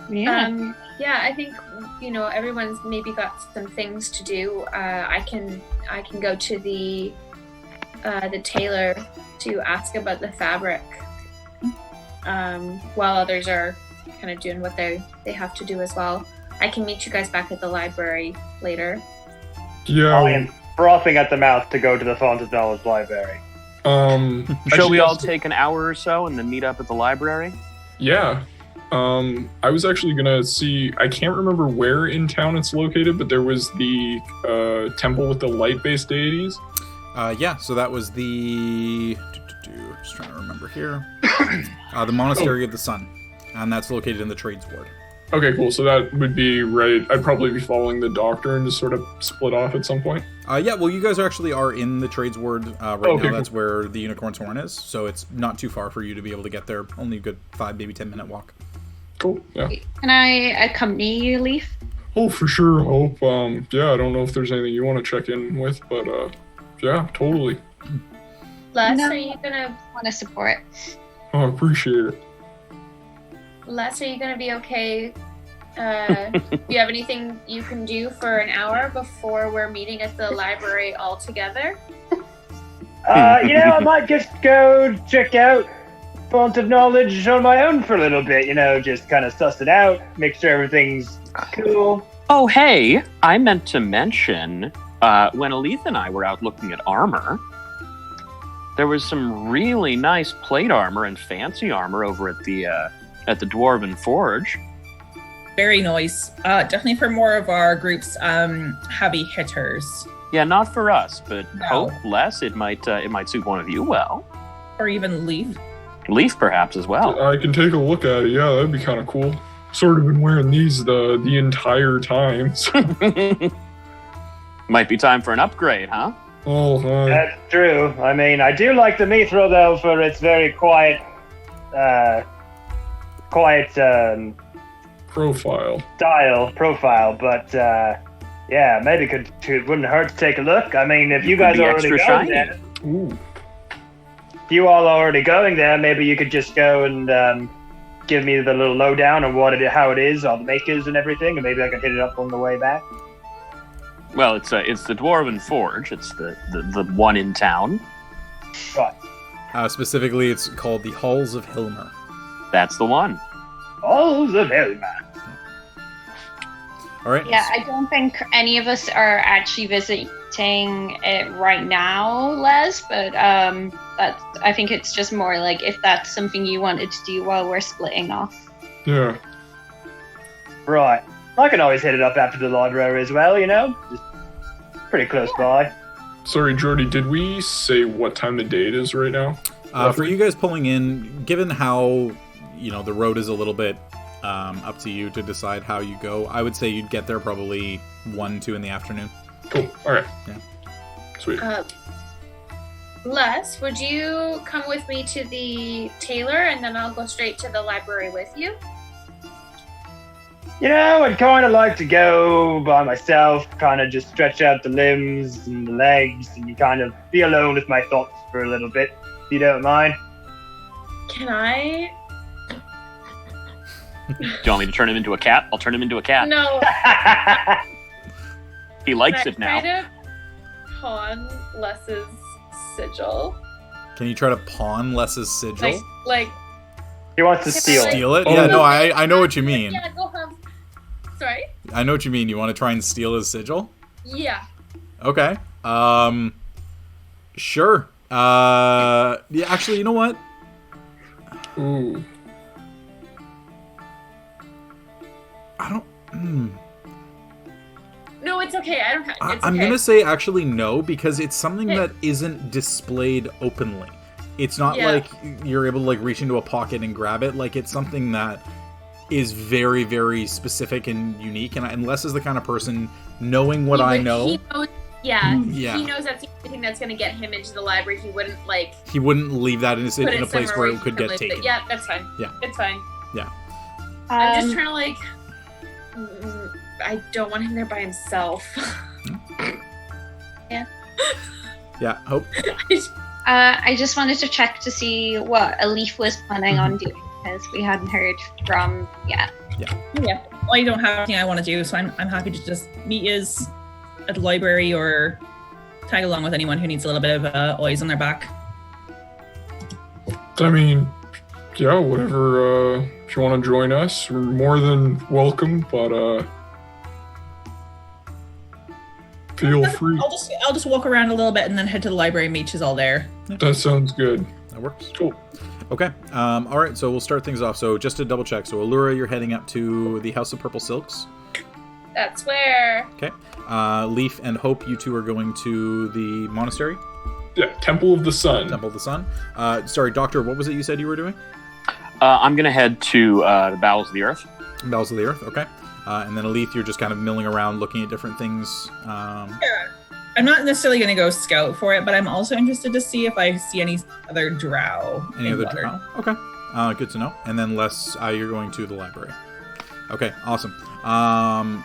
Yeah. Yeah, I think everyone's maybe got some things to do. I can go to the tailor to ask about the fabric, while others are kind of doing what they have to do as well. I can meet you guys back at the library later. I Yeah. am frothing at the mouth to go to the Font of Knowledge library. Shall we all take an hour or so and then meet up at the library? Yeah. I was actually gonna see. I can't remember where in town it's located, but there was the temple with the light-based deities. Yeah, so that was the... Just trying to remember here. The Monastery of the Sun. And that's located in the Trades Ward. Okay, cool. So that would be right. I'd probably be following the doctor and just sort of split off at some point. Yeah, well, you guys actually are in the Trades Ward right now. Cool. That's where the Unicorn's Horn is. So it's not too far for you to be able to get there. Only a good 5, maybe 10 minute walk. Cool. Yeah. Can I accompany you, Leif? Oh, for sure. Hope. Yeah. I don't know if there's anything you want to check in with, but yeah, totally. Les, No. are you gonna Want to support? Oh, I appreciate it. be okay Do you have anything you can do for an hour before we're meeting at the library all together? I might just go check out Font of Knowledge on my own for a little bit, just kind of suss it out, make sure everything's cool. Oh, hey, I meant to mention, when Elethe and I were out looking at armor, there was some really nice plate armor and fancy armor over at the Dwarven Forge. Very nice. Definitely for more of our group's heavy hitters. Yeah, not for us, but No. hope less. It might suit one of you well. Or even Leif. Leif, perhaps, as well. I can take a look at it. Yeah, that'd be kind of cool. Sort of been wearing these the entire time. So. Might be time for an upgrade, huh? Oh, hi. That's true. I mean, I do like the Mithril, though, for its very quiet Profile. profile, but yeah, maybe it wouldn't hurt to take a look. I mean, if you guys Could be are already extra going shiny. there, Ooh. if you all are already going there, maybe you could just go and give me the little lowdown on how it is, all the makers and everything, and maybe I can hit it up on the way back. Well, it's the Dwarven Forge. It's the one in town. Right. Specifically, it's called the Halls of Hilmer. That's the one. Oh, the very man. All right. Yeah, I don't think any of us are actually visiting it right now, Les, but I think it's just more like if that's something you wanted to do while we're splitting off. Yeah. Right. I can always hit it up after the library as well, Just pretty close by. Sorry, Jordy, did we say what time of day it is right now? For you guys pulling in, given how, the road is a little bit up to you to decide how you go, I would say you'd get there probably 1, 2 in the afternoon. Cool. All right. Yeah. Sweet. Les, would you come with me to the tailor and then I'll go straight to the library with you? I'd kind of like to go by myself, kind of just stretch out the limbs and the legs, and kind of be alone with my thoughts for a little bit, if you don't mind. Can I? Do you want me to turn him into a cat? I'll turn him into a cat. No. He likes Can it now. I try to pawn Les's sigil? Can you try to pawn Les's sigil? Like He wants to Can I, steal like- it. Steal it? Oh. Yeah, no, I know what you mean. Yeah, go have. Sorry. I know what you mean. You want to try and steal his sigil? Yeah. Okay. Sure. Yeah, actually, you know what? Ooh. I don't. No, it's okay. I don't have. It's I'm okay. gonna say actually no, because it's something that isn't displayed openly. It's not Yeah. like you're able to reach into a pocket and grab it. Like, it's something that is very, very specific and unique. And Les is the kind of person, knowing what I know, He knows, yeah. Yeah. He knows that's the only thing that's going to get him into the library. He wouldn't he wouldn't leave that in put a it place somewhere where he it could can get leave it. taken. Yeah, that's fine. Yeah. It's fine. Yeah. I'm just trying to I don't want him there by himself. Yeah. Hope. I just wanted to check to see what Leif was planning on doing because we hadn't heard from yet. Yeah. I don't have anything I want to do, so I'm happy to just meet yous at the library or tag along with anyone who needs a little bit of eyes on their back. I mean, yeah, whatever. If you want to join us, we're more than welcome. But feel free. I'll just walk around a little bit and then head to the library and meet yous all there. That sounds good. That works. Cool. Okay. All right. So we'll start things off. So just to double check. So Aluura, you're heading up to the House of Purple Silks. That's where. Okay. Leif and Hope, you two are going to the monastery, Yeah, Temple of the Sun. Temple of the Sun. Sorry, Doctor. What was it you said you were doing? I'm gonna head to the Bowels of the Earth. Bells of the Earth. Okay. And then Elethe, you're just kind of milling around, looking at different things. I'm not necessarily going to go scout for it, but I'm also interested to see if I see any other drow. Any in other? Waterdeep. Oh, okay. Good to know. And then Les, you're going to the library. Okay. Awesome.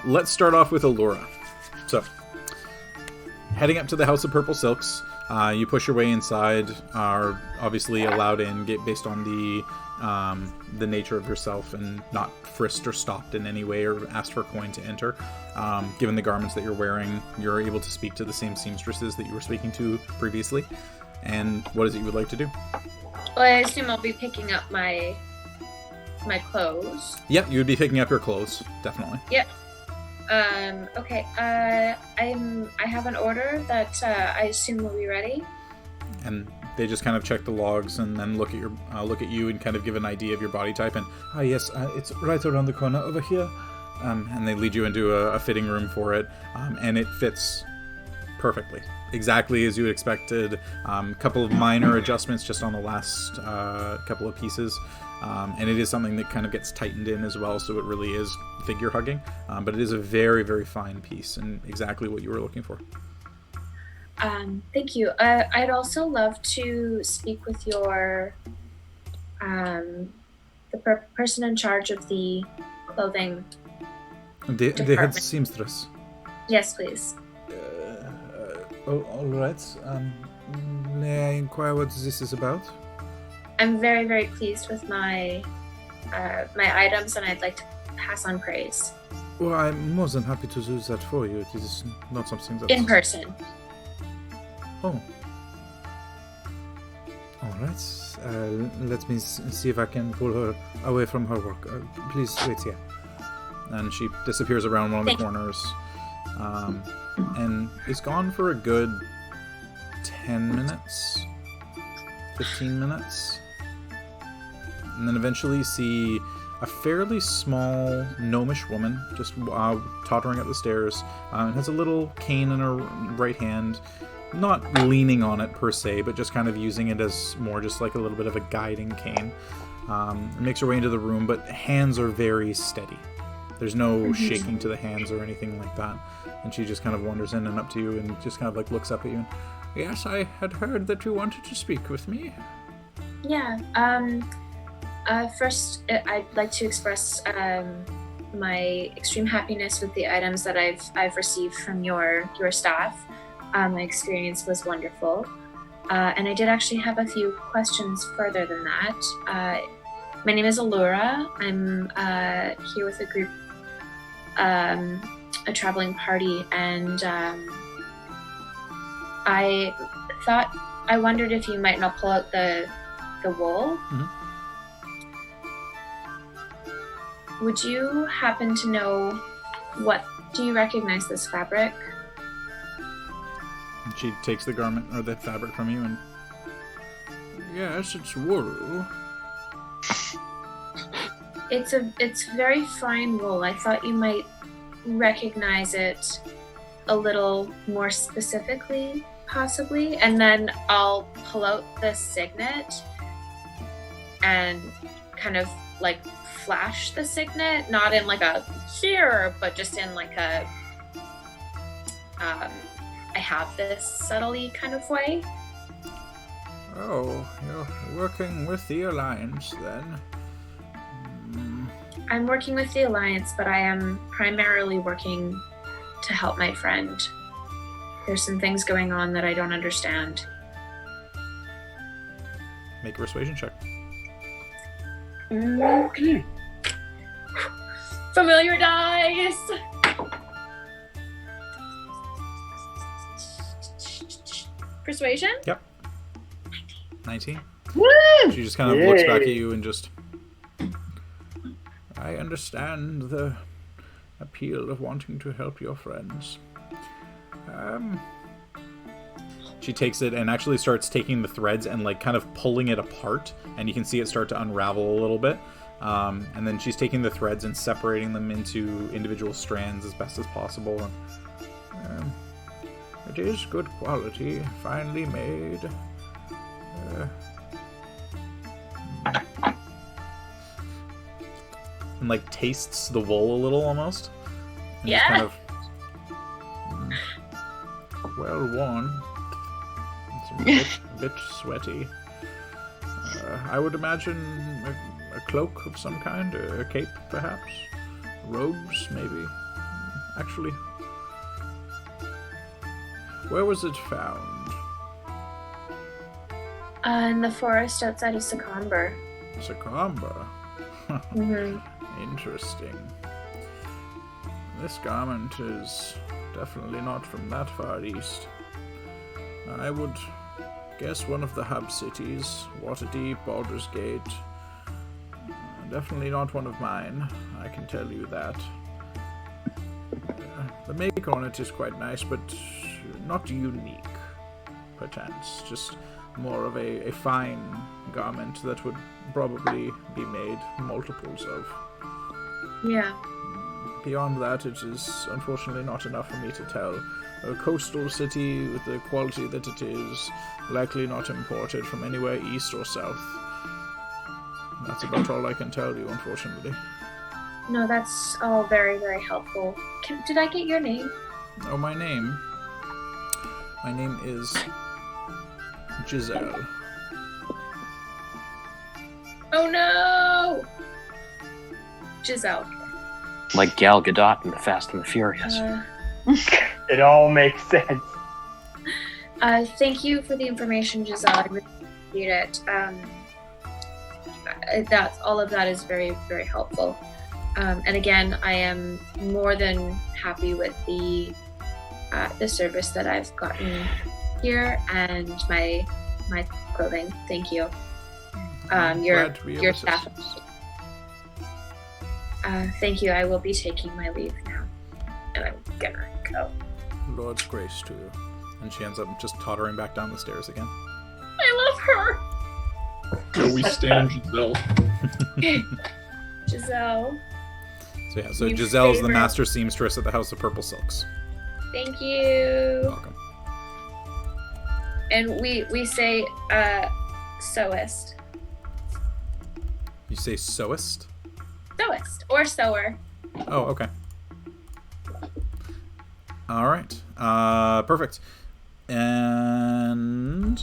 Let's start off with Aluura. So, heading up to the House of Purple Silks. You push your way inside, are obviously allowed in based on the nature of yourself and not frisked or stopped in any way or asked for a coin to enter. Given the garments that you're wearing, you're able to speak to the same seamstresses that you were speaking to previously. And what is it you would like to do? Well, I assume I'll be picking up my clothes. Yep, you would be picking up your clothes, definitely. Yep. Okay. I have an order that I assume will be ready. And they just kind of check the logs and then look at you and kind of give an idea of your body type. And yes, it's right around the corner over here. And they lead you into a fitting room for it, and it fits perfectly, exactly as you expected. Couple of minor adjustments just on the last couple of pieces. And it is something that kind of gets tightened in as well, so it really is figure hugging. But it is a very, very fine piece and exactly what you were looking for. Thank you. I'd also love to speak with your the person in charge of the clothing. The head seamstress. Yes, please. All right. May I inquire what this is about? I'm very, very pleased with my items, and I'd like to pass on praise. Well, I'm more than happy to do that for you. It is not something that's... In person. Oh. All right. Let me see if I can pull her away from her work. Please wait here. And she disappears around one of the corners. And is gone for a good 10 minutes, 15 minutes. And then eventually you see a fairly small gnomish woman just tottering up the stairs. And has a little cane in her right hand. Not leaning on it per se, but just kind of using it as more just like a little bit of a guiding cane. Makes her way into the room, but hands are very steady. There's no shaking to the hands or anything like that. And she just kind of wanders in and up to you and just kind of like looks up at you. And, yes, I had heard that you wanted to speak with me. Yeah. First, I'd like to express my extreme happiness with the items that I've received from your staff. My experience was wonderful. And I did actually have a few questions further than that. My name is Aluura. I'm here with a group, a traveling party, and I wondered if you might not pull out the wool. Mm-hmm. Would you happen to know do you recognize this fabric? And she takes the garment or the fabric from you and... Yes, it's wool. It's very fine wool. I thought you might recognize it a little more specifically, possibly. And then I'll pull out the signet and kind of like flash the signet, not in like a here, but just in like a I have this subtly kind of way. Oh, you're working with the Alliance then? I'm working with the Alliance, but I am primarily working to help my friend. There's some things going on that I don't understand. Make a persuasion check. Familiar dice! Persuasion? Yep. 19. Woo! She just kind of looks back at you and just... I understand the appeal of wanting to help your friends. She takes it and actually starts taking the threads and like kind of pulling it apart, and you can see it start to unravel a little bit. And then she's taking the threads and separating them into individual strands as best as possible. And, it is good quality, finely made. And like tastes the wool a little almost. And Yeah. Kind of, well worn. It's a bit sweaty. I would imagine a cloak of some kind, a cape perhaps, robes maybe. Actually, where was it found? In the forest outside of Secomber. Secomber. Interesting. This garment is definitely not from that far east. I would guess one of the hub cities, Waterdeep, Baldur's Gate. Definitely not one of mine, I can tell you that. The make on it is quite nice, but not unique, perchance. Just more of a fine garment that would probably be made multiples of. Yeah. Beyond that, it is unfortunately not enough for me to tell. A coastal city with the quality that it is, likely not imported from anywhere east or south. That's about all I can tell you, unfortunately. No, that's all very, very helpful. Did I get your name? Oh, my name? My name is Giselle. Oh no! Giselle. Like Gal Gadot in The Fast and the Furious. It all makes sense. Thank you for the information, Giselle. I really appreciate it. All of that is very, very helpful. And again, I am more than happy with the service that I've gotten here and my clothing. Thank you. Your staff. Thank you. I will be taking my leave now, and I'm gonna go. Lord's grace to you. And she ends up just tottering back down the stairs again. I love her. So we stand Giselle. Giselle. So You Giselle's the favorite. master seamstress at the House of Purple Silks. Thank you. Welcome. And we say sewist. You say sewist? Sewist or sewer. Oh, okay. All right. Perfect. And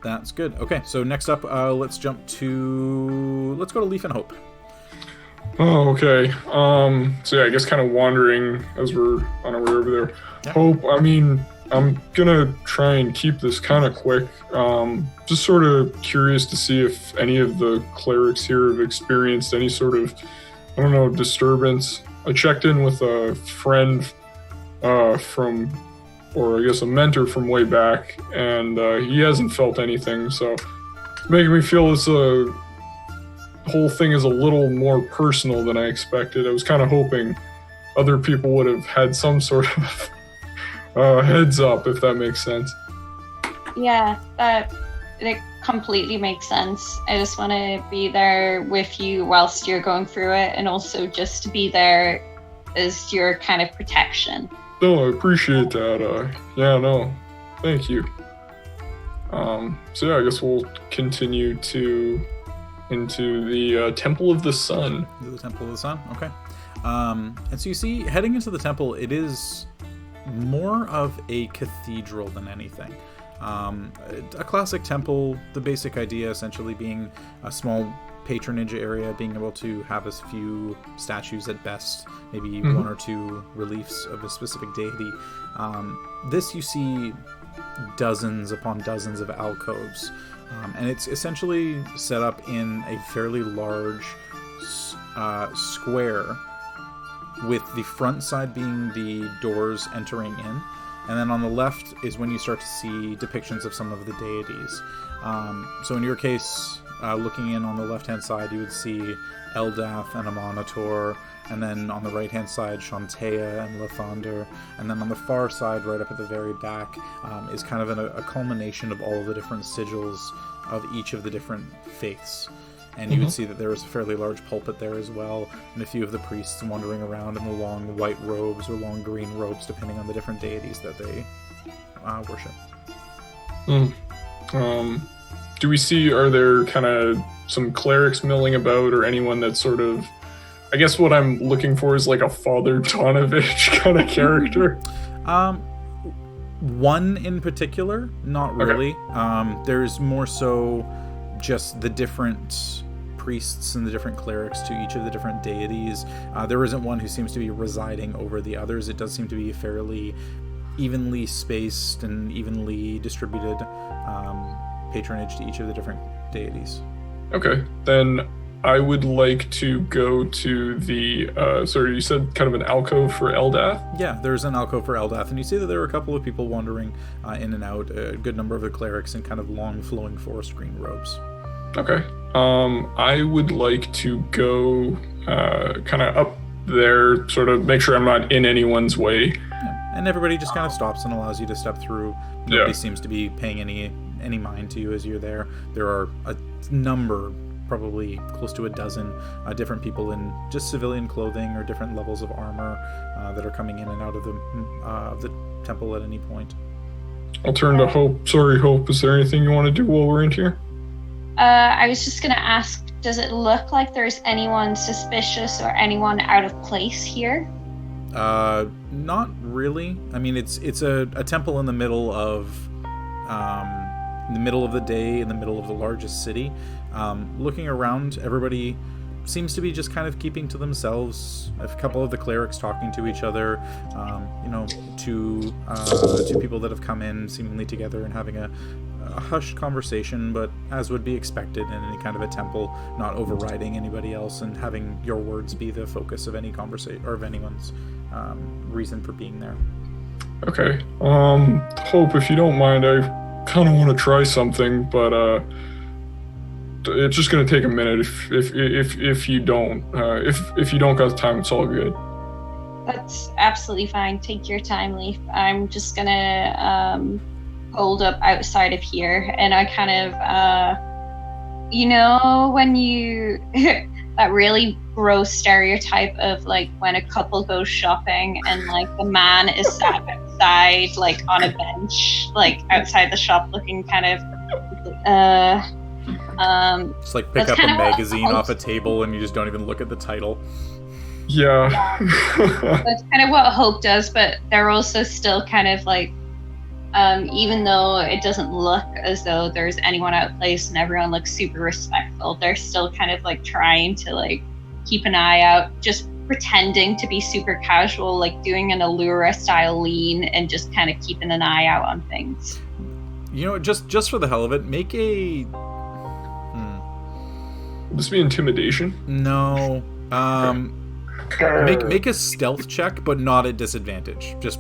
that's good. Okay, so next up, let's go to Leif and Hope. Oh, okay. So yeah, I guess kind of wandering as we're on our way over there. Yeah. Hope, I mean, I'm gonna try and keep this kind of quick. Just sort of curious to see if any of the clerics here have experienced any sort of, I don't know, disturbance. I checked in with a friend from, or I guess a mentor from way back, and he hasn't felt anything, so it's making me feel this whole thing is a little more personal than I expected. I was kind of hoping other people would have had some sort of heads up, if that makes sense. Yeah, that completely makes sense. I just want to be there with you whilst you're going through it, and also just to be there as your kind of protection. No, I appreciate that. Yeah, no, thank you. So yeah, I guess we'll continue into the Temple of the Sun. The Temple of the Sun, okay. And so you see, heading into the temple, it is more of a cathedral than anything. A classic temple, the basic idea essentially being a small patronage area, being able to have a few statues at best, maybe one or two reliefs of a specific deity. This you see dozens upon dozens of alcoves, and it's essentially set up in a fairly large square, with the front side being the doors entering in, and then on the left is when you start to see depictions of some of the deities. So in your case, looking in on the left-hand side, you would see Eldath and Amonitor, and then on the right-hand side, Shantea and Lathander, and then on the far side, right up at the very back, is kind of a culmination of all of the different sigils of each of the different faiths. And you would see that there is a fairly large pulpit there as well, and a few of the priests wandering around in the long white robes or long green robes, depending on the different deities that they worship. Do we see, are there kind of some clerics milling about, or anyone that's sort of, I guess what I'm looking for is like a Father Donovich kind of character? One in particular, not really. Okay. There's more so just the different priests and the different clerics to each of the different deities. There isn't one who seems to be residing over the others. It does seem to be fairly evenly spaced and evenly distributed patronage to each of the different deities. Okay, then I would like to go to the, sorry, you said kind of an alcove for Eldath? Yeah, there's an alcove for Eldath, and you see that there are a couple of people wandering in and out, a good number of the clerics in kind of long, flowing forest green robes. Okay. I would like to go kind of up there, sort of make sure I'm not in anyone's way. Yeah. And everybody just kind of stops and allows you to step through. Nobody seems to be paying any mind to you as you're there. There are a number, probably close to a dozen, different people in just civilian clothing or different levels of armor that are coming in and out of the temple at any point. I'll turn to Hope. Sorry, Hope, is there anything you want to do while we're in here? I was just going to ask, does it look like there's anyone suspicious or anyone out of place here? Not really. I mean, it's a temple in the middle of the day, in the middle of the largest city. Looking around, everybody seems to be just kind of keeping to themselves. A couple of the clerics talking to each other, two people that have come in seemingly together and having a hushed conversation, but as would be expected in any kind of a temple, not overriding anybody else and having your words be the focus of any conversation or of anyone's reason for being there. Okay. Hope, if you don't mind, I kind of want to try something, but it's just gonna take a minute. If you don't got the time, it's all good. That's absolutely fine. Take your time, Leif. I'm just gonna hold up outside of here, and I kind of, when you that really gross stereotype of like when a couple goes shopping and like the man is sat outside like on a bench like outside the shop looking kind of just like pick up a magazine off a table and you just don't even look at the title. Yeah. That's kind of what Hope does, but they're also still kind of like even though it doesn't look as though there's anyone out of place and everyone looks super respectful, they're still kind of like trying to like keep an eye out, just pretending to be super casual, like doing an Aluura style lean and just kind of keeping an eye out on things. Just for the hell of it, make a... Would this be intimidation? No. Make a stealth check, but not at disadvantage. Just...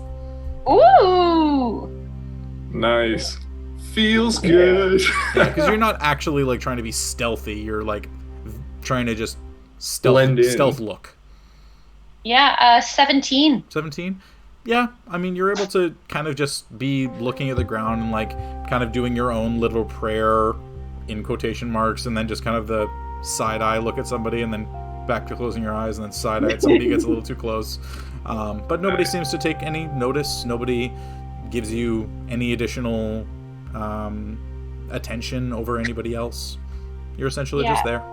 Ooh! Nice. Feels good. Yeah, because you're not actually like trying to be stealthy. You're like trying to just stealth look. Yeah, 17. 17? Yeah, I mean, you're able to kind of just be looking at the ground and like kind of doing your own little prayer in quotation marks, and then just kind of the side eye look at somebody and then back to closing your eyes and then side eye at somebody who gets a little too close. But nobody seems to take any notice. Nobody gives you any additional attention over anybody else. You're essentially just there.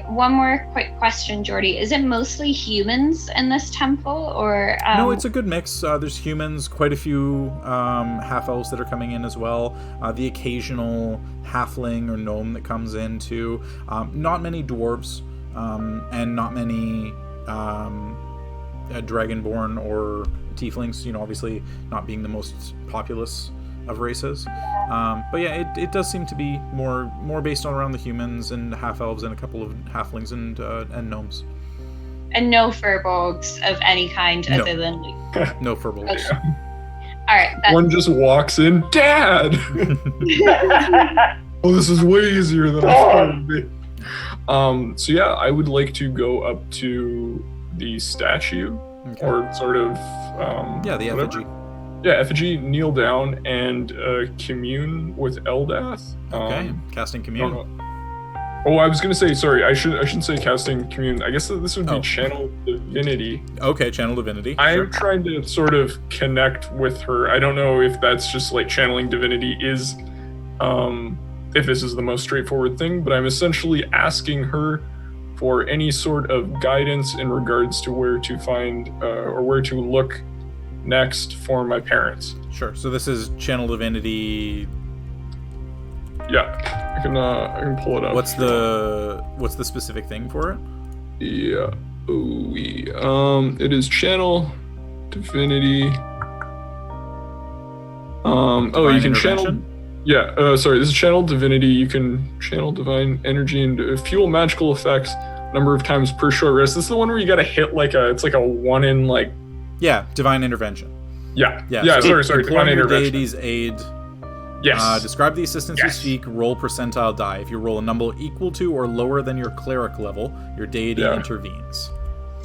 One more quick question, Jordy. Is it mostly humans in this temple, or... No, it's a good mix. There's humans, quite a few half-elves that are coming in as well. The occasional halfling or gnome that comes in, too. Not many dwarves, and not many dragonborn or tieflings, obviously not being the most populous of races. But yeah, it does seem to be more based on around the humans and half-elves and a couple of halflings and gnomes. And no Firbolgs of any kind other than... No Firbolgs. Okay. All right. One just walks in, Dad! Oh, this is way easier than I thought it would be. So yeah, I would like to go up to the statue, or sort of... the effigy. Yeah, effigy, kneel down and commune with Eldath. Okay, casting commune. I was gonna say, sorry, I shouldn't say casting commune. I guess this would be channel divinity. Okay, channel divinity. I'm trying to sort of connect with her. I don't know if that's just like channeling divinity is, if this is the most straightforward thing, but I'm essentially asking her for any sort of guidance in regards to where to find or where to look next for my parents. Sure. So this is channel divinity. Yeah, I can pull it up. What's the specific thing for it? Yeah. It is channel divinity. You can channel. Yeah, sorry, this is Channel Divinity. You can channel divine energy and fuel magical effects number of times per short rest. This is the one where you gotta hit it's like a 1 in like... Yeah, divine intervention. Yeah, so sorry, divine your intervention. deity's aid. Yes. Describe the assistance you seek, roll percentile die. If you roll a number equal to or lower than your cleric level, your deity intervenes.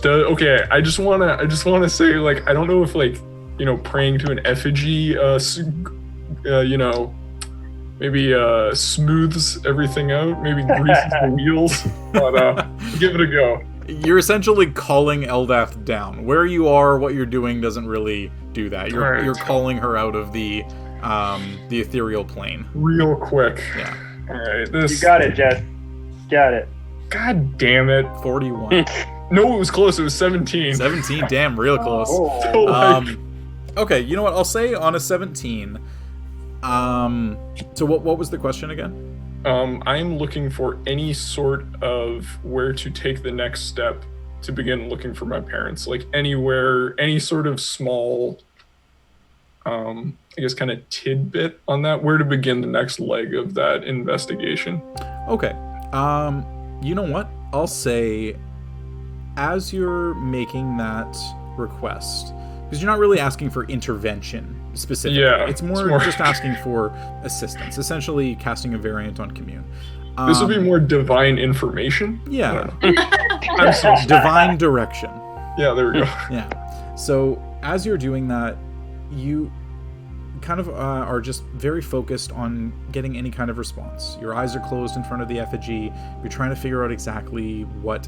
Okay, I just wanna say, like, I don't know if, like, you know, praying to an effigy, you know, maybe smooths everything out, maybe greases the wheels, but give it a go. You're essentially calling Elethe down. Where you are, what you're doing doesn't really do that. You're calling her out of the ethereal plane. Real quick. Yeah. All right. You got it, Jess. Got it. God damn it. 41. No, it was close. It was 17. 17. Damn, real close. So, okay, you know what? I'll say on a 17. So what was the question again? I'm looking for any sort of where to take the next step to begin looking for my parents. Like anywhere, any sort of small, I guess kind of tidbit on that, where to begin the next leg of that investigation. Okay. You know what? I'll say, as you're making that request, because you're not really asking for intervention specifically. Yeah, it's more just asking for assistance, essentially casting a variant on commune. This would be more divine information? Yeah. I'm so sorry. Divine direction. Yeah, there we go. Yeah. So as you're doing that, you kind of are just very focused on getting any kind of response. Your eyes are closed in front of the effigy. You're trying to figure out exactly what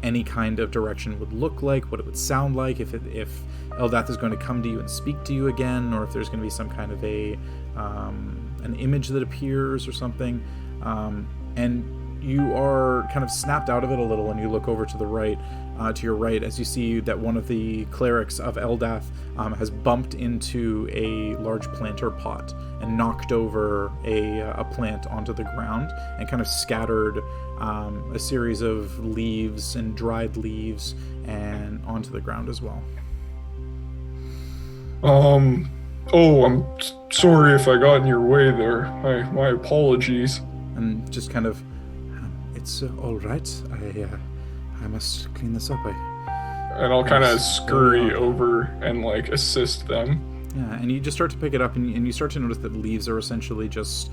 any kind of direction would look like, what it would sound like, if Elethe is going to come to you and speak to you again, or if there's going to be some kind of an image that appears or something. And you are kind of snapped out of it a little, and you look over to the right, to your right, as you see that one of the clerics of Elethe has bumped into a large planter pot and knocked over a plant onto the ground and kind of scattered a series of leaves and dried leaves and onto the ground as well. I'm sorry if I got in your way there. My apologies. And just kind of, it's all right. I must clean this up. And I'll kind of scurry over and like assist them. Yeah, and you just start to pick it up, and you start to notice that leaves are essentially just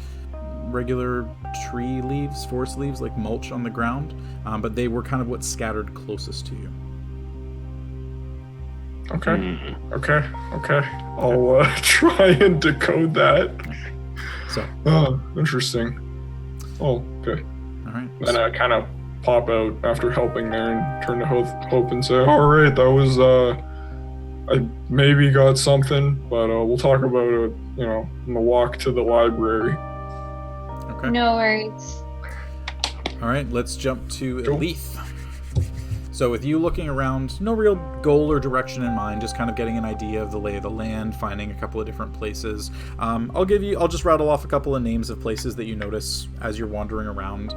regular tree leaves, forest leaves, like mulch on the ground, but they were kind of what scattered closest to you. Okay. I'll try and decode that. So. Interesting. Oh, okay. All right. Then I kind of pop out after helping there and turn to Hope and say, all right, that was, I maybe got something, but we'll talk about it, you know, on the walk to the library. Okay. No worries. All right, let's jump to Leif. So with you looking around, no real goal or direction in mind, just kind of getting an idea of the lay of the land, finding a couple of different places. I'll just rattle off a couple of names of places that you notice as you're wandering around.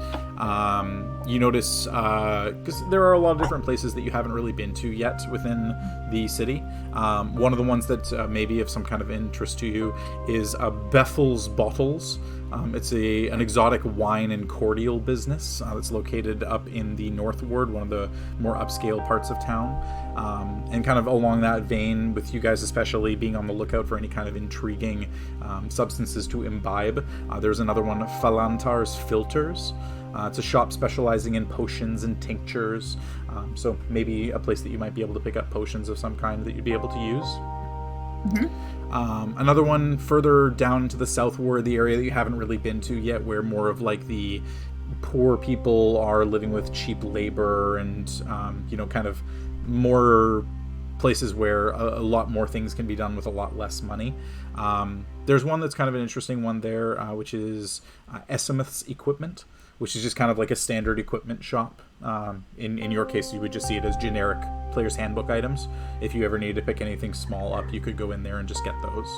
You notice, because there are a lot of different places that you haven't really been to yet within the city. One of the ones that may be of some kind of interest to you is Bethel's Bottles. It's an exotic wine and cordial business that's located up in the North Ward, one of the more upscale parts of town. And kind of along that vein, with you guys especially being on the lookout for any kind of intriguing substances to imbibe, there's another one, Falantar's Filters. It's a shop specializing in potions and tinctures, so maybe a place that you might be able to pick up potions of some kind that you'd be able to use. Mm-hmm. Another one further down to the southward, the area that you haven't really been to yet, where more of like the poor people are living with cheap labor and kind of more places where a lot more things can be done with a lot less money. There's one that's kind of an interesting one there, which is Essimeth's Equipment, which is just kind of like a standard equipment shop. In your case, you would just see it as generic player's handbook items. If you ever need to pick anything small up, you could go in there and just get those.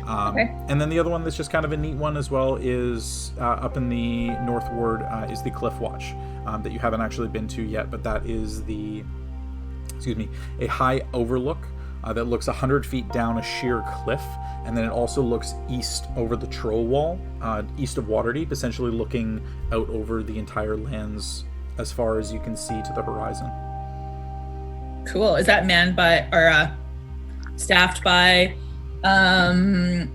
Okay. And then the other one that's just kind of a neat one as well is up in the North Ward is the Cliff Watch that you haven't actually been to yet, but that is a high overlook that looks 100 feet down a sheer cliff, and then it also looks east over the Troll Wall, east of Waterdeep, essentially looking out over the entire lands as far as you can see to the horizon. Cool. Is that manned by, or staffed by the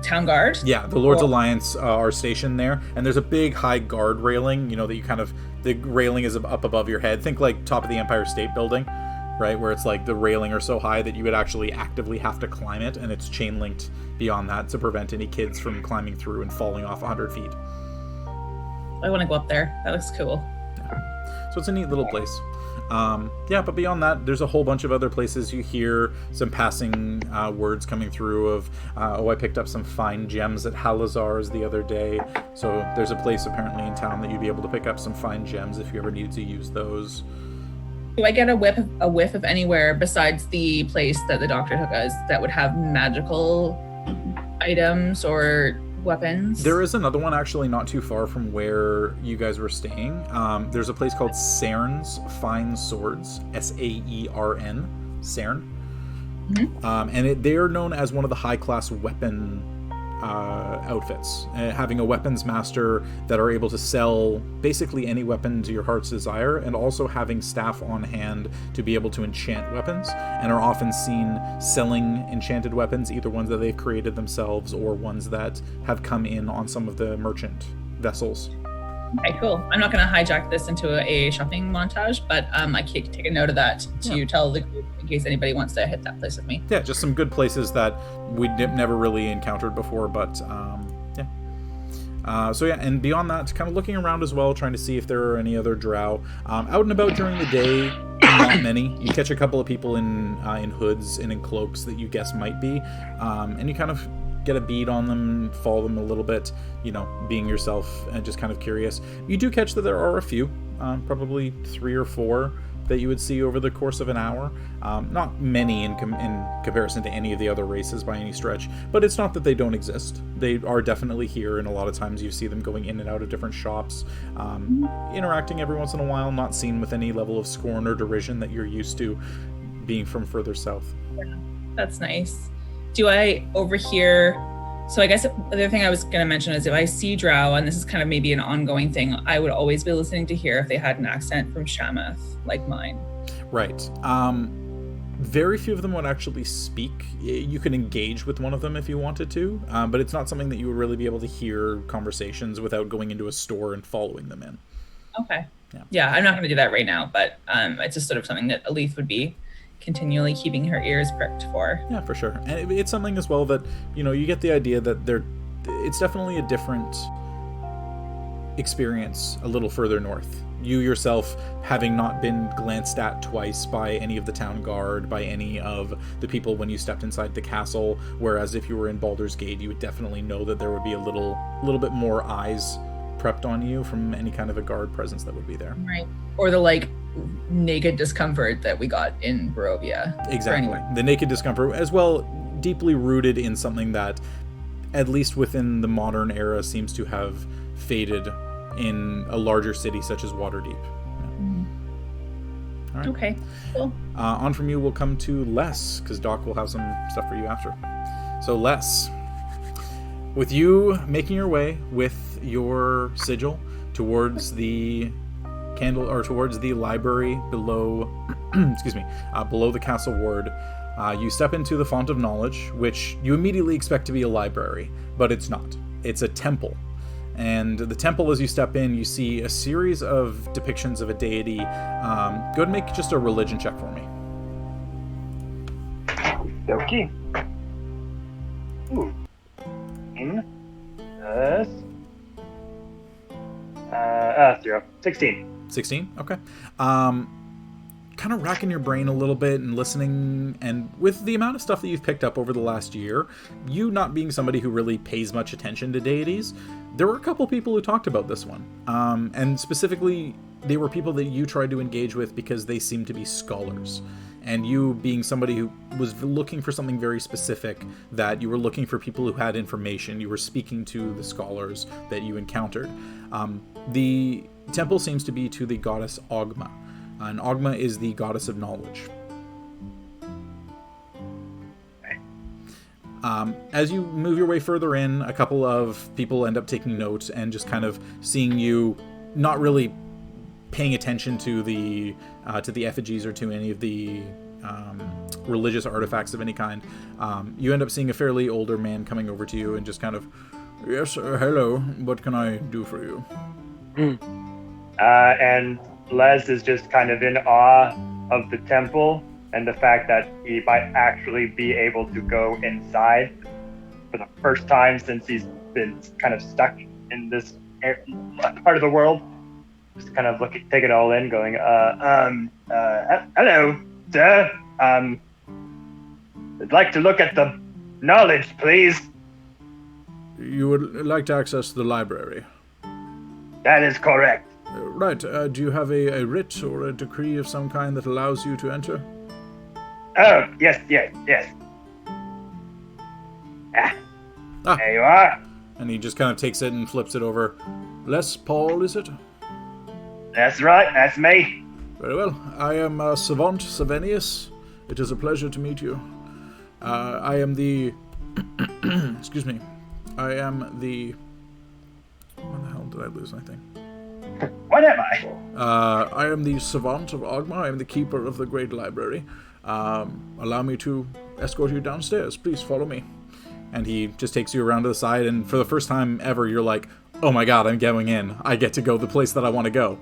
town guard? Yeah, the Lord's Alliance are stationed there, and there's a big high guard railing, that you kind of, the railing is up above your head. Think like top of the Empire State Building, right, where it's like the railing are so high that you would actually actively have to climb it, and it's chain linked beyond that to prevent any kids from climbing through and falling off 100 feet. I want to go up there. That looks cool. Yeah. So it's a neat little place. But beyond that, there's a whole bunch of other places. You hear some passing words coming through of, I picked up some fine gems at Halazar's the other day. So there's a place apparently in town that you'd be able to pick up some fine gems if you ever needed to use those. Do I get a whiff of anywhere besides the place that the doctor took us that would have magical items or weapons? There is another one actually not too far from where you guys were staying. There's a place called Sairn's Fine Swords, Saern, Sairn. Mm-hmm. And they are known as one of the high-class weapon outfits, having a weapons master that are able to sell basically any weapon to your heart's desire, and also having staff on hand to be able to enchant weapons, and are often seen selling enchanted weapons, either ones that they've created themselves or ones that have come in on some of the merchant vessels. Okay, cool. I'm not going to hijack this into a shopping montage, but I can take a note of that to tell the group in case anybody wants to hit that place with me. Yeah, just some good places that we'd never really encountered before, but and beyond that, kind of looking around as well, trying to see if there are any other drow. Out and about during the day, not many. You catch a couple of people in hoods and in cloaks that you guess might be, and you kind of get a bead on them, follow them a little bit, being yourself and just kind of curious. You do catch that there are a few, probably 3 or 4 that you would see over the course of an hour. Not many in comparison to any of the other races by any stretch, but it's not that they don't exist. They are definitely here, and a lot of times you see them going in and out of different shops, interacting every once in a while, not seen with any level of scorn or derision that you're used to being from further south. Yeah, that's nice. Do I overhear? So I guess the other thing I was going to mention is if I see drow, and this is kind of maybe an ongoing thing, I would always be listening to hear if they had an accent from Shamath, like mine. Right. Very few of them would actually speak. You can engage with one of them if you wanted to, but it's not something that you would really be able to hear conversations without going into a store and following them in. Okay. Yeah, I'm not going to do that right now, but it's just sort of something that Elethe would be continually keeping her ears pricked for. Yeah, for sure. And it's something as well that, you get the idea that it's definitely a different experience a little further north. You yourself, having not been glanced at twice by any of the town guard, by any of the people when you stepped inside the castle, whereas if you were in Baldur's Gate, you would definitely know that there would be a little bit more eyes prepped on you from any kind of a guard presence that would be there. Right. Or the naked discomfort that we got in Barovia. Exactly. The naked discomfort as well, deeply rooted in something that, at least within the modern era, seems to have faded in a larger city such as Waterdeep. Yeah. All right. Okay, cool. On from you will come to Les, because Doc will have some stuff for you after. So Les, with you making your way with your sigil towards the towards the library below below the castle ward, you step into the Font of Knowledge, which you immediately expect to be a library, but it's not. It's a temple. And the temple, as you step in, you see a series of depictions of a deity. Go ahead and make just a religion check for me. Okay. Ooh. 0. 16. 16? Okay. Kind of racking your brain a little bit and listening, and with the amount of stuff that you've picked up over the last year, you not being somebody who really pays much attention to deities, there were a couple people who talked about this one. And specifically, they were people that you tried to engage with because they seemed to be scholars. And you being somebody who was looking for something very specific, that you were looking for people who had information, you were speaking to the scholars that you encountered. The temple seems to be to the goddess Ogma. And Ogma is the goddess of knowledge. As you move your way further in, a couple of people end up taking notes and just kind of seeing you not really paying attention to the effigies or to any of the religious artifacts of any kind. You end up seeing a fairly older man coming over to you and just kind of, yes, hello, what can I do for you? And Les is just kind of in awe of the temple and the fact that he might actually be able to go inside for the first time since he's been kind of stuck in this part of the world. Just kind of take it all in, going, hello, sir. I'd like to look at the knowledge, please. You would like to access the library? That is correct. Right. Do you have a writ or a decree of some kind that allows you to enter? Oh, yes. There you are. And he just kind of takes it and flips it over. Les Paul, is it? That's right, that's me. Very well. I am Savant Savenius. It is a pleasure to meet you. I am the... Excuse me. I am the... Where the hell did I lose my thing? What am I? I am the Savant of Ogma. I am the keeper of the Great Library. Allow me to escort you downstairs. Please follow me. And he just takes you around to the side, and for the first time ever, you're like, oh my god, I'm going in. I get to go the place that I want to go.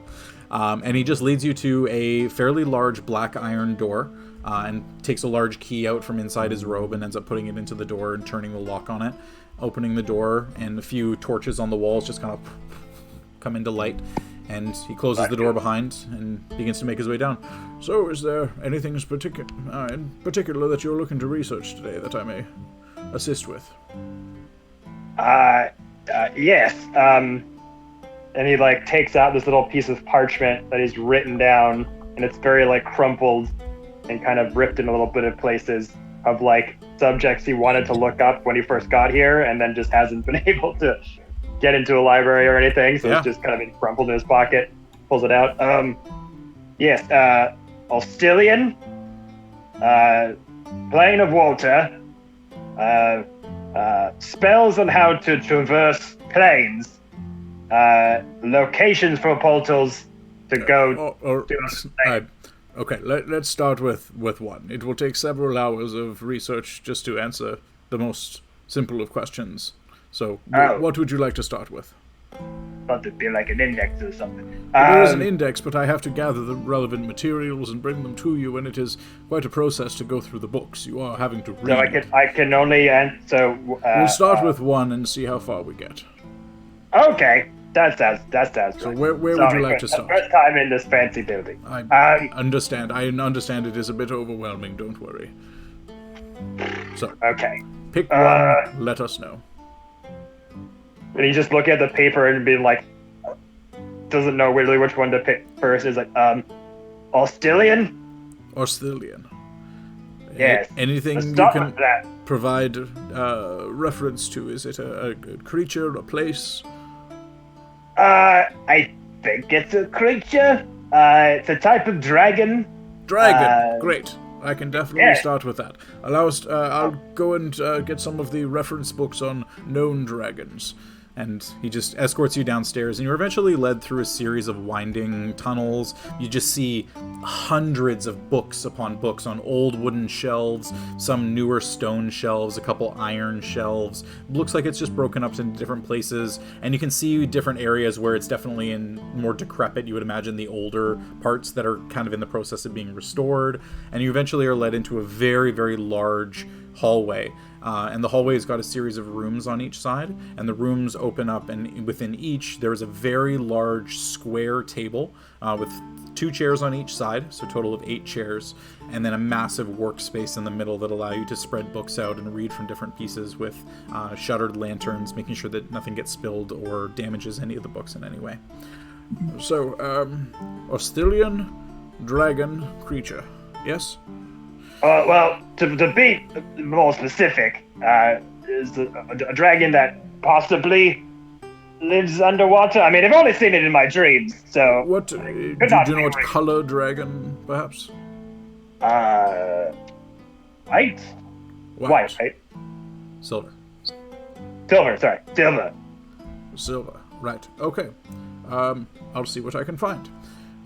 And he just leads you to a fairly large black iron door, and takes a large key out from inside his robe and ends up putting it into the door and turning the lock on it, opening the door, and a few torches on the walls just kind of come into light. And he closes the door behind and begins to make his way down. So, is there anything in particular that you're looking to research today that I may assist with? Yes. And he takes out this little piece of parchment that he's written down, and it's very crumpled and kind of ripped in a little bit of places of subjects he wanted to look up when he first got here, and then just hasn't been able to get into a library or anything. So It's just kind of been crumpled in his pocket. Pulls it out. Yes. Ostilian, Plane of Water. Spells on how to traverse planes, locations for portals to go to. Okay, let's start with one. It will take several hours of research just to answer the most simple of questions. So, what would you like to start with? Thought it'd be like an index or something. There is an index, but I have to gather the relevant materials and bring them to you, and it is quite a process to go through the books. You are having to read. So I can only answer. We'll start with one and see how far we get. Okay, that sounds. So right. where would you like to start? First time in this fancy building. I understand. I understand it is a bit overwhelming. Don't worry. So okay, pick one. Let us know. And he's just looking at the paper and being doesn't know really which one to pick first. He's Ostilian? Ostilian. Yes. Anything you can provide reference to? Is it a creature, a place? I think it's a creature. It's a type of dragon. Dragon, great. I can definitely start with that. I'll go and get some of the reference books on known dragons. And he just escorts you downstairs, and you're eventually led through a series of winding tunnels. You just see hundreds of books upon books on old wooden shelves, some newer stone shelves, a couple iron shelves. Looks like it's just broken up into different places, and you can see different areas where it's definitely in more decrepit. You would imagine the older parts that are kind of in the process of being restored, and you eventually are led into a very, very large hallway. And the hallway's got a series of rooms on each side, and the rooms open up, and within each there is a very large square table with 2 chairs on each side, so a total of 8 chairs, and then a massive workspace in the middle that allow you to spread books out and read from different pieces with shuttered lanterns, making sure that nothing gets spilled or damages any of the books in any way. So, Ostilian, dragon, creature. Yes? Well, to be more specific, is a dragon that possibly lives underwater. I mean, I've only seen it in my dreams, so... What, do you know what color dragon, perhaps? White. White, right? Silver. Silver. Silver. Right. Okay. I'll see what I can find.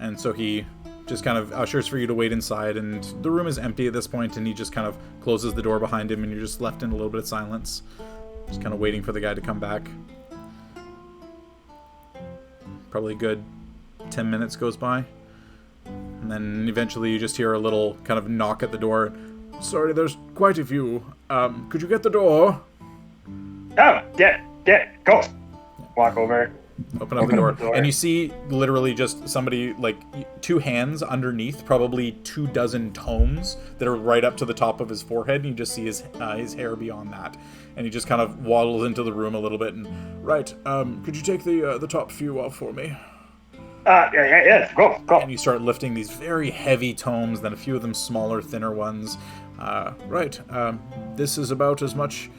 And so he just kind of ushers for you to wait inside, and the room is empty at this point, and he just kind of closes the door behind him, and you're just left in a little bit of silence, just kind of waiting for the guy to come back. Probably a good 10 minutes goes by, and then eventually you just hear a little kind of knock at the door. Sorry, there's quite a few. Could you get the door? Oh, yeah, go. Walk over. Open up the door, and you see literally just somebody, like, 2 hands underneath, probably 24 tomes that are right up to the top of his forehead, and you just see his hair beyond that. And he just kind of waddles into the room a little bit, and, right, could you take the top few off for me? Yeah, go. And you start lifting these very heavy tomes, then a few of them smaller, thinner ones. Right, this is about as much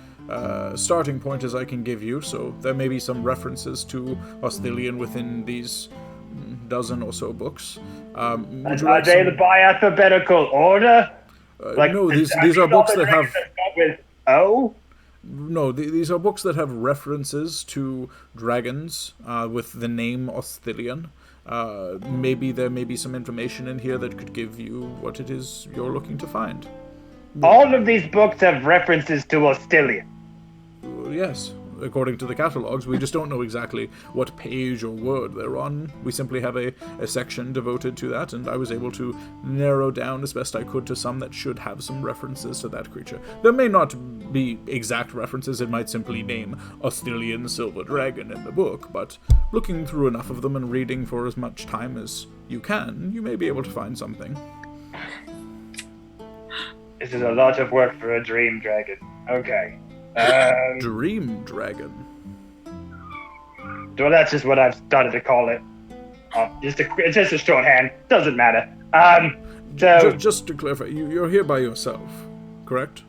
starting point as I can give you, so there may be some references to Osthilian within these dozen or so books. Are they by alphabetical order? No, these are books that have... With O? No, these are books that have references to dragons with the name Osthilian. Maybe there may be some information in here that could give you what it is you're looking to find. All of these books have references to Osthilian. Yes, according to the catalogs. We just don't know exactly what page or word they're on. We simply have a section devoted to that, and I was able to narrow down as best I could to some that should have some references to that creature. There may not be exact references. It might simply name Osthilian Silver Dragon in the book, but looking through enough of them and reading for as much time as you can, you may be able to find something. This is a lot of work for a dream dragon. Okay. Dream Dragon. Well, that's just what I've started to call it. It's just a shorthand. Doesn't matter. Just to clarify, you're here by yourself, correct?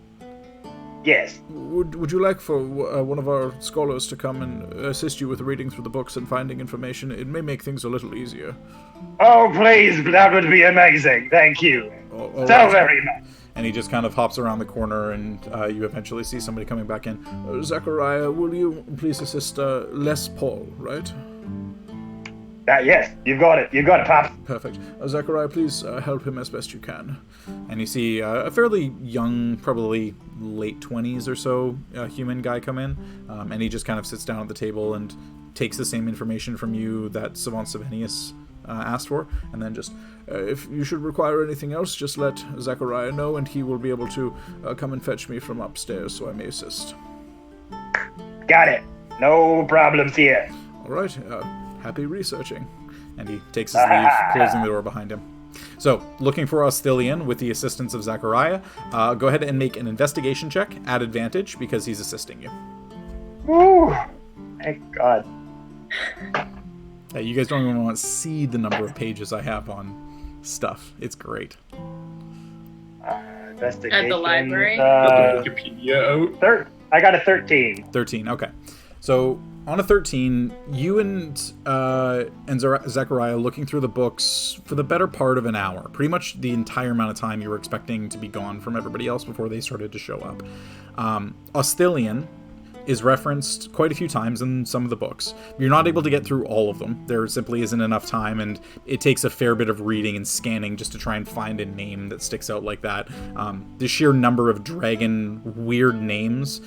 Yes. Would you like for one of our scholars to come and assist you with reading through the books and finding information? It may make things a little easier. Oh, please, that would be amazing. Thank you. Very much. And he just kind of hops around the corner, and you eventually see somebody coming back in. Zachariah, will you please assist Les Paul, right? Yes, you got it. You got it, Pop. Perfect. Zachariah, please help him as best you can. And you see a fairly young, probably late 20s or so, human guy come in, and he just kind of sits down at the table and takes the same information from you that Savant Savinius asked for, and then just, if you should require anything else, just let Zachariah know, and he will be able to come and fetch me from upstairs so I may assist. Got it. No problems here. All right. Happy researching. And he takes his leave, closing the door behind him. So, looking for Osthilian with the assistance of Zachariah, go ahead and make an investigation check at advantage because he's assisting you. Woo! Thank God. Hey, you guys don't even want to see the number of pages I have on stuff. It's great. Investigation. At the library? Wikipedia out. I got a 13. 13, okay. So, on a 13, you and Zachariah looking through the books for the better part of an hour. Pretty much the entire amount of time you were expecting to be gone from everybody else before they started to show up. Osthilian is referenced quite a few times in some of the books. You're not able to get through all of them. There simply isn't enough time, and it takes a fair bit of reading and scanning just to try and find a name that sticks out like that. The sheer number of dragon weird names,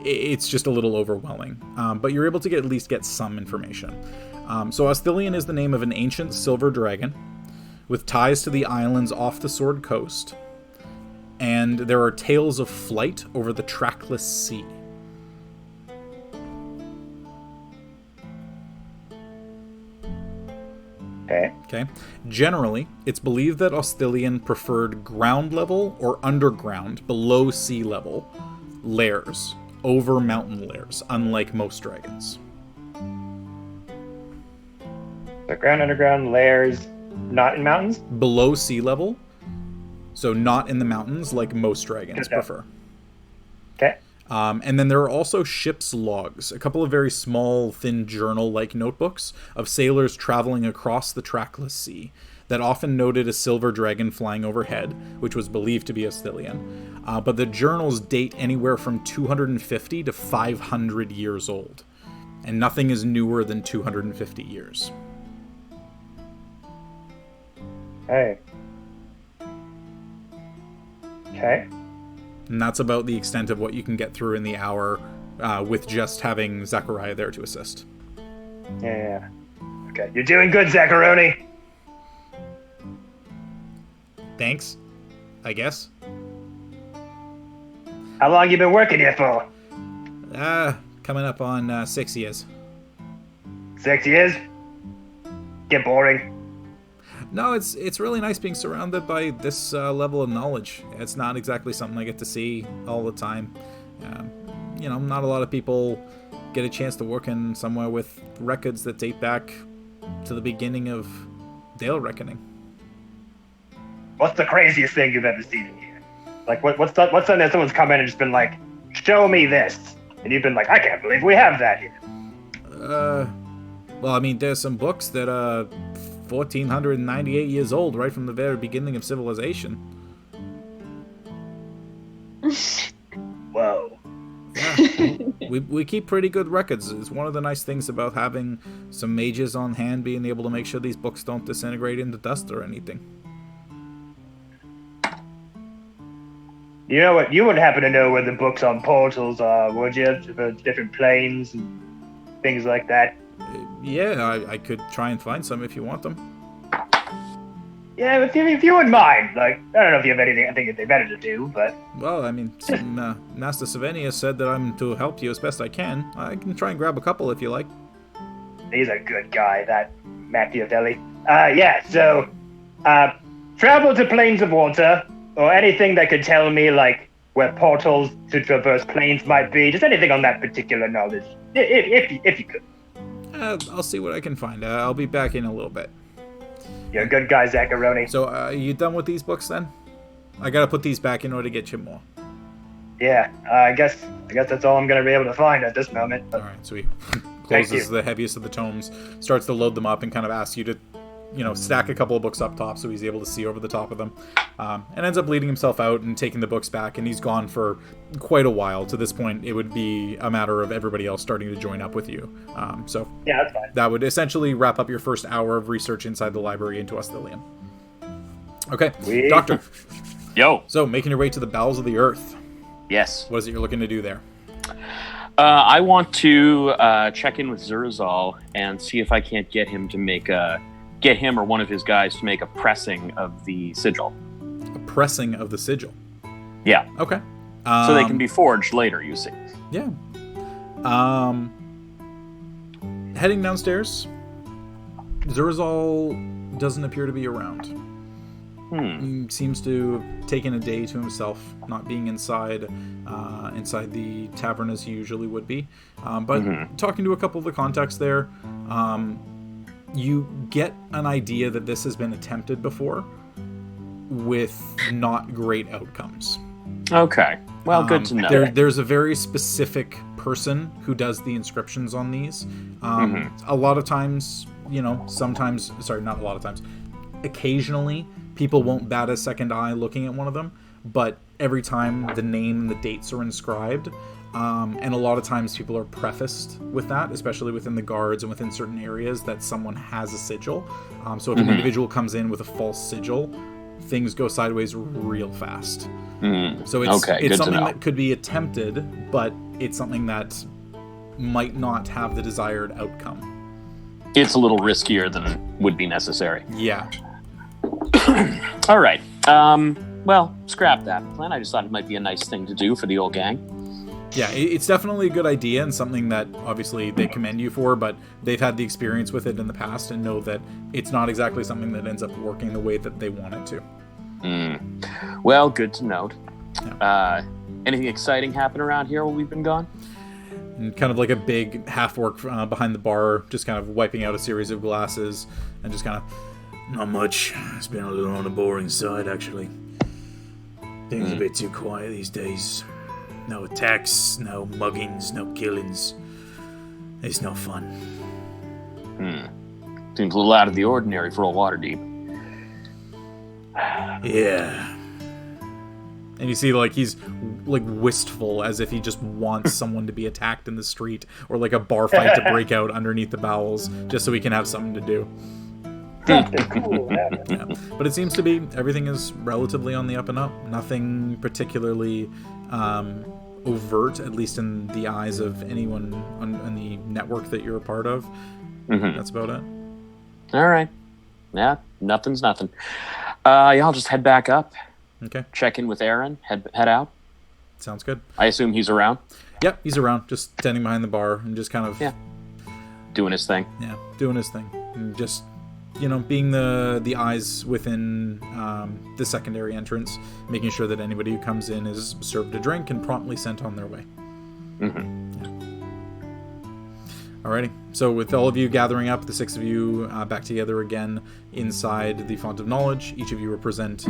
it's just a little overwhelming. But you're able to at least get some information. So Osthilian is the name of an ancient silver dragon with ties to the islands off the Sword Coast. And there are tales of flight over the trackless sea. Okay. Generally, it's believed that Osthilian preferred ground level or underground, below sea level, lairs over mountain lairs, unlike most dragons. The underground lairs, not in mountains? Below sea level, so not in the mountains like most dragons prefer. Okay. And then there are also ship's logs, a couple of very small, thin journal-like notebooks of sailors traveling across the trackless sea that often noted a silver dragon flying overhead, which was believed to be Osthilian. But the journals date anywhere from 250 to 500 years old. And nothing is newer than 250 years. Hey. Okay. And that's about the extent of what you can get through in the hour with just having Zachariah there to assist. Yeah. Okay. You're doing good, Zacharoni. Thanks, I guess. How long you been working here for? Coming up on 6 years. 6 years? Get boring. No, it's really nice being surrounded by this level of knowledge. It's not exactly something I get to see all the time. Not a lot of people get a chance to work in somewhere with records that date back to the beginning of Dale Reckoning. What's the craziest thing you've ever seen in here? Like, what's something that someone's come in and just been like, show me this? And you've been like, I can't believe we have that here. Well, I mean, there's some books that are 1,498 years old, right from the very beginning of civilization. Whoa. Yeah, we keep pretty good records. It's one of the nice things about having some mages on hand, being able to make sure these books don't disintegrate into dust or anything. You know what? You wouldn't happen to know where the books on portals are, would you? For different planes and things like that. Yeah, I could try and find some if you want them. Yeah, if you wouldn't mind. Like, I don't know if you have anything better to do, but... Well, I mean, Master Savenia said that I'm to help you as best I can. I can try and grab a couple if you like. He's a good guy, that Machiavelli. So, travel to planes of water, or anything that could tell me, like, where portals to traverse planes might be. Just anything on that particular knowledge, if you could. I'll see what I can find. I'll be back in a little bit. You're a good guy, Zacharoni. So, are you done with these books then? I gotta put these back in order to get you more. Yeah, I guess that's all I'm gonna be able to find at this moment. But... Alright, so he closes the heaviest of the tomes, starts to load them up, and kind of asks you to, stack a couple of books up top so he's able to see over the top of them. And ends up leading himself out and taking the books back, and he's gone for quite a while. To this point, it would be a matter of everybody else starting to join up with you. Yeah, that's fine. That would essentially wrap up your first hour of research inside the library into Osthilian. Okay, Doctor. Yo. So, making your way to the bowels of the earth. Yes. What is it you're looking to do there? I want to check in with Zurazal and see if I can't get him or one of his guys to make a pressing of the sigil. A pressing of the sigil? Yeah. Okay. So they can be forged later, you see. Yeah. Heading downstairs, Zurazal doesn't appear to be around. He seems to have taken a day to himself, not being inside the tavern as he usually would be. But talking to a couple of the contacts there, you get an idea that this has been attempted before with not great outcomes. Okay. Well, good to know. There's a very specific person who does the inscriptions on these. A lot of times, occasionally, people won't bat a second eye looking at one of them, but every time the name and the dates are inscribed, and a lot of times people are prefaced with that, especially within the guards and within certain areas, that someone has a sigil. So if an individual comes in with a false sigil, things go sideways real fast. So it's something that could be attempted, but it's something that might not have the desired outcome. It's a little riskier than would be necessary. Yeah. All right. Well, scrap that plan. I just thought it might be a nice thing to do for the old gang. Yeah, it's definitely a good idea and something that obviously they commend you for, but they've had the experience with it in the past and know that it's not exactly something that ends up working the way that they want it to. Well, good to note. Yeah. Anything exciting happen around here while we've been gone? And kind of like a big half-orc behind the bar, just kind of wiping out a series of glasses and just kind of... Not much. It's been a little on the boring side, actually. Things are a bit too quiet these days. No attacks, no muggings, no killings. It's no fun. Seems a little out of the ordinary for a Waterdeep. Yeah. And you see, like, he's, like, wistful, as if he just wants someone to be attacked in the street, or, like, a bar fight to break out underneath the bowels, just so he can have something to do. Cool, yeah. Yeah. But it seems to be, everything is relatively on the up and up. Nothing particularly overt, at least in the eyes of anyone on the network that you're a part of. Mm-hmm. That's about it. All right. Yeah, nothing's nothing. Yeah, I'll just head back up. Okay. Check in with Aaron. Head out. Sounds good. I assume he's around. Yep, he's around, just standing behind the bar and just kind of doing his thing. Yeah, doing his thing, and just being the eyes within the secondary entrance, making sure that anybody who comes in is served a drink and promptly sent on their way. Mm-hmm. Alrighty, so with all of you gathering up, the 6 of you back together again inside the Font of Knowledge, each of you will present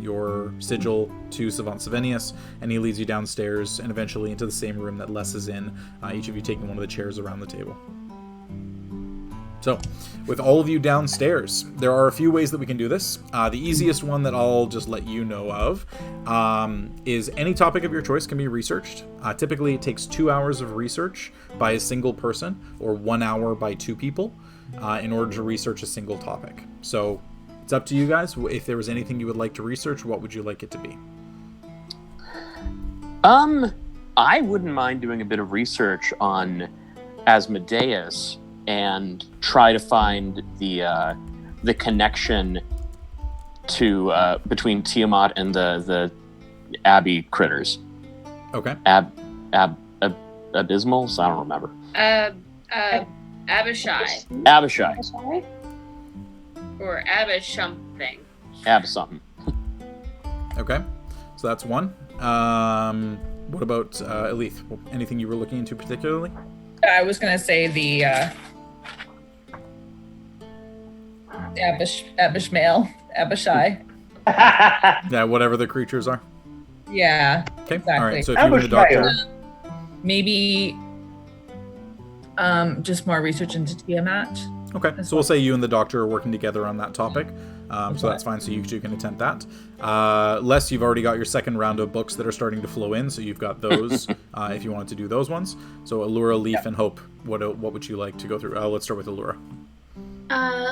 your sigil to Savant Savenius, and he leads you downstairs and eventually into the same room that Les is in, each of you taking one of the chairs around the table. So, with all of you downstairs, there are a few ways that we can do this. The easiest one that I'll just let you know of is any topic of your choice can be researched. Typically, it takes 2 hours of research by a single person, or 1 hour by 2 people, in order to research a single topic. So, it's up to you guys. If there was anything you would like to research, what would you like it to be? I wouldn't mind doing a bit of research on Asmodeus and try to find the connection to between Tiamat and the Abbey critters. Okay. Abysmals? I don't remember. Abishai. Abishai. Or Abish something. Something. Okay. So that's one. What about Elethe? Anything you were looking into particularly? I was gonna say the Abishai. Yeah, whatever the creatures are. Yeah. Okay. Exactly. All right. So if you were the doctor, maybe just more research into Tiamat. okay. So we'll say you and the doctor are working together on that topic. So that's fine. So you two can attempt that. Les, you've already got your second round of books that are starting to flow in, so you've got those if you wanted to do those ones. So Aluura, Leif, and Hope. What would you like to go through? Let's start with Aluura.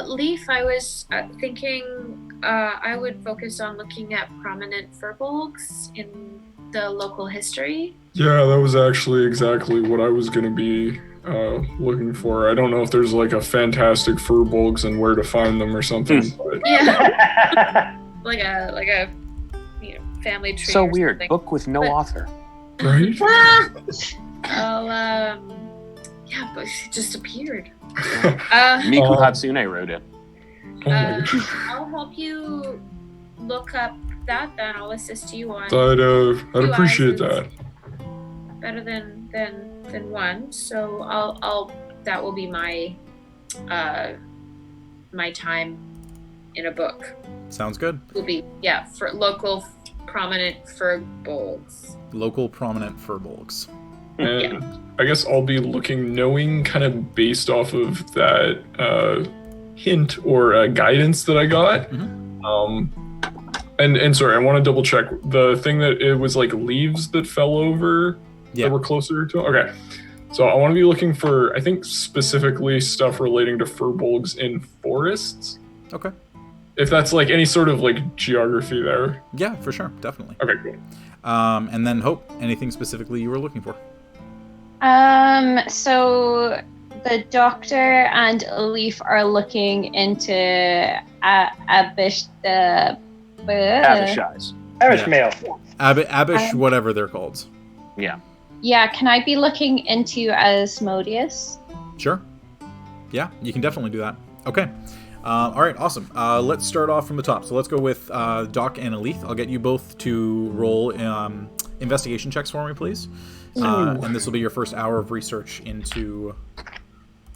Leif, I was thinking I would focus on looking at prominent Firbolgs in the local history. Yeah, that was actually exactly what I was going to be looking for. I don't know if there's like a fantastic Firbolgs and where to find them or something. But... Yeah. like a family tree. So or weird. something. Book with no author. Right? Yeah, but it just appeared. Miku Hatsune wrote it. I'll help you look up that, then I'll assist you on. I'd appreciate that. Better than one, so I'll that will be my my time in a book. Sounds good. Will be for local prominent Firbolgs. Local prominent Firbolgs. And I guess I'll be knowing kind of based off of that hint or guidance that I got. Mm-hmm. And sorry, I want to double check the thing that it was like leaves that fell over Yeah. that were closer to. Okay, so I want to be looking for, I think specifically stuff relating to Firbolgs in forests. Okay. If that's like any sort of like geography there. Yeah, for sure, definitely. Okay, cool. And then Hope, anything specifically you were looking for? So the doctor and Leif are looking into Abishai's. Arishmael. Abish, whatever they're called. Yeah. Yeah, can I be looking into Asmodeus? Sure. Yeah, you can definitely do that. Okay. All right, awesome. Let's start off from the top. So let's go with Doc and Elethe. I'll get you both to roll investigation checks for me, please. And this will be your first hour of research into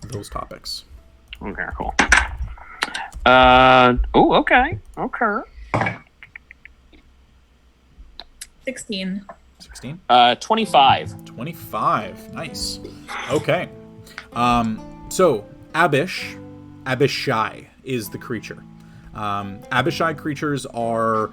those topics. Okay, cool. Okay. 16. 16? 25. 25. Nice. Okay. So Abishai is the creature. Abishai creatures are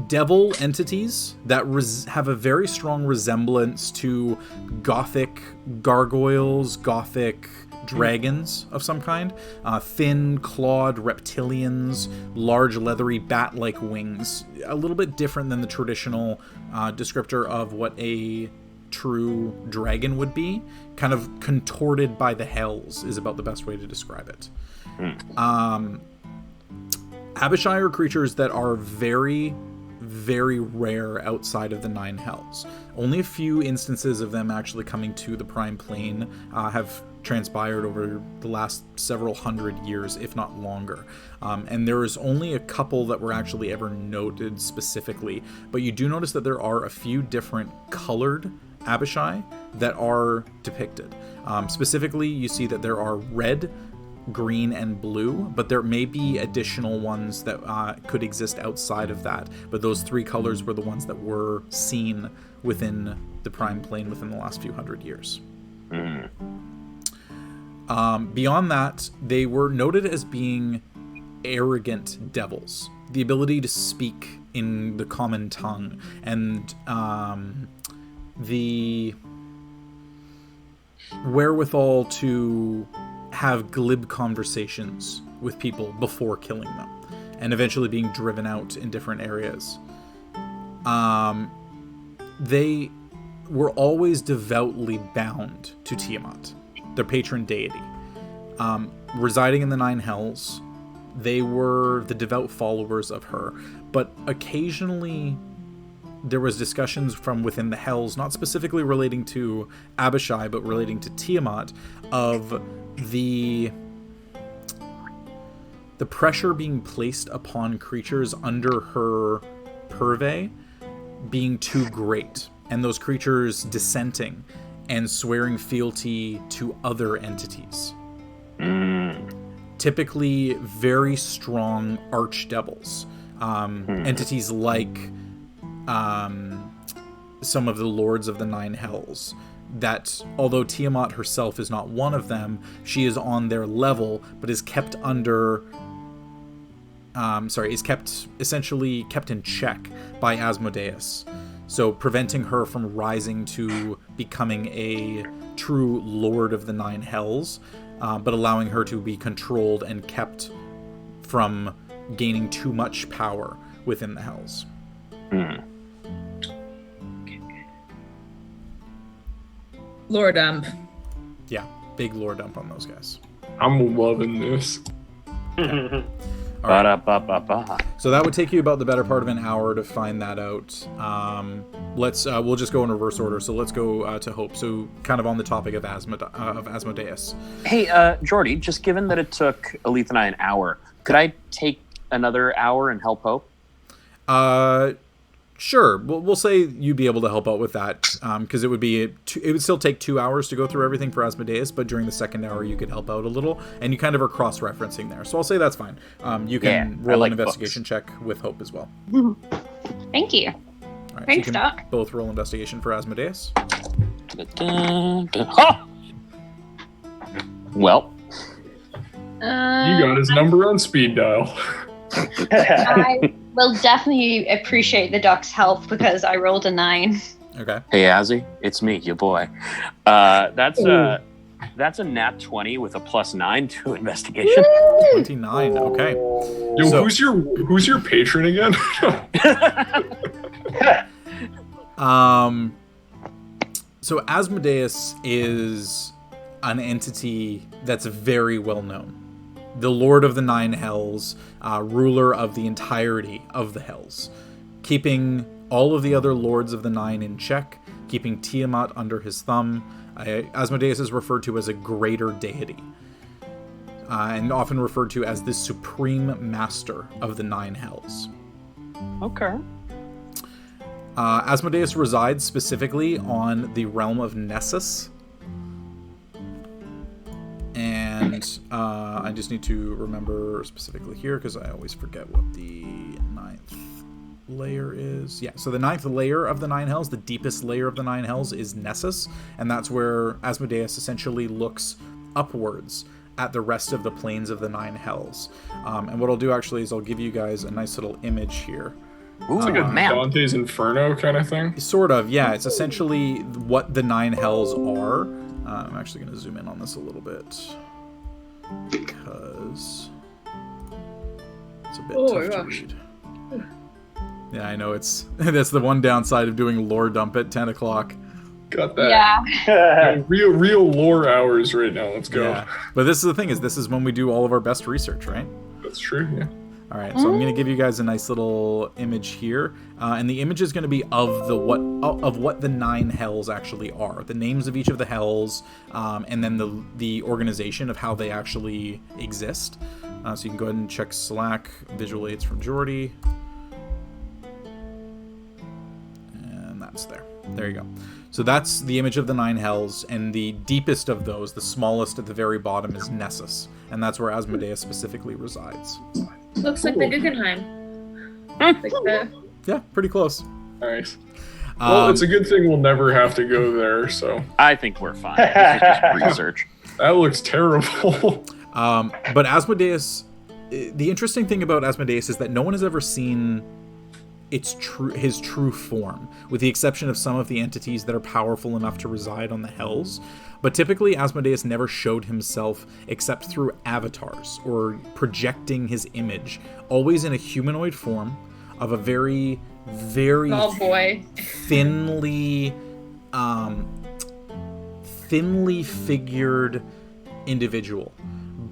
devil entities that have a very strong resemblance to gothic gargoyles, gothic dragons of some kind. Thin, clawed reptilians, large, leathery, bat-like wings. A little bit different than the traditional descriptor of what a true dragon would be. Kind of contorted by the hells is about the best way to describe it. Abishai are creatures that are very, very rare outside of the Nine Hells. Only a few instances of them actually coming to the Prime Plane have transpired over the last several hundred years, if not longer. And there is only a couple that were actually ever noted specifically. But you do notice that there are a few different colored Abishai that are depicted. Specifically, you see that there are red, green, and blue, but there may be additional ones that could exist outside of that. But those three colors were the ones that were seen within the Prime Plane within the last few hundred years. Beyond that, they were noted as being arrogant devils. The ability to speak in the common tongue, and the wherewithal to have glib conversations with people before killing them, and eventually being driven out in different areas. They were always devoutly bound to Tiamat, their patron deity. Residing in the Nine Hells, they were the devout followers of her, but occasionally there was discussions from within the Hells, not specifically relating to Abishai, but relating to Tiamat, of the pressure being placed upon creatures under her purvey being too great, and those creatures dissenting and swearing fealty to other entities. Typically very strong archdevils. Entities like some of the lords of the Nine Hells, that although Tiamat herself is not one of them, she is on their level, but is kept under essentially kept in check by Asmodeus, so preventing her from rising to becoming a true lord of the Nine Hells, but allowing her to be controlled and kept from gaining too much power within the Hells. Lore dump. Yeah, big lore dump on those guys. I'm loving this. So that would take you about the better part of an hour to find that out. We'll just go in reverse order. So let's go to Hope. So kind of on the topic of Asmodeus. Hey, Jordy, just given that it took Elethe and I an hour, could I take another hour and help Hope? Sure. We'll say you'd be able to help out with that, because it would still take 2 hours to go through everything for Asmodeus, but during the second hour you could help out a little, and you kind of are cross-referencing there. So I'll say that's fine. You can roll an investigation check with Hope as well. Thank you. All right, Thanks, so you can Doc. both roll investigation for Asmodeus. Well, You got his number on speed dial. I will definitely appreciate the Doc's help because I rolled a 9. Okay. hey, Azzy, it's me, your boy. That's a nat 20 with a +9 to investigation. 29. Okay. Yo, So- who's your patron again? So Asmodeus is an entity that's very well known. The Lord of the Nine Hells, ruler of the entirety of the Hells, keeping all of the other Lords of the Nine in check, keeping Tiamat under his thumb. Asmodeus is referred to as a greater deity, and often referred to as the supreme master of the Nine Hells. Okay. Asmodeus resides specifically on the realm of Nessus. And I just need to remember specifically here because I always forget what the 9th layer is. Yeah, so the 9th layer of the Nine Hells, the deepest layer of the Nine Hells, is Nessus. And that's where Asmodeus essentially looks upwards at the rest of the planes of the 9 hells. And what I'll do actually is I'll give you guys a nice little image here. Ooh, It's like a map. Dante's Inferno kind of thing. Sort of, yeah. It's essentially what the 9 hells are. I'm actually going to zoom in on this a little bit because it's a bit tough to read. Yeah, I know that's the one downside of doing lore dump at 10 o'clock. Got that. Yeah. Real lore hours right now. Let's go. Yeah. But this is the thing, is this is when we do all of our best research, right? That's true, yeah. All right, so I'm going to give you guys a nice little image here, and the image is going to be of what the 9 hells actually are, the names of each of the hells, and then the organization of how they actually exist. So you can go ahead and check Slack visual aids from Jordy, and that's there. There you go. So that's the image of the 9 hells, and the deepest of those, the smallest at the very bottom, is Nessus, and that's where Asmodeus specifically resides. Looks like the Guggenheim. Like the... Yeah, pretty close. Nice. Well, it's a good thing we'll never have to go there, so. I think we're fine. This is just research. That looks terrible. But Asmodeus, the interesting thing about Asmodeus is that no one has ever seen his true form, with the exception of some of the entities that are powerful enough to reside on the hells. But typically, Asmodeus never showed himself except through avatars, or projecting his image, always in a humanoid form of a very, very Oh boy. thinly figured individual.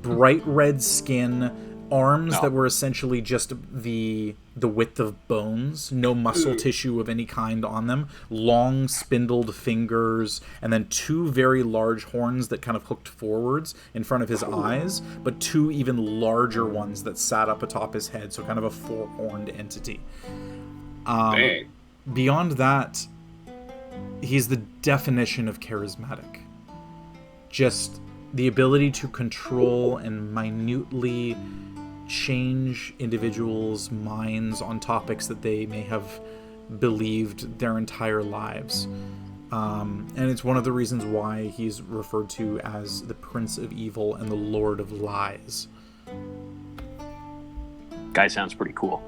Bright red skin, arms that were essentially just the width of bones, no muscle tissue of any kind on them, long spindled fingers, and then 2 very large horns that kind of hooked forwards in front of his eyes, but 2 even larger ones that sat up atop his head, so kind of a 4-horned entity. Beyond that, he's the definition of charismatic. Just the ability to control and minutely change individuals' minds on topics that they may have believed their entire lives. And it's one of the reasons why he's referred to as the Prince of Evil and the Lord of Lies. Guy sounds pretty cool.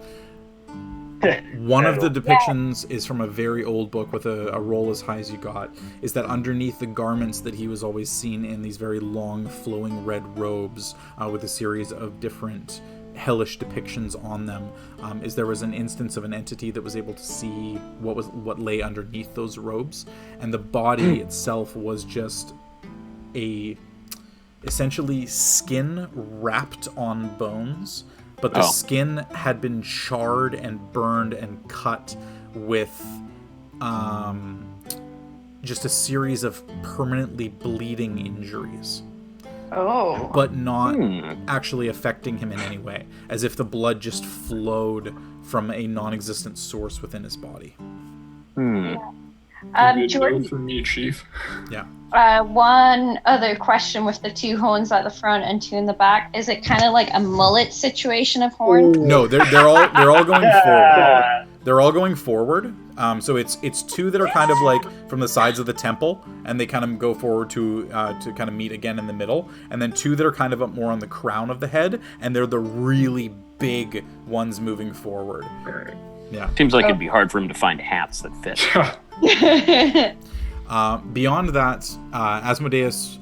One of the depictions is from a very old book with a roll as high as you got, is that underneath the garments that he was always seen in, these very long flowing red robes with a series of different hellish depictions on them, is there was an instance of an entity that was able to see what lay underneath those robes, and the body itself was just essentially skin wrapped on bones, but the skin had been charred and burned and cut with just a series of permanently bleeding injuries. Oh. But not actually affecting him in any way, as if the blood just flowed from a non-existent source within his body. Jordan, for me, Chief. Yeah. One other question with the 2 horns at the front and 2 in the back. Is it kind of like a mullet situation of horns? No, they're all going forward. They're all going forward. So it's 2 that are kind of like from the sides of the temple, and they kind of go forward to kind of meet again in the middle, and then 2 that are kind of up more on the crown of the head, and they're the really big ones moving forward. Yeah. Seems like it'd be hard for him to find hats that fit. Beyond that, Asmodeus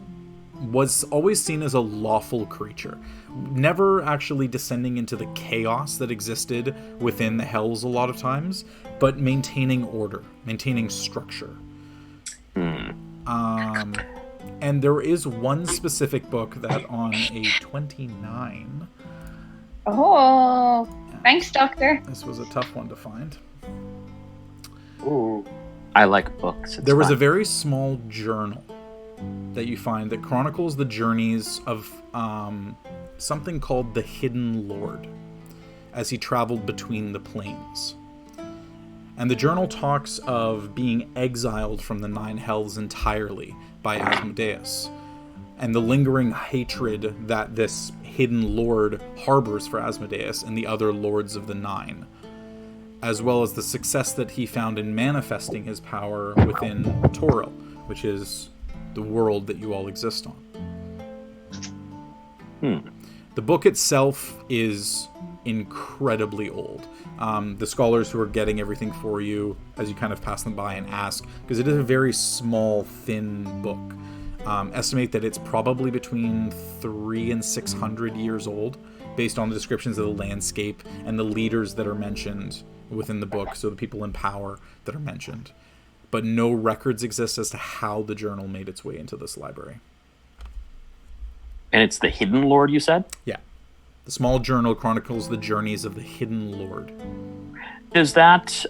was always seen as a lawful creature, never actually descending into the chaos that existed within the hells a lot of times, but maintaining order, maintaining structure. And there is one specific book that on a 29... Oh, thanks, Doctor. This was a tough one to find. Ooh. I like books. There was a very small journal that you find that chronicles the journeys of something called the Hidden Lord as he traveled between the planes. And the journal talks of being exiled from the 9 hells entirely by Asmodeus, and the lingering hatred that this Hidden Lord harbors for Asmodeus and the other lords of the 9, as well as the success that he found in manifesting his power within Toril, which is the world that you all exist on. The book itself is incredibly old. The scholars who are getting everything for you, as you kind of pass them by and ask, because it is a very small, thin book, estimate that it's probably between 300 and 600 years old, based on the descriptions of the landscape and the leaders that are mentioned within the book, so the people in power that are mentioned. But no records exist as to how the journal made its way into this library. And it's the Hidden Lord, you said? Yeah. The small journal chronicles the journeys of the Hidden Lord. Does that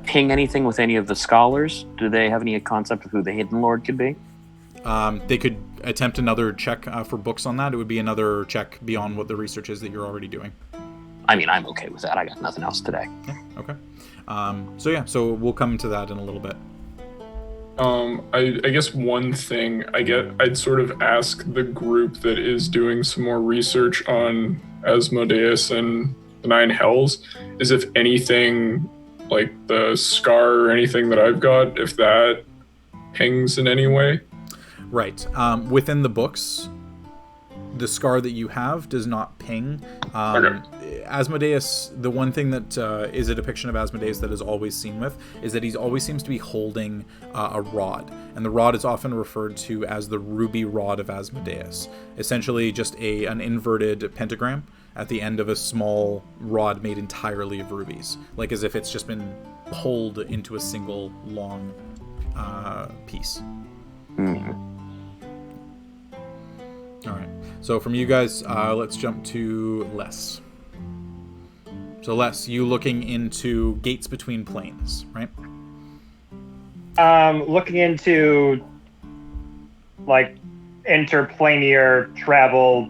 ping anything with any of the scholars? Do they have any concept of who the Hidden Lord could be? They could attempt another check for books on that. It would be another check beyond what the research is that you're already doing. I mean, I'm okay with that. I got nothing else today. Yeah, okay. So we'll come to that in a little bit. I guess one thing I'd sort of ask the group that is doing some more research on Asmodeus and the Nine Hells is if anything, like the scar or anything that I've got, if that pings in any way. Right. Within the books, the scar that you have does not ping. Okay. Asmodeus, the one thing that is a depiction of Asmodeus that is always seen with is that he always seems to be holding a rod. And the rod is often referred to as the ruby rod of Asmodeus. Essentially just an inverted pentagram at the end of a small rod made entirely of rubies. Like as if it's just been pulled into a single long piece. All right. So from you guys, let's jump to Les. So Les, you looking into gates between planes, right? Looking into like interplanar travel,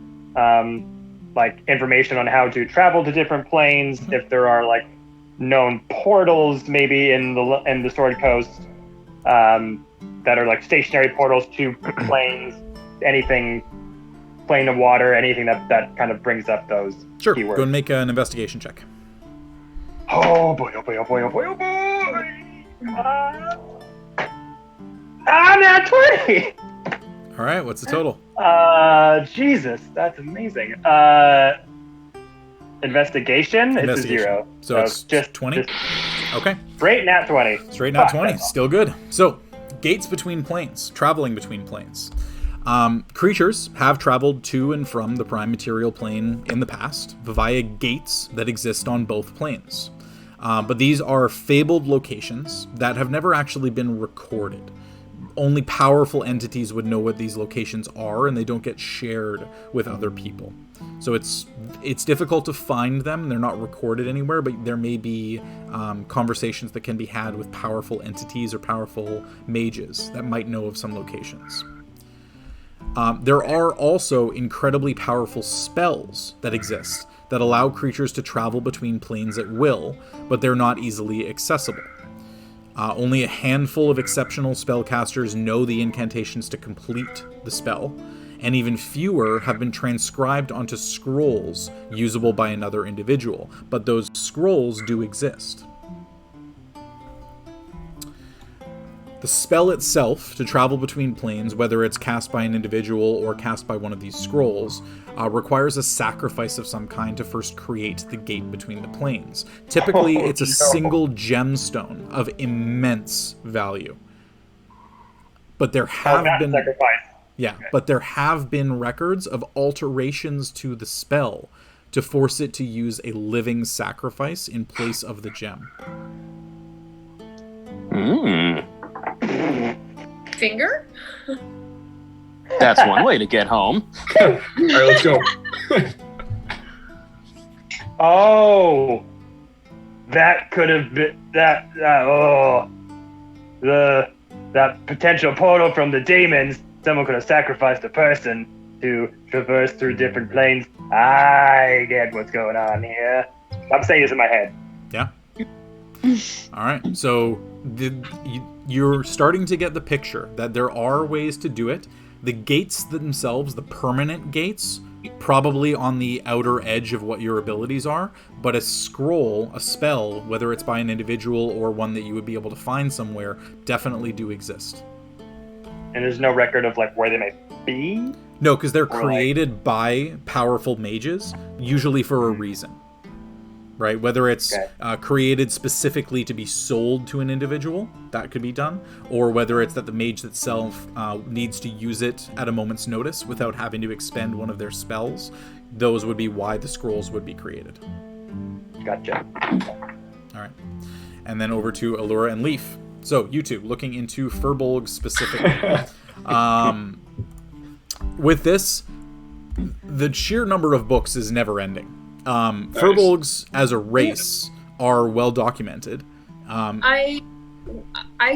like information on how to travel to different planes. If there are like known portals, maybe in the Sword Coast, that are like stationary portals to planes. Anything. Plane of water, anything that kind of brings up those Sure. keywords. Go and make an investigation check. Oh boy, oh boy, oh boy, oh boy, oh boy! Nat 20! All right, what's the total? Jesus, that's amazing. Investigation? It's a 0. So it's just 20? Okay. Straight Nat 20. Straight Nat 20. Still good. So, gates between planes. Traveling between planes. Creatures have traveled to and from the prime material plane in the past via gates that exist on both planes. But these are fabled locations that have never actually been recorded. Only powerful entities would know what these locations are, and they don't get shared with other people. So it's difficult to find them. They're not recorded anywhere, but there may be conversations that can be had with powerful entities or powerful mages that might know of some locations. There are also incredibly powerful spells that exist that allow creatures to travel between planes at will, but they're not easily accessible. Only a handful of exceptional spellcasters know the incantations to complete the spell, and even fewer have been transcribed onto scrolls usable by another individual, but those scrolls do exist. The spell itself, to travel between planes, whether it's cast by an individual or cast by one of these scrolls, requires a sacrifice of some kind to first create the gate between the planes. Typically, it's a single gemstone of immense value. But there have been... sacrifice. Yeah, okay. But there have been records of alterations to the spell to force it to use a living sacrifice in place of the gem. Finger? That's one way to get home. All right, let's go. Oh, that could have been that. That potential portal from the demons. Someone could have sacrificed a person to traverse through different planes. I get what's going on here. I'm saying this in my head. Yeah. All right. So you're starting to get the picture that there are ways to do it. The gates themselves, the permanent gates, probably on the outer edge of what your abilities are, but a scroll, a spell, whether it's by an individual or one that you would be able to find somewhere, definitely do exist. And there's no record of like where they may be? No, because they're created by powerful mages, usually for a reason. Right? Whether it's created specifically to be sold to an individual, that could be done, or whether it's that the mage itself needs to use it at a moment's notice without having to expend one of their spells. Those would be why the scrolls would be created. Gotcha. All right. And then over to Aluura and Leif. So, you two, looking into Firbolgs specifically. With this, the sheer number of books is never ending. Firbolgs as a race are well documented. I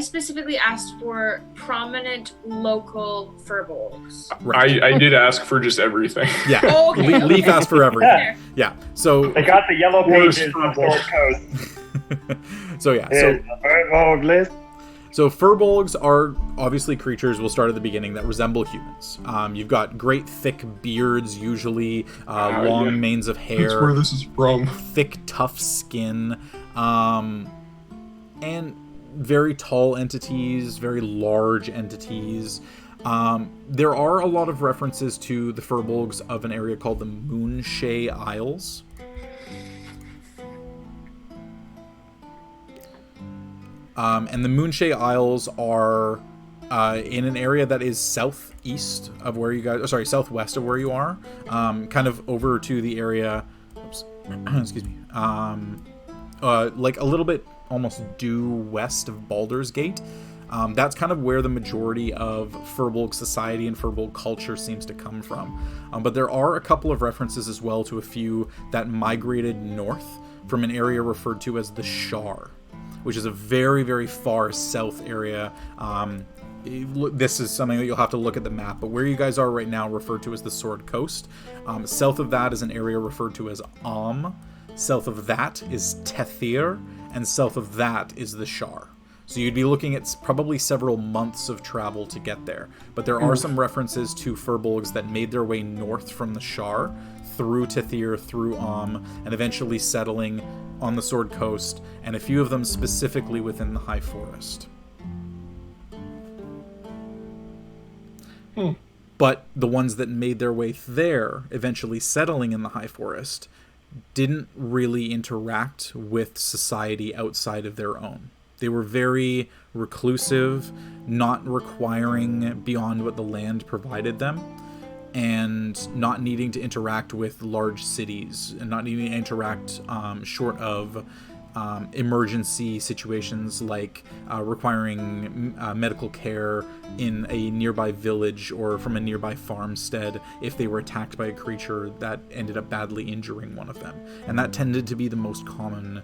specifically asked for prominent local Firbolgs. Right. I did ask for just everything. Yeah. Oh, okay. Leif asked for everything. Yeah. So They got the yellow pages of Sword Coast. so yeah. Here's the Firbolg list. So Firbolgs are obviously creatures, we'll start at the beginning, that resemble humans. You've got great thick beards, usually, long manes of hair. That's where this is from. Thick, tough skin, and very tall entities, very large entities. There are a lot of references to the Firbolgs of an area called the Moonlights Isles. And the Moonlights Isles are in an area that is southwest of where you are, kind of over to the area, excuse me, like a little bit almost due west of Baldur's Gate. That's kind of where the majority of Firbolg society and Firbolg culture seems to come from. But there are a couple of references as well to a few that migrated north from an area referred to as the Shar, which is a very, very far south area. This is something that you'll have to look at the map, but where you guys are right now referred to as the Sword Coast. South of that is an area referred to as South of that is Tethir, and south of that is the Shar. So you'd be looking at probably several months of travel to get there. But there are some references to Firbolgs that made their way north from the Shar, through Tethir, through and eventually settling on the Sword Coast, and a few of them specifically within the High Forest. But the ones that made their way there, eventually settling in the High Forest, didn't really interact with society outside of their own. They were very reclusive, not requiring beyond what the land provided them, and not needing to interact with large cities, and not needing to interact short of emergency situations like requiring medical care in a nearby village or from a nearby farmstead if they were attacked by a creature that ended up badly injuring one of them. And that tended to be the most common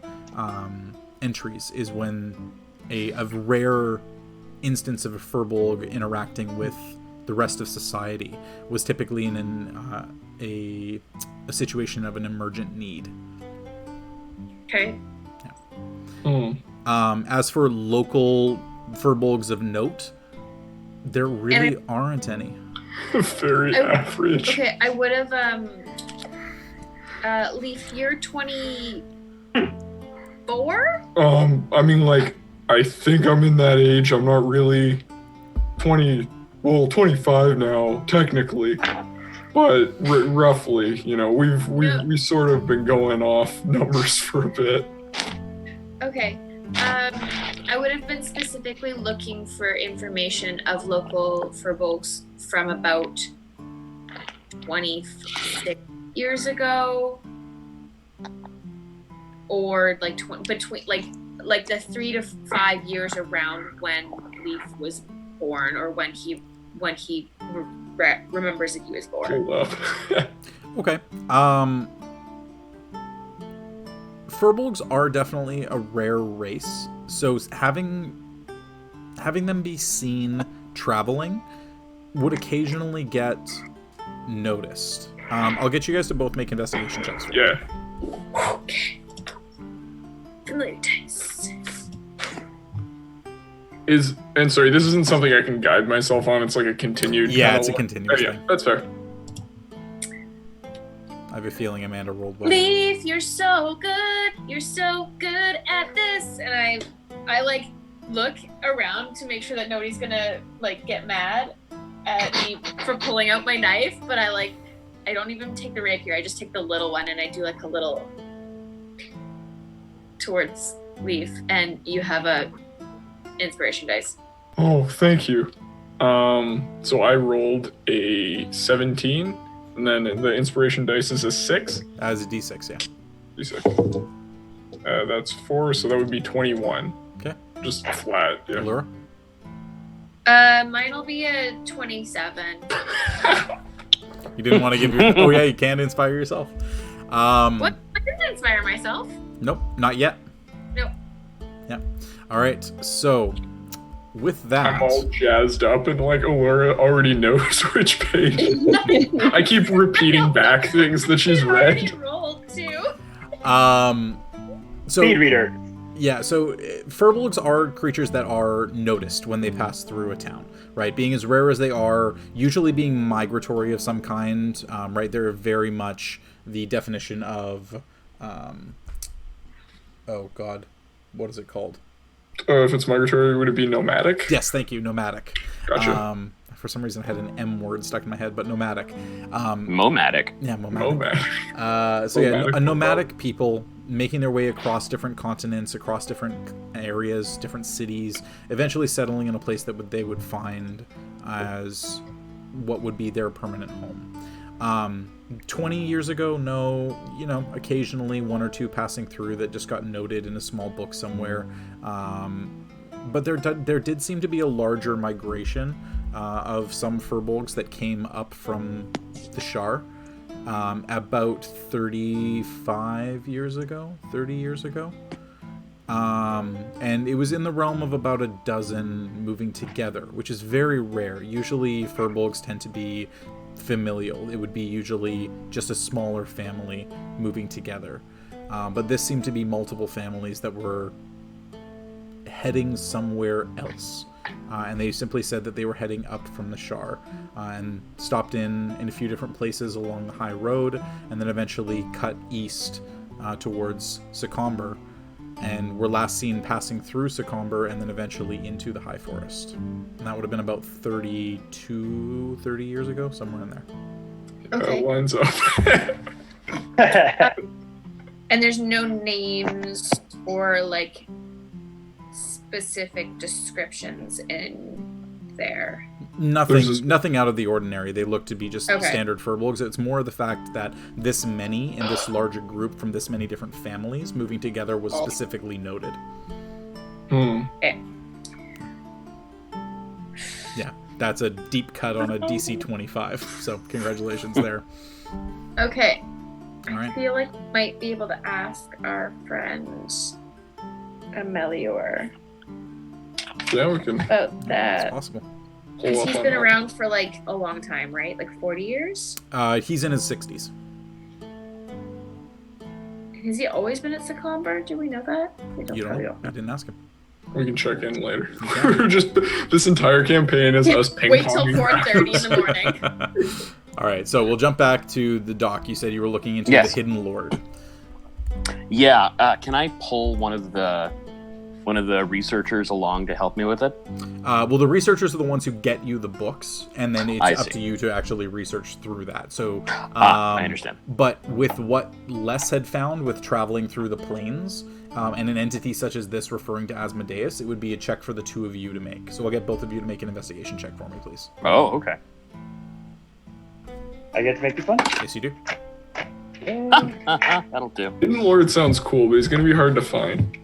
entries, is when a rare instance of a Firbolg interacting with the rest of society was typically in a situation of an emergent need. Okay. As for local Firbolgs of note, there really aren't any. Very average. Okay, I would have Leif, you're 24? I mean, like, I think I'm in that age. I'm not really 25 now, technically. But roughly, you know, we've sort of been going off numbers for a bit. Okay. I would have been specifically looking for information of local Firbolgs from about 26 years ago, or like between like the 3 to 5 years around when Leif was born, or when he remembers that he was born. Hold up. Okay. Firbolgs are definitely a rare race, so having them be seen traveling would occasionally get noticed. I'll get you guys to both make investigation checks. Yeah. Okay. Familiar dice. Sorry, this isn't something I can guide myself on. It's like a continued. Yeah, it's a continuous thing. Yeah, that's fair. I have a feeling Amanda rolled well. Leif, you're so good. You're so good at this. And I like look around to make sure that nobody's gonna like get mad. at me for pulling out my knife, but I don't even take the rapier. I just take the little one and I do like a little towards Leif, and you have a inspiration dice. Oh, thank you. So I rolled a 17, and then the inspiration dice is a 6. As a d6, yeah. D6. That's 4, so that would be 21. Okay. Just flat, yeah. Aluura? Mine will be a 27. You didn't want to give your... Oh, yeah, you can inspire yourself. What? I didn't inspire myself. Nope, not yet. Nope. Yeah. All right, so with that... I'm all jazzed up, and like Aluura already knows which page. I keep repeating back things that she's read. Rolled too. So, Speed reader. Yeah, so Firbolgs are creatures that are noticed when they pass through a town, right? Being as rare as they are, usually being migratory of some kind, right? They're very much the definition of, oh god, what is it called? If it's migratory, would it be nomadic? Yes, thank you, nomadic. Gotcha. For some reason I had an M word stuck in my head, but nomadic. Momadic. Yeah, nomadic. So yeah, a nomadic people making their way across different continents, across different areas, different cities, eventually settling in a place that they would find as what would be their permanent home. 20 years ago, no, occasionally one or two passing through that just got noted in a small book somewhere. But there did seem to be a larger migration of some Firbolgs that came up from the Shar about 30 years ago. And it was in the realm of about a dozen moving together, which is very rare. Usually Firbolgs tend to be familial. It would be usually just a smaller family moving together. But this seemed to be multiple families that were heading somewhere else. And they simply said that they were heading up from the Shar and stopped in a few different places along the high road, and then eventually cut east towards Secomber, and were last seen passing through Secomber and then eventually into the high forest. And that would have been about 30 years ago, somewhere in there. Okay. Lines up. And there's no names or like specific descriptions in there. Nothing out of the ordinary. They look to be just Okay. standard Firbolgs. It's more the fact that this many in this larger group from this many different families moving together was specifically noted. Okay. Yeah, that's a deep cut on a DC 25. So congratulations there. Okay. All right. I feel like we might be able to ask our friend Amelior Yeah, we can about It's that. possible. pull Because up he's on been that. around for like a long time, right? Like 40 years? He's in his 60s. Has he always been at Secomber? Do we know that? We You don't probably know? I didn't ask him. We can check in later. We're just this entire campaign is us ping Wait till ponging. 4:30 in the morning. All right, so we'll jump back to the doc. You said you were looking into Yes. the Hidden Lord. Yeah, can I pull one of the researchers along to help me with it? Well, the researchers are the ones who get you the books, and then I it's up see. to you to actually research through that. So, I understand. But with what Les had found with traveling through the plains, and an entity such as this referring to Asmodeus, it would be a check for the two of you to make. So I'll get both of you to make an investigation check for me, please. Oh, okay. I get to make this one? Yes, you do. That'll do. Hidden Lord sounds cool, but he's gonna be hard to find.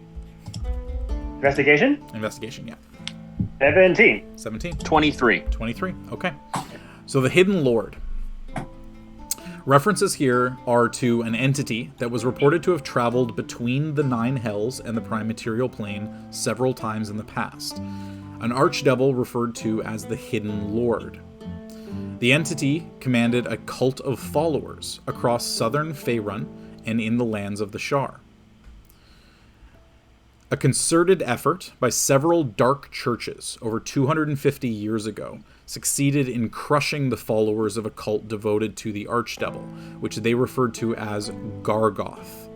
Investigation? Investigation, yeah. 17. 17. 23. 23. Okay. So the Hidden Lord. References here are to an entity that was reported to have traveled between the Nine Hells and the Prime Material Plane several times in the past. An archdevil referred to as the Hidden Lord. The entity commanded a cult of followers across southern Faerun and in the lands of the Shar. A concerted effort by several dark churches over 250 years ago succeeded in crushing the followers of a cult devoted to the Archdevil, which they referred to as Gargoth.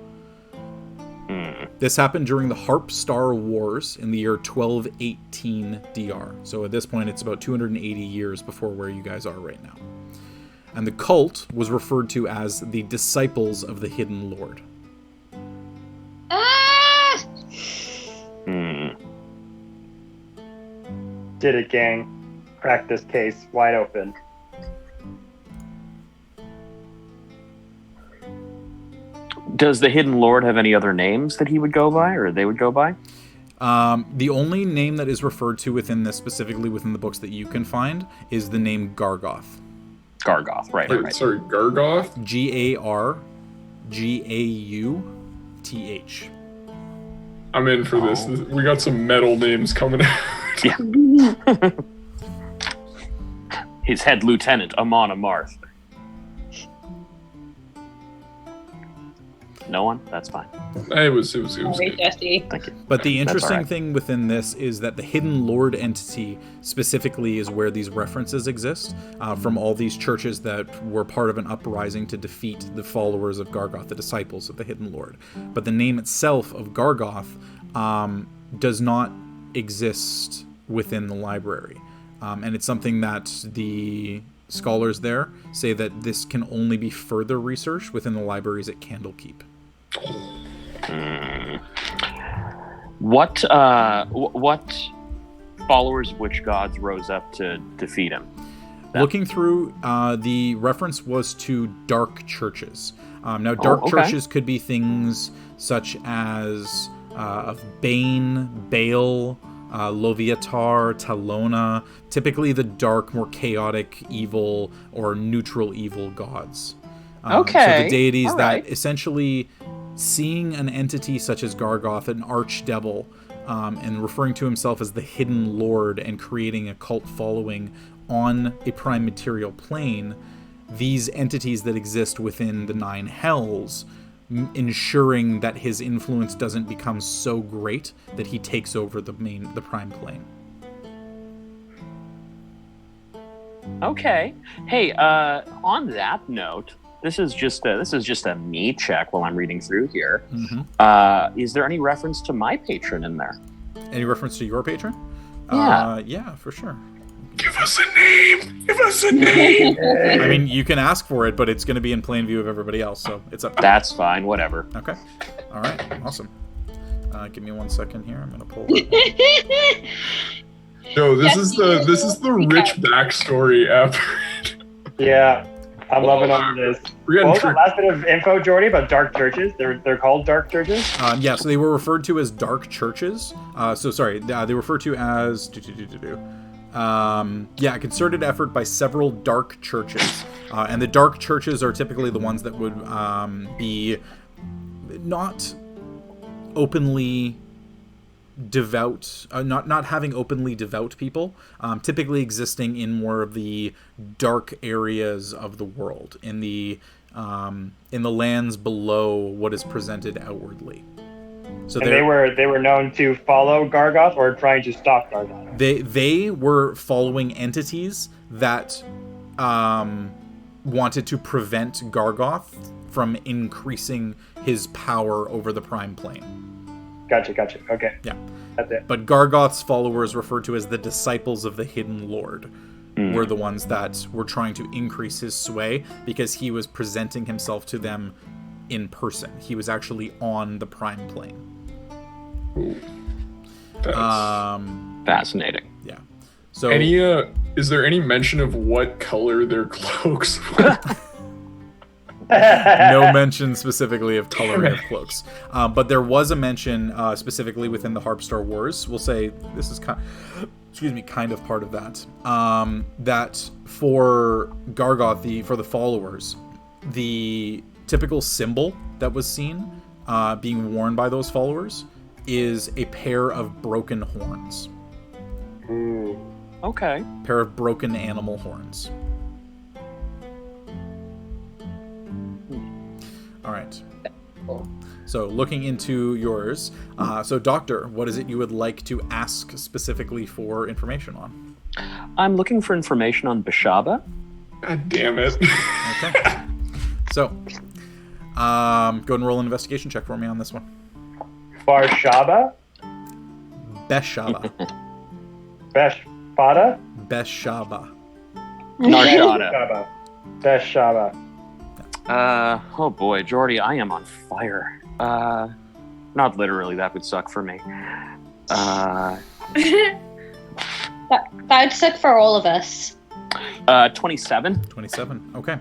This happened during the Harp Star Wars in the year 1218 DR. So at this point, it's about 280 years before where you guys are right now. And the cult was referred to as the Disciples of the Hidden Lord. Did it, gang. Crack this case wide open. Does the Hidden Lord have any other names that he would go by, or they would go by? The only name that is referred to within this, specifically within the books that you can find, is the name Gargoth. Gargoth, right. Sorry, Gargoth? Gargauth. I'm in for this. We got some metal names coming out. Yeah. His head lieutenant, Amon Amarth. No one? That's fine. It was good. Jesse. Thank you. But the interesting right. thing within this is that the Hidden Lord entity specifically is where these references exist from all these churches that were part of an uprising to defeat the followers of Gargoth, the disciples of the Hidden Lord. But the name itself of Gargoth does not exist within the library. And it's something that the scholars there say that this can only be further researched within the libraries at Candlekeep. What followers of which gods rose up to defeat him? Looking through, the reference was to dark churches. Now, dark churches could be things such as of Bane, Baal, Loviatar, Talona, typically the dark, more chaotic evil or neutral evil gods. So the deities that essentially, seeing an entity such as Gargoth, an archdevil, and referring to himself as the Hidden Lord and creating a cult following on a prime material plane, these entities that exist within the Nine Hells, ensuring that his influence doesn't become so great that he takes over the prime plane. Okay. Hey, on that note, this is just a me check while I'm reading through here. Mm-hmm. Is there any reference to my patron in there? Any reference to your patron? Yeah. Yeah, for sure. Give us a name! Give us a name! I mean, you can ask for it, but it's going to be in plain view of everybody else, so it's up to you. That's fine, whatever. Okay. All right. Awesome. Give me 1 second here. I'm going to pull it. Yo, this is the rich backstory after. Yeah, I'm loving all of this. What was the last bit of info, Jordy, about dark churches? They're called dark churches? Yeah, so they were referred to as dark churches. They refer to as... a concerted effort by several dark churches. And the dark churches are typically the ones that would be not openly devout, not having openly devout people, typically existing in more of the dark areas of the world, in the lands below what is presented outwardly. So and they were known to follow Gargoth or trying to stop Gargoth. They were following entities that wanted to prevent Gargoth from increasing his power over the prime plane. Gotcha. Okay. Yeah. That's it. But Gargoth's followers, referred to as the Disciples of the Hidden Lord, were the ones that were trying to increase his sway because he was presenting himself to them in person. He was actually on the prime plane. Ooh. That's fascinating. Yeah. So is there any mention of what color their cloaks were? no mention specifically of coloring of cloaks. But there was a mention specifically within the Harpstar Wars. We'll say this is kind of part of that. That for Gargoth, for the followers, the typical symbol that was seen being worn by those followers is a pair of broken horns. Ooh. Okay. Pair of broken animal horns. All right. So looking into yours, so Doctor, what is it you would like to ask specifically for information on? I'm looking for information on Bashaba. God damn it. Okay. So, go ahead and roll an investigation check for me on this one. Barshaba? Beshaba. Beshbada? Beshaba. Narshada. Beshaba. Oh boy, Jordy, I am on fire. Not literally, that would suck for me. That'd suck for all of us. 27. 27. Okay.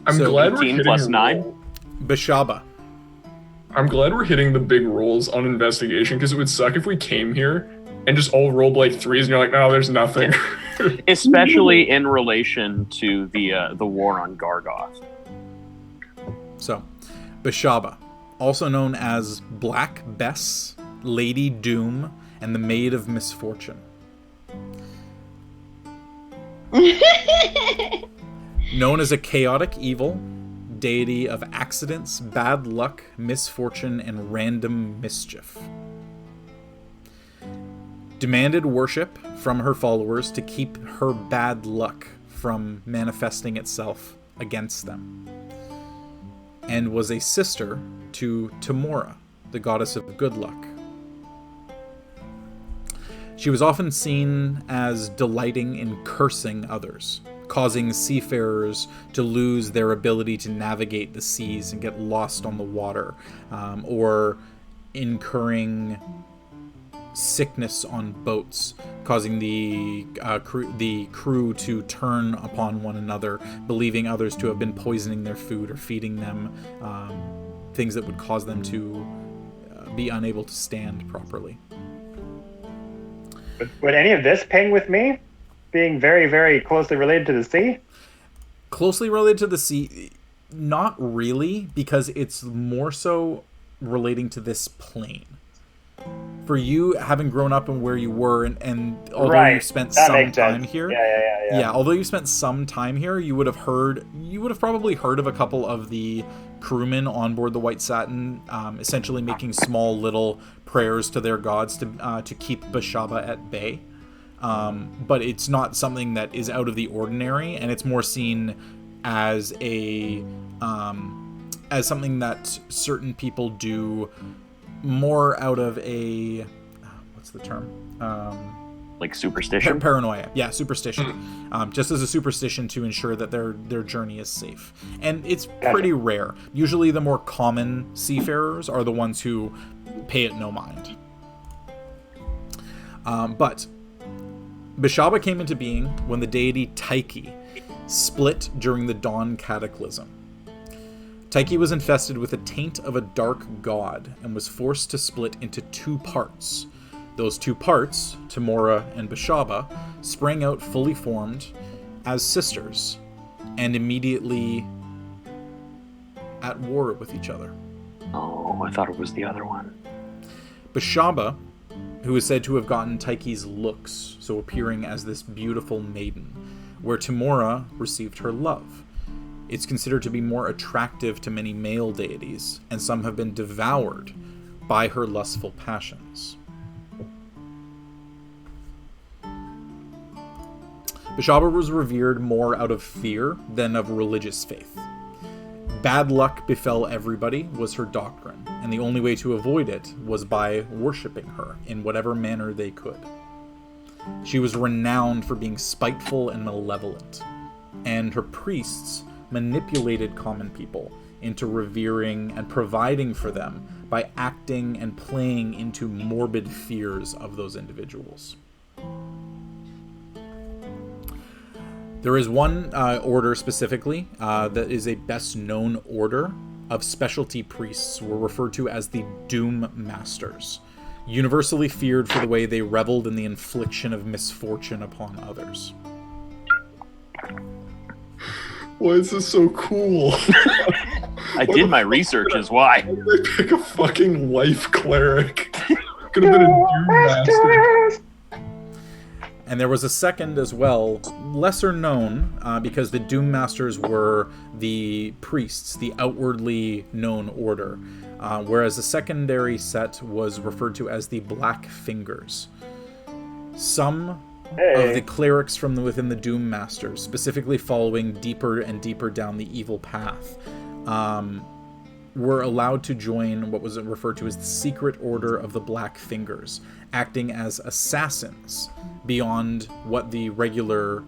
I'm So glad we're 18 hitting plus 9. Beshaba. I'm glad we're hitting the big rolls on investigation, because it would suck if we came here and just all rolled like 3s and you're like, no, there's nothing. Especially in relation to the war on Gargoth. So, Beshaba, also known as Black Bess, Lady Doom, and the Maid of Misfortune. Known as a chaotic evil, deity of accidents, bad luck, misfortune, and random mischief. Demanded worship from her followers to keep her bad luck from manifesting itself against them. And was a sister to Tamora, the goddess of good luck. She was often seen as delighting in cursing others, causing seafarers to lose their ability to navigate the seas and get lost on the water, or incurring sickness on boats, causing the crew to turn upon one another, believing others to have been poisoning their food or feeding them things that would cause them to be unable to stand properly. Would any of this ping with me? Being very, very closely related to the sea? Closely related to the sea? Not really, because it's more so relating to this plane. For you, having grown up and where you were, and although you spent some time here, yeah, although you spent some time here, you would have probably heard of a couple of the crewmen on board the White Satin, essentially making small little prayers to their gods to keep Beshaba at bay. But it's not something that is out of the ordinary, and it's more seen as as something that certain people do more out of a what's the term? Like superstition? Paranoia. Yeah, superstition. Just as a superstition to ensure that their journey is safe. And it's pretty rare. Usually the more common seafarers are the ones who pay it no mind. But Beshaba came into being when the deity Tyche split during the Dawn Cataclysm. Tyche was infested with a taint of a dark god and was forced to split into 2 parts. Those 2 parts, Tamora and Beshaba, sprang out fully formed as sisters and immediately at war with each other. Oh, I thought it was the other one. Beshaba, who is said to have gotten Tyche's looks, so appearing as this beautiful maiden, where Tamora received her love. It's considered to be more attractive to many male deities, and some have been devoured by her lustful passions. Beshaba was revered more out of fear than of religious faith. Bad luck befell everybody was her doctrine, and the only way to avoid it was by worshipping her in whatever manner they could. She was renowned for being spiteful and malevolent, and her priests manipulated common people into revering and providing for them by acting and playing into morbid fears of those individuals. There is one order specifically that is a best known order of specialty priests, were referred to as the Doom Masters, universally feared for the way they reveled in the infliction of misfortune upon others. Why is this so cool? I did my research, is why. Why did I pick a fucking life cleric? Could have been a Doom Master. And there was a second as well, lesser known, because the Doom Masters were the priests, the outwardly known order, whereas the secondary set was referred to as the Black Fingers. Some of the clerics from within the Doom Masters, specifically following deeper and deeper down the evil path, were allowed to join what was referred to as the Secret Order of the Black Fingers, acting as assassins beyond what the regular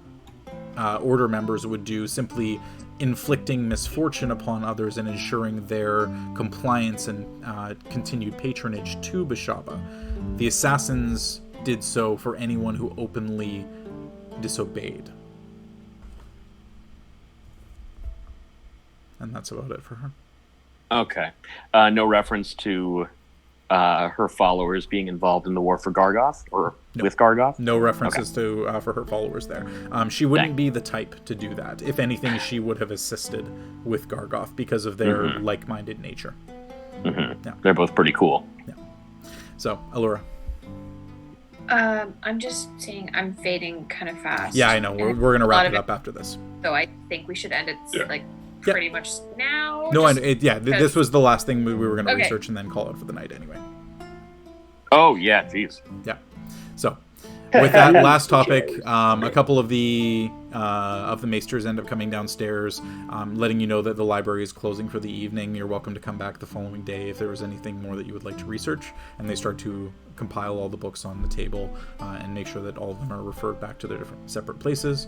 order members would do, simply inflicting misfortune upon others and ensuring their compliance and continued patronage to Bashaba. The assassins did so for anyone who openly disobeyed. And that's about it for her. Okay. No reference to her followers being involved in the war for Gargoth or with Gargoth? No references to for her followers there. She wouldn't be the type to do that. If anything, she would have assisted with Gargoth because of their like-minded nature. Mm-hmm. Yeah. They're both pretty cool. Yeah. So, Aluura. I'm just saying I'm fading kind of fast. Yeah, I know. We're going to wrap it up after this. So I think we should end it pretty much now. No, this was the last thing we were going to research and then call it for the night anyway. Oh, yeah, geez. Yeah. So, with that last topic, a couple of the maesters end up coming downstairs, letting you know that the library is closing for the evening. You're welcome to come back the following day if there was anything more that you would like to research. And they start to compile all the books on the table and make sure that all of them are referred back to their different separate places.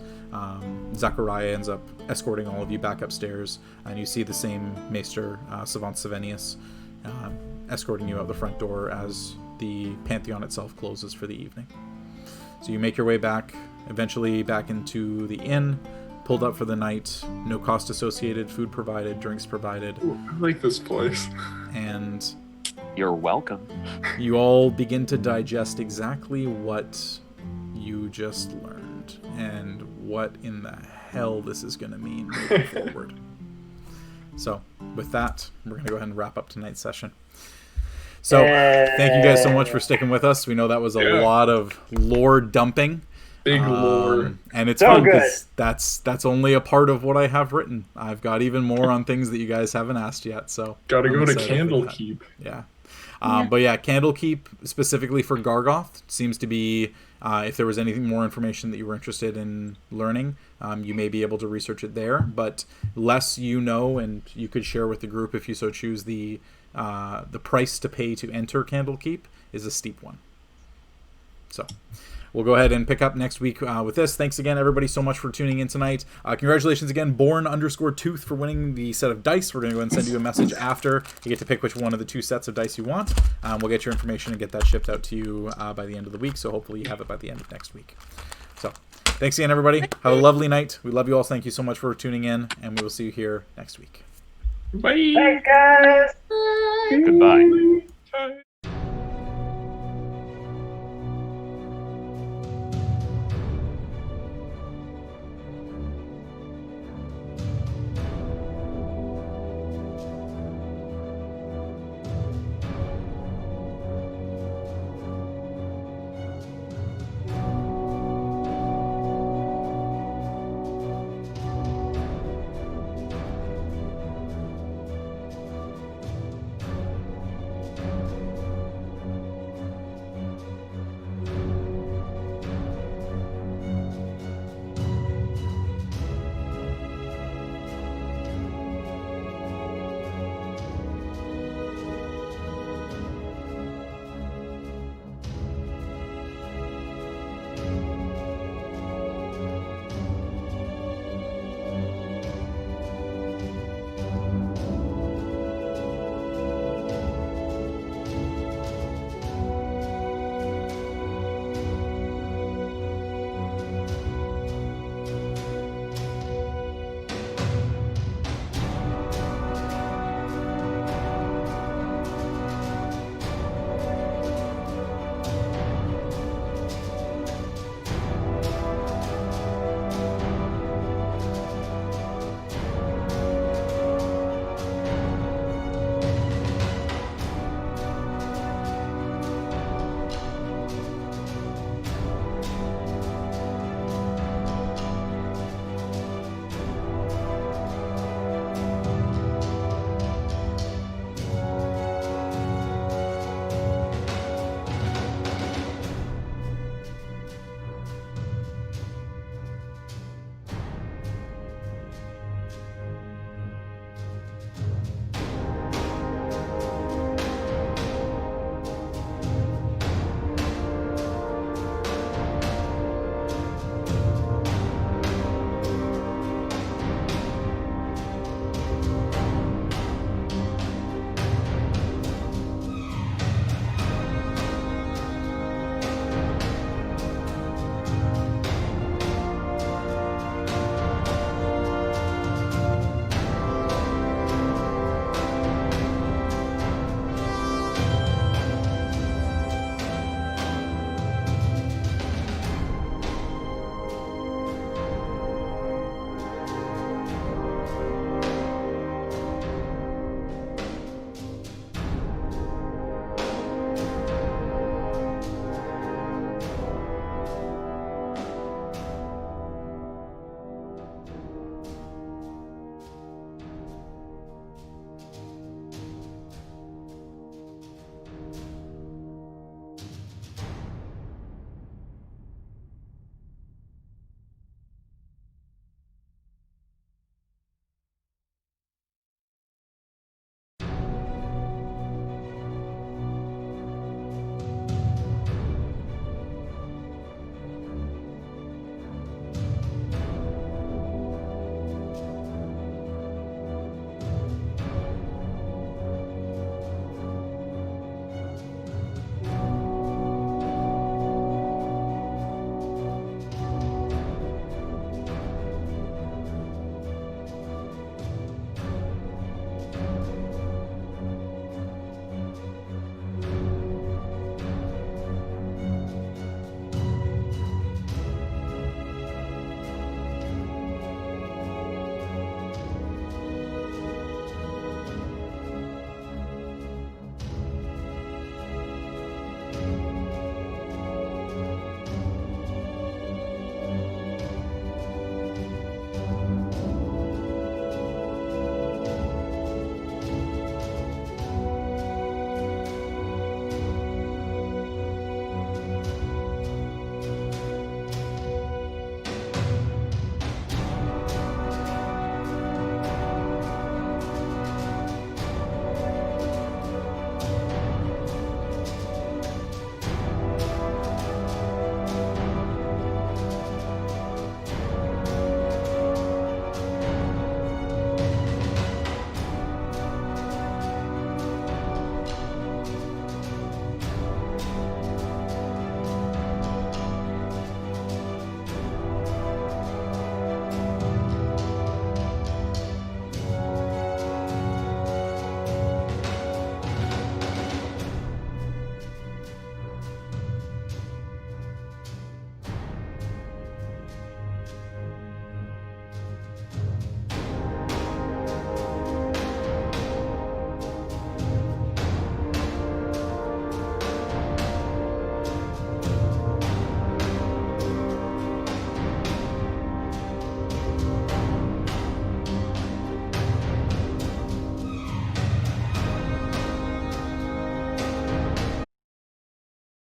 Zachariah ends up escorting all of you back upstairs, and you see the same maester, Savant Savenius, escorting you out the front door as the Pantheon itself closes for the evening. So you make your way back, eventually back into the inn, pulled up for the night, no cost associated, food provided, drinks provided. Ooh, I like this place. And you're welcome. You all begin to digest exactly what you just learned and what in the hell this is going to mean moving forward. So with that, we're going to go ahead and wrap up tonight's session. So thank you guys so much for sticking with us. We know that was a lot of lore dumping. Big lore. And it's fun because that's only a part of what I have written. I've got even more on things that you guys haven't asked yet. So gotta go to Candlekeep. Yeah. But yeah, Candlekeep specifically for Gargoth seems to be, if there was anything more information that you were interested in learning, you may be able to research it there. But less you know, and you could share with the group if you so choose, the price to pay to enter Candlekeep is a steep one. So we'll go ahead and pick up next week with this. Thanks again, everybody, so much for tuning in tonight. Congratulations again, Born_Tooth, for winning the set of dice. We're going to go ahead and send you a message after. You get to pick which one of the two sets of dice you want. We'll get your information and get that shipped out to you by the end of the week, so hopefully you have it by the end of next week. So thanks again, everybody. Have a lovely night. We love you all. Thank you so much for tuning in, and we will see you here next week. Bye. Thanks, guys. Bye. Goodbye. Bye.